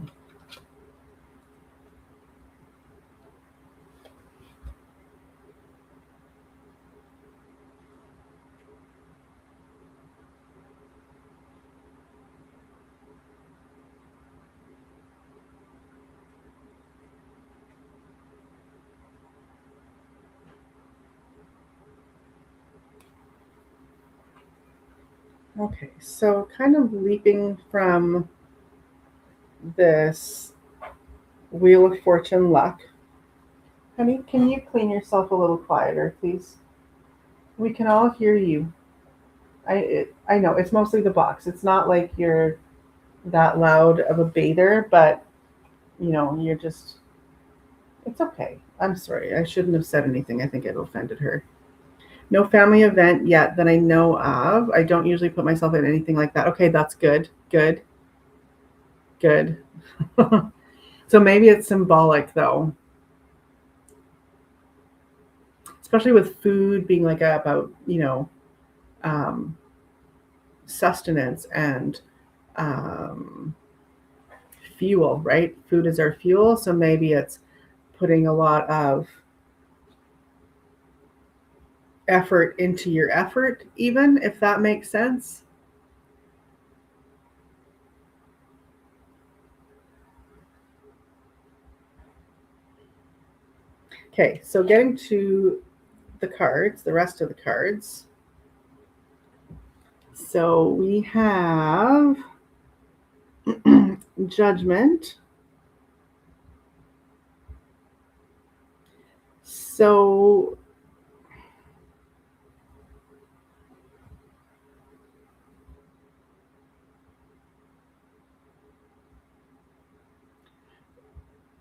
[SPEAKER 1] Okay, so kind of leaping from this Wheel of Fortune luck. Honey, can you clean yourself a little quieter, please? We can all hear you. I know it's mostly the box. It's not like you're that loud of a bather, but you're just. It's okay. I'm sorry. I shouldn't have said anything. I think it offended her. No family event yet that I know of. I don't usually put myself in anything like that. Okay, that's good. Good. Good. So maybe it's symbolic though. Especially with food being like about, um, sustenance and um, fuel, right? Food is our fuel. So maybe it's putting a lot of effort into your effort, even if that makes sense. Okay, so getting to the cards, the rest of the cards. So we have Judgment. So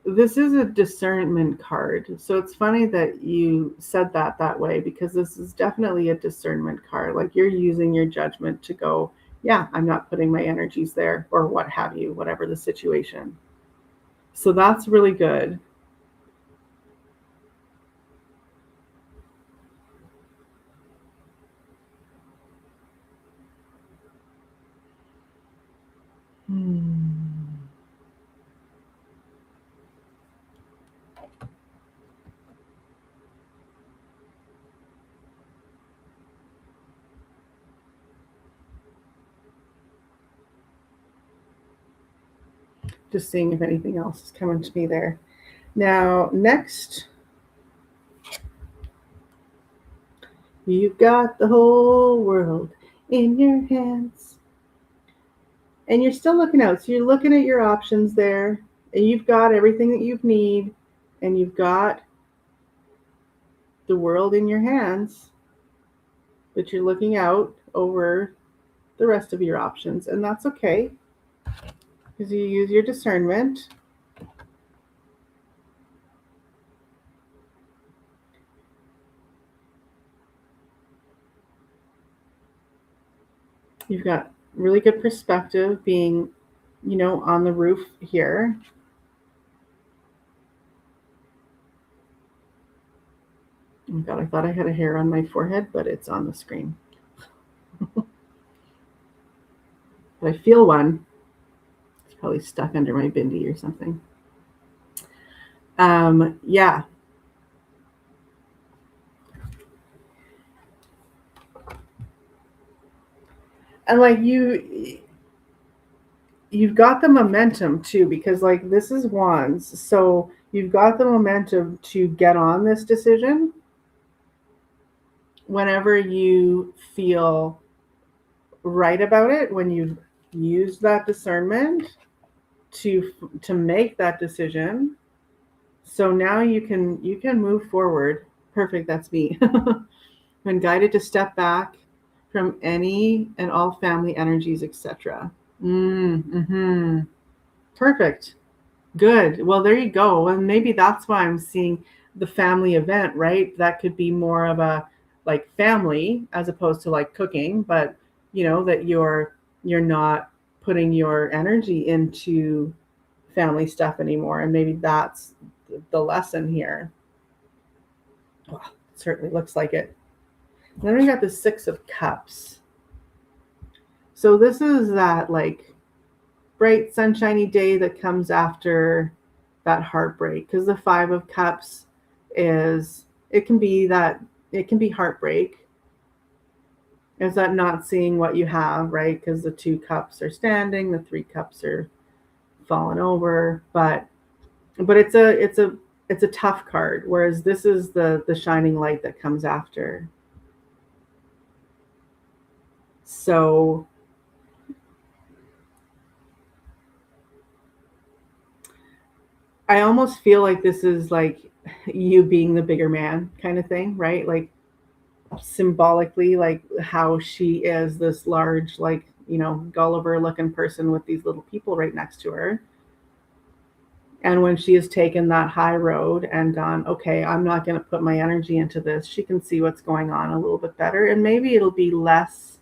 [SPEAKER 1] this is a discernment card. So it's funny that you said that way because this is definitely a discernment card. Like you're using your judgment to go, yeah, I'm not putting my energies there or what have you, whatever the situation. So that's really good. Hmm. Just seeing if anything else is coming to me there. Now, next, you've got the whole world in your hands. And you're still looking out. So you're looking at your options there, and you've got everything that you need, and you've got the world in your hands, but you're looking out over the rest of your options. And that's okay because you use your discernment. You've got really good perspective being, on the roof here. Oh God, I thought I had a hair on my forehead, but it's on the screen. But I feel one. It's probably stuck under my bindi or something. Yeah. And like you've got the momentum too, because like this is wands. So you've got the momentum to get on this decision whenever you feel right about it, when you've used that discernment to make that decision. So now you can move forward. Perfect, that's me. When guided to step back from any and all family energies, etc. Mm-hmm. Perfect. Good. Well, there you go. And maybe that's why I'm seeing the family event, right? That could be more of a like family as opposed to like cooking, but that you're not putting your energy into family stuff anymore. And maybe that's the lesson here. Well, it certainly looks like it. And then we got the Six of Cups. So this is that like bright sunshiny day that comes after that heartbreak, because the Five of Cups is, it can be heartbreak. It's that not seeing what you have, right? Because the 2 cups are standing, the 3 cups are fallen over, but it's a tough card, whereas this is the shining light that comes after. So I almost feel like this is like you being the bigger man kind of thing, right? Like symbolically, like how she is this large, like, Gulliver looking person with these little people right next to her. And when she has taken that high road and gone, okay, I'm not going to put my energy into this, she can see what's going on a little bit better. And maybe it'll be less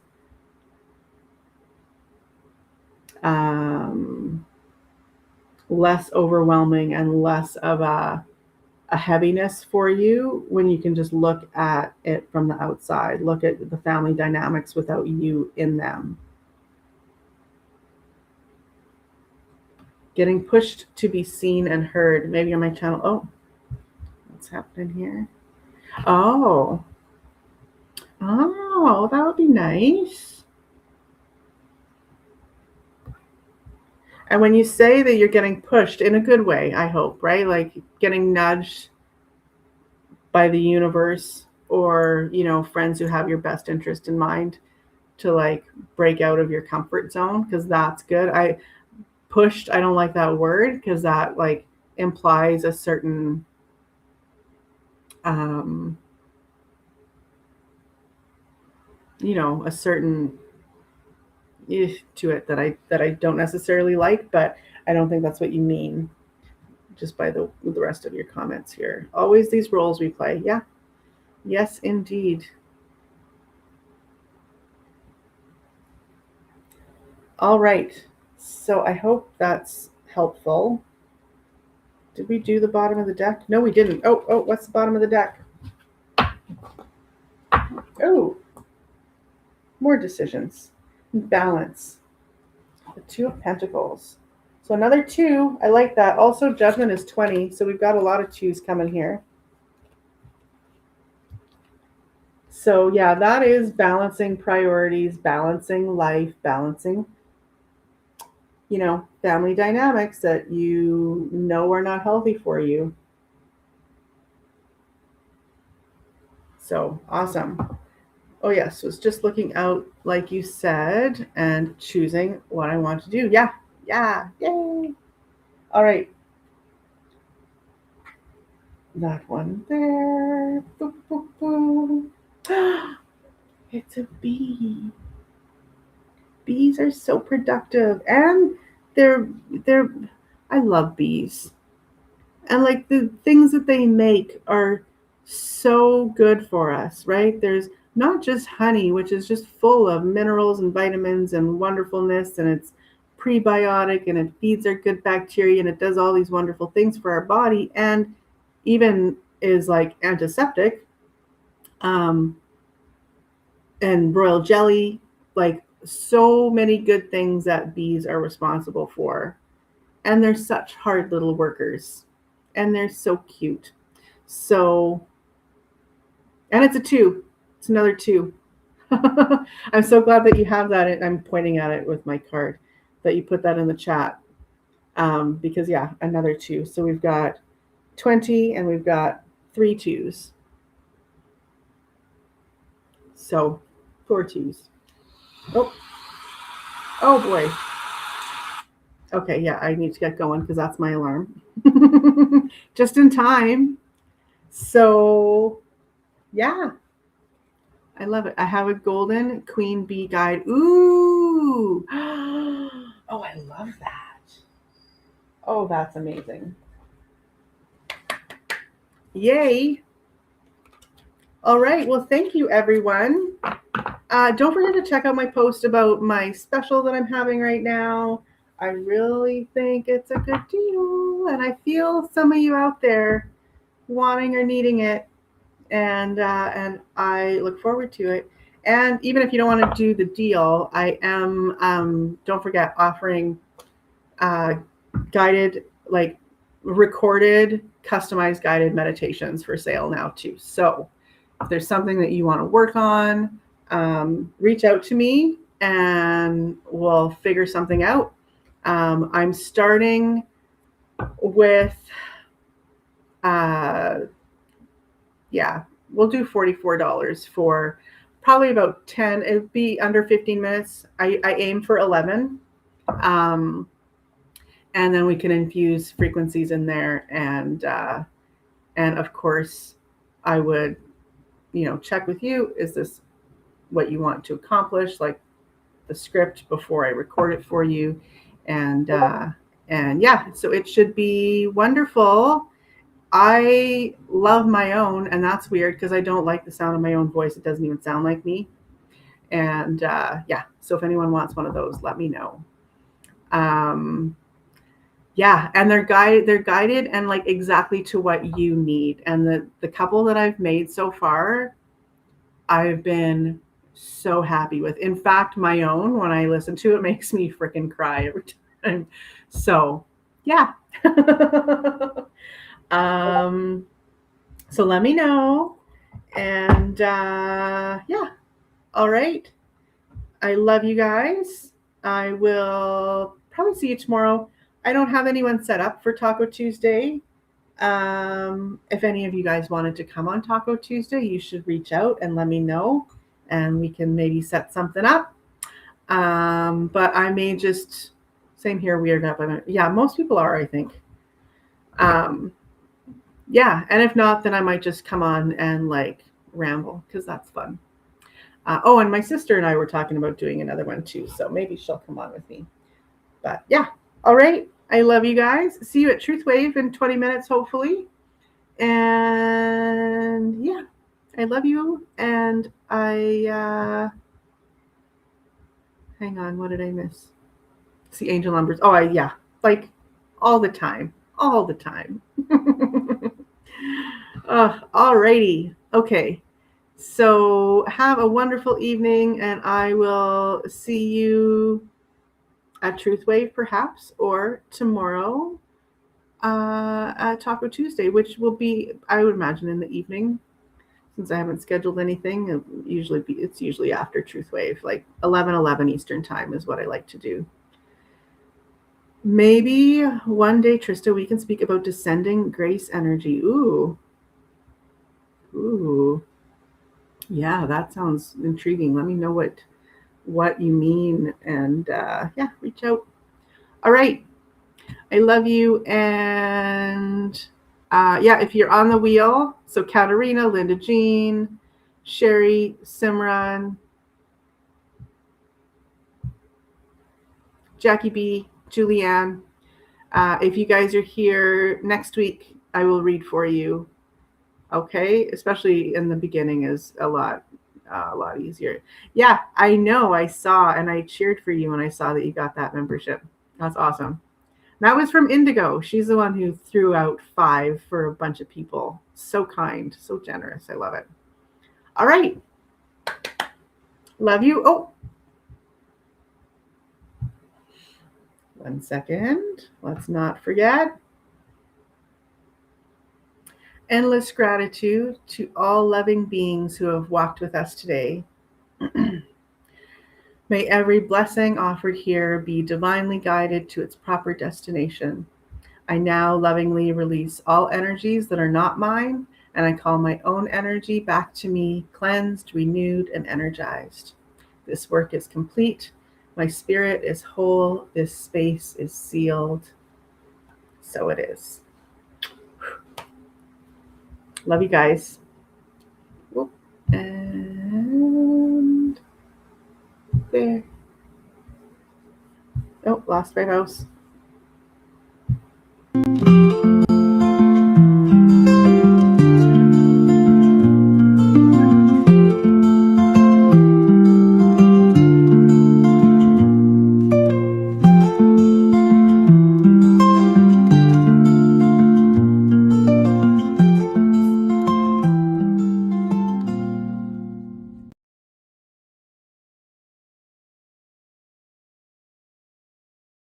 [SPEAKER 1] less overwhelming and less of a heaviness for you when you can just look at it from the outside, look at the family dynamics without you in them. Getting pushed to be seen and heard. Maybe on my channel. Oh, what's happening here? Oh, that would be nice. And when you say that you're getting pushed in a good way, I hope, right? Like getting nudged by the universe, or, friends who have your best interest in mind, to like break out of your comfort zone, because that's good. I don't like that word, because that like implies a certain a certain to it that I don't necessarily like, but I don't think that's what you mean just by the rest of your comments here. Always these roles we play. Yeah. Yes, indeed. All right. So I hope that's helpful. Did we do the bottom of the deck? No, we didn't. Oh, what's the bottom of the deck? Oh, more decisions. Balance. The 2 of Pentacles. So another 2. I like that. Also, Judgment is 20. So we've got a lot of 2s coming here. So yeah, that is balancing priorities, balancing life, balancing, family dynamics that are not healthy for you. So awesome. Oh yes, so it's just looking out, like you said, and choosing what I want to do. Yeah, yay. All right. That one there. Boop, boop, boop. It's a bee. Bees are so productive, and they're I love bees. And like the things that they make are so good for us, right? There's not just honey, which is just full of minerals and vitamins and wonderfulness, and it's prebiotic and it feeds our good bacteria and it does all these wonderful things for our body, and even is like antiseptic. And royal jelly, like so many good things that bees are responsible for. And they're such hard little workers. And they're so cute. So, and it's a 2. It's another 2. I'm so glad that you have that. And I'm pointing at it with my card, that you put that in the chat. Because yeah, another 2. So we've got 20 and we've got 3 2s. So 4 2s. Oh boy. Okay, yeah, I need to get going because that's my alarm. Just in time. So, yeah, I love it. I have a golden queen bee guide. Ooh. Oh, I love that. Oh, that's amazing. Yay. All right. Well, thank you, everyone. Don't forget to check out my post about my special that I'm having right now. I really think it's a good deal. And I feel some of you out there wanting or needing it. And I look forward to it. And even if you don't want to do the deal, I am, don't forget, offering guided, like recorded, customized guided meditations for sale now too. So if there's something that you want to work on, reach out to me and we'll figure something out. I'm starting with, yeah, we'll do $44 for probably about 10. It'd be under 15 minutes. I aim for 11. And then we can infuse frequencies in there. And of course, I would, check with you. Is this what you want to accomplish? Like the script before I record it for you. And yeah, so it should be wonderful. I love my own, and that's weird because I don't like the sound of my own voice. It doesn't even sound like me. And yeah, so if anyone wants one of those, let me know. Yeah, and they're guided and like exactly to what you need. And the couple that I've made so far, I've been so happy with. In fact, my own, when I listen to it, makes me freaking cry every time. So yeah. So let me know. And yeah. All right. I love you guys. I will probably see you tomorrow. I don't have anyone set up for Taco Tuesday. If any of you guys wanted to come on Taco Tuesday, you should reach out and let me know, and we can maybe set something up. But I may just, same here, weird up. Yeah, most people are, I think. Yeah, and if not, then I might just come on and like ramble because that's fun. Oh, and my sister and I were talking about doing another one too, so maybe she'll come on with me. But yeah, all right. I love you guys. See you at Truth Wave in 20 minutes, hopefully. And yeah, I love you. And hang on, what did I miss? See angel numbers. Oh, yeah, like all the time. All the time. Alrighty. Okay. So have a wonderful evening, and I will see you at Truth Wave perhaps, or tomorrow at Taco Tuesday, which will be, I would imagine, in the evening. Since I haven't scheduled anything, it's usually after Truth Wave, like 11 Eastern time is what I like to do. Maybe one day, Trista, we can speak about descending grace energy. Ooh. Yeah, that sounds intriguing. Let me know what you mean, and yeah, reach out. All right. I love you. And yeah, if you're on the wheel, so Katarina, Linda Jean, Sherry, Simran, Jackie B, Julianne. If you guys are here next week, I will read for you. Okay, especially in the beginning is a lot easier. Yeah, I know. I saw and I cheered for you when I saw that you got that membership. That's awesome. That was from Indigo. She's the one who threw out 5 for a bunch of people. So kind, so generous. I love it. All right. Love you. Oh, 1 second. Let's not forget. Endless gratitude to all loving beings who have walked with us today. May every blessing offered here be divinely guided to its proper destination. I now lovingly release all energies that are not mine, and I call my own energy back to me, cleansed, renewed, and energized. This work is complete. My spirit is whole. This space is sealed. So it is. Love you guys. And there. Oh, lost my mouse.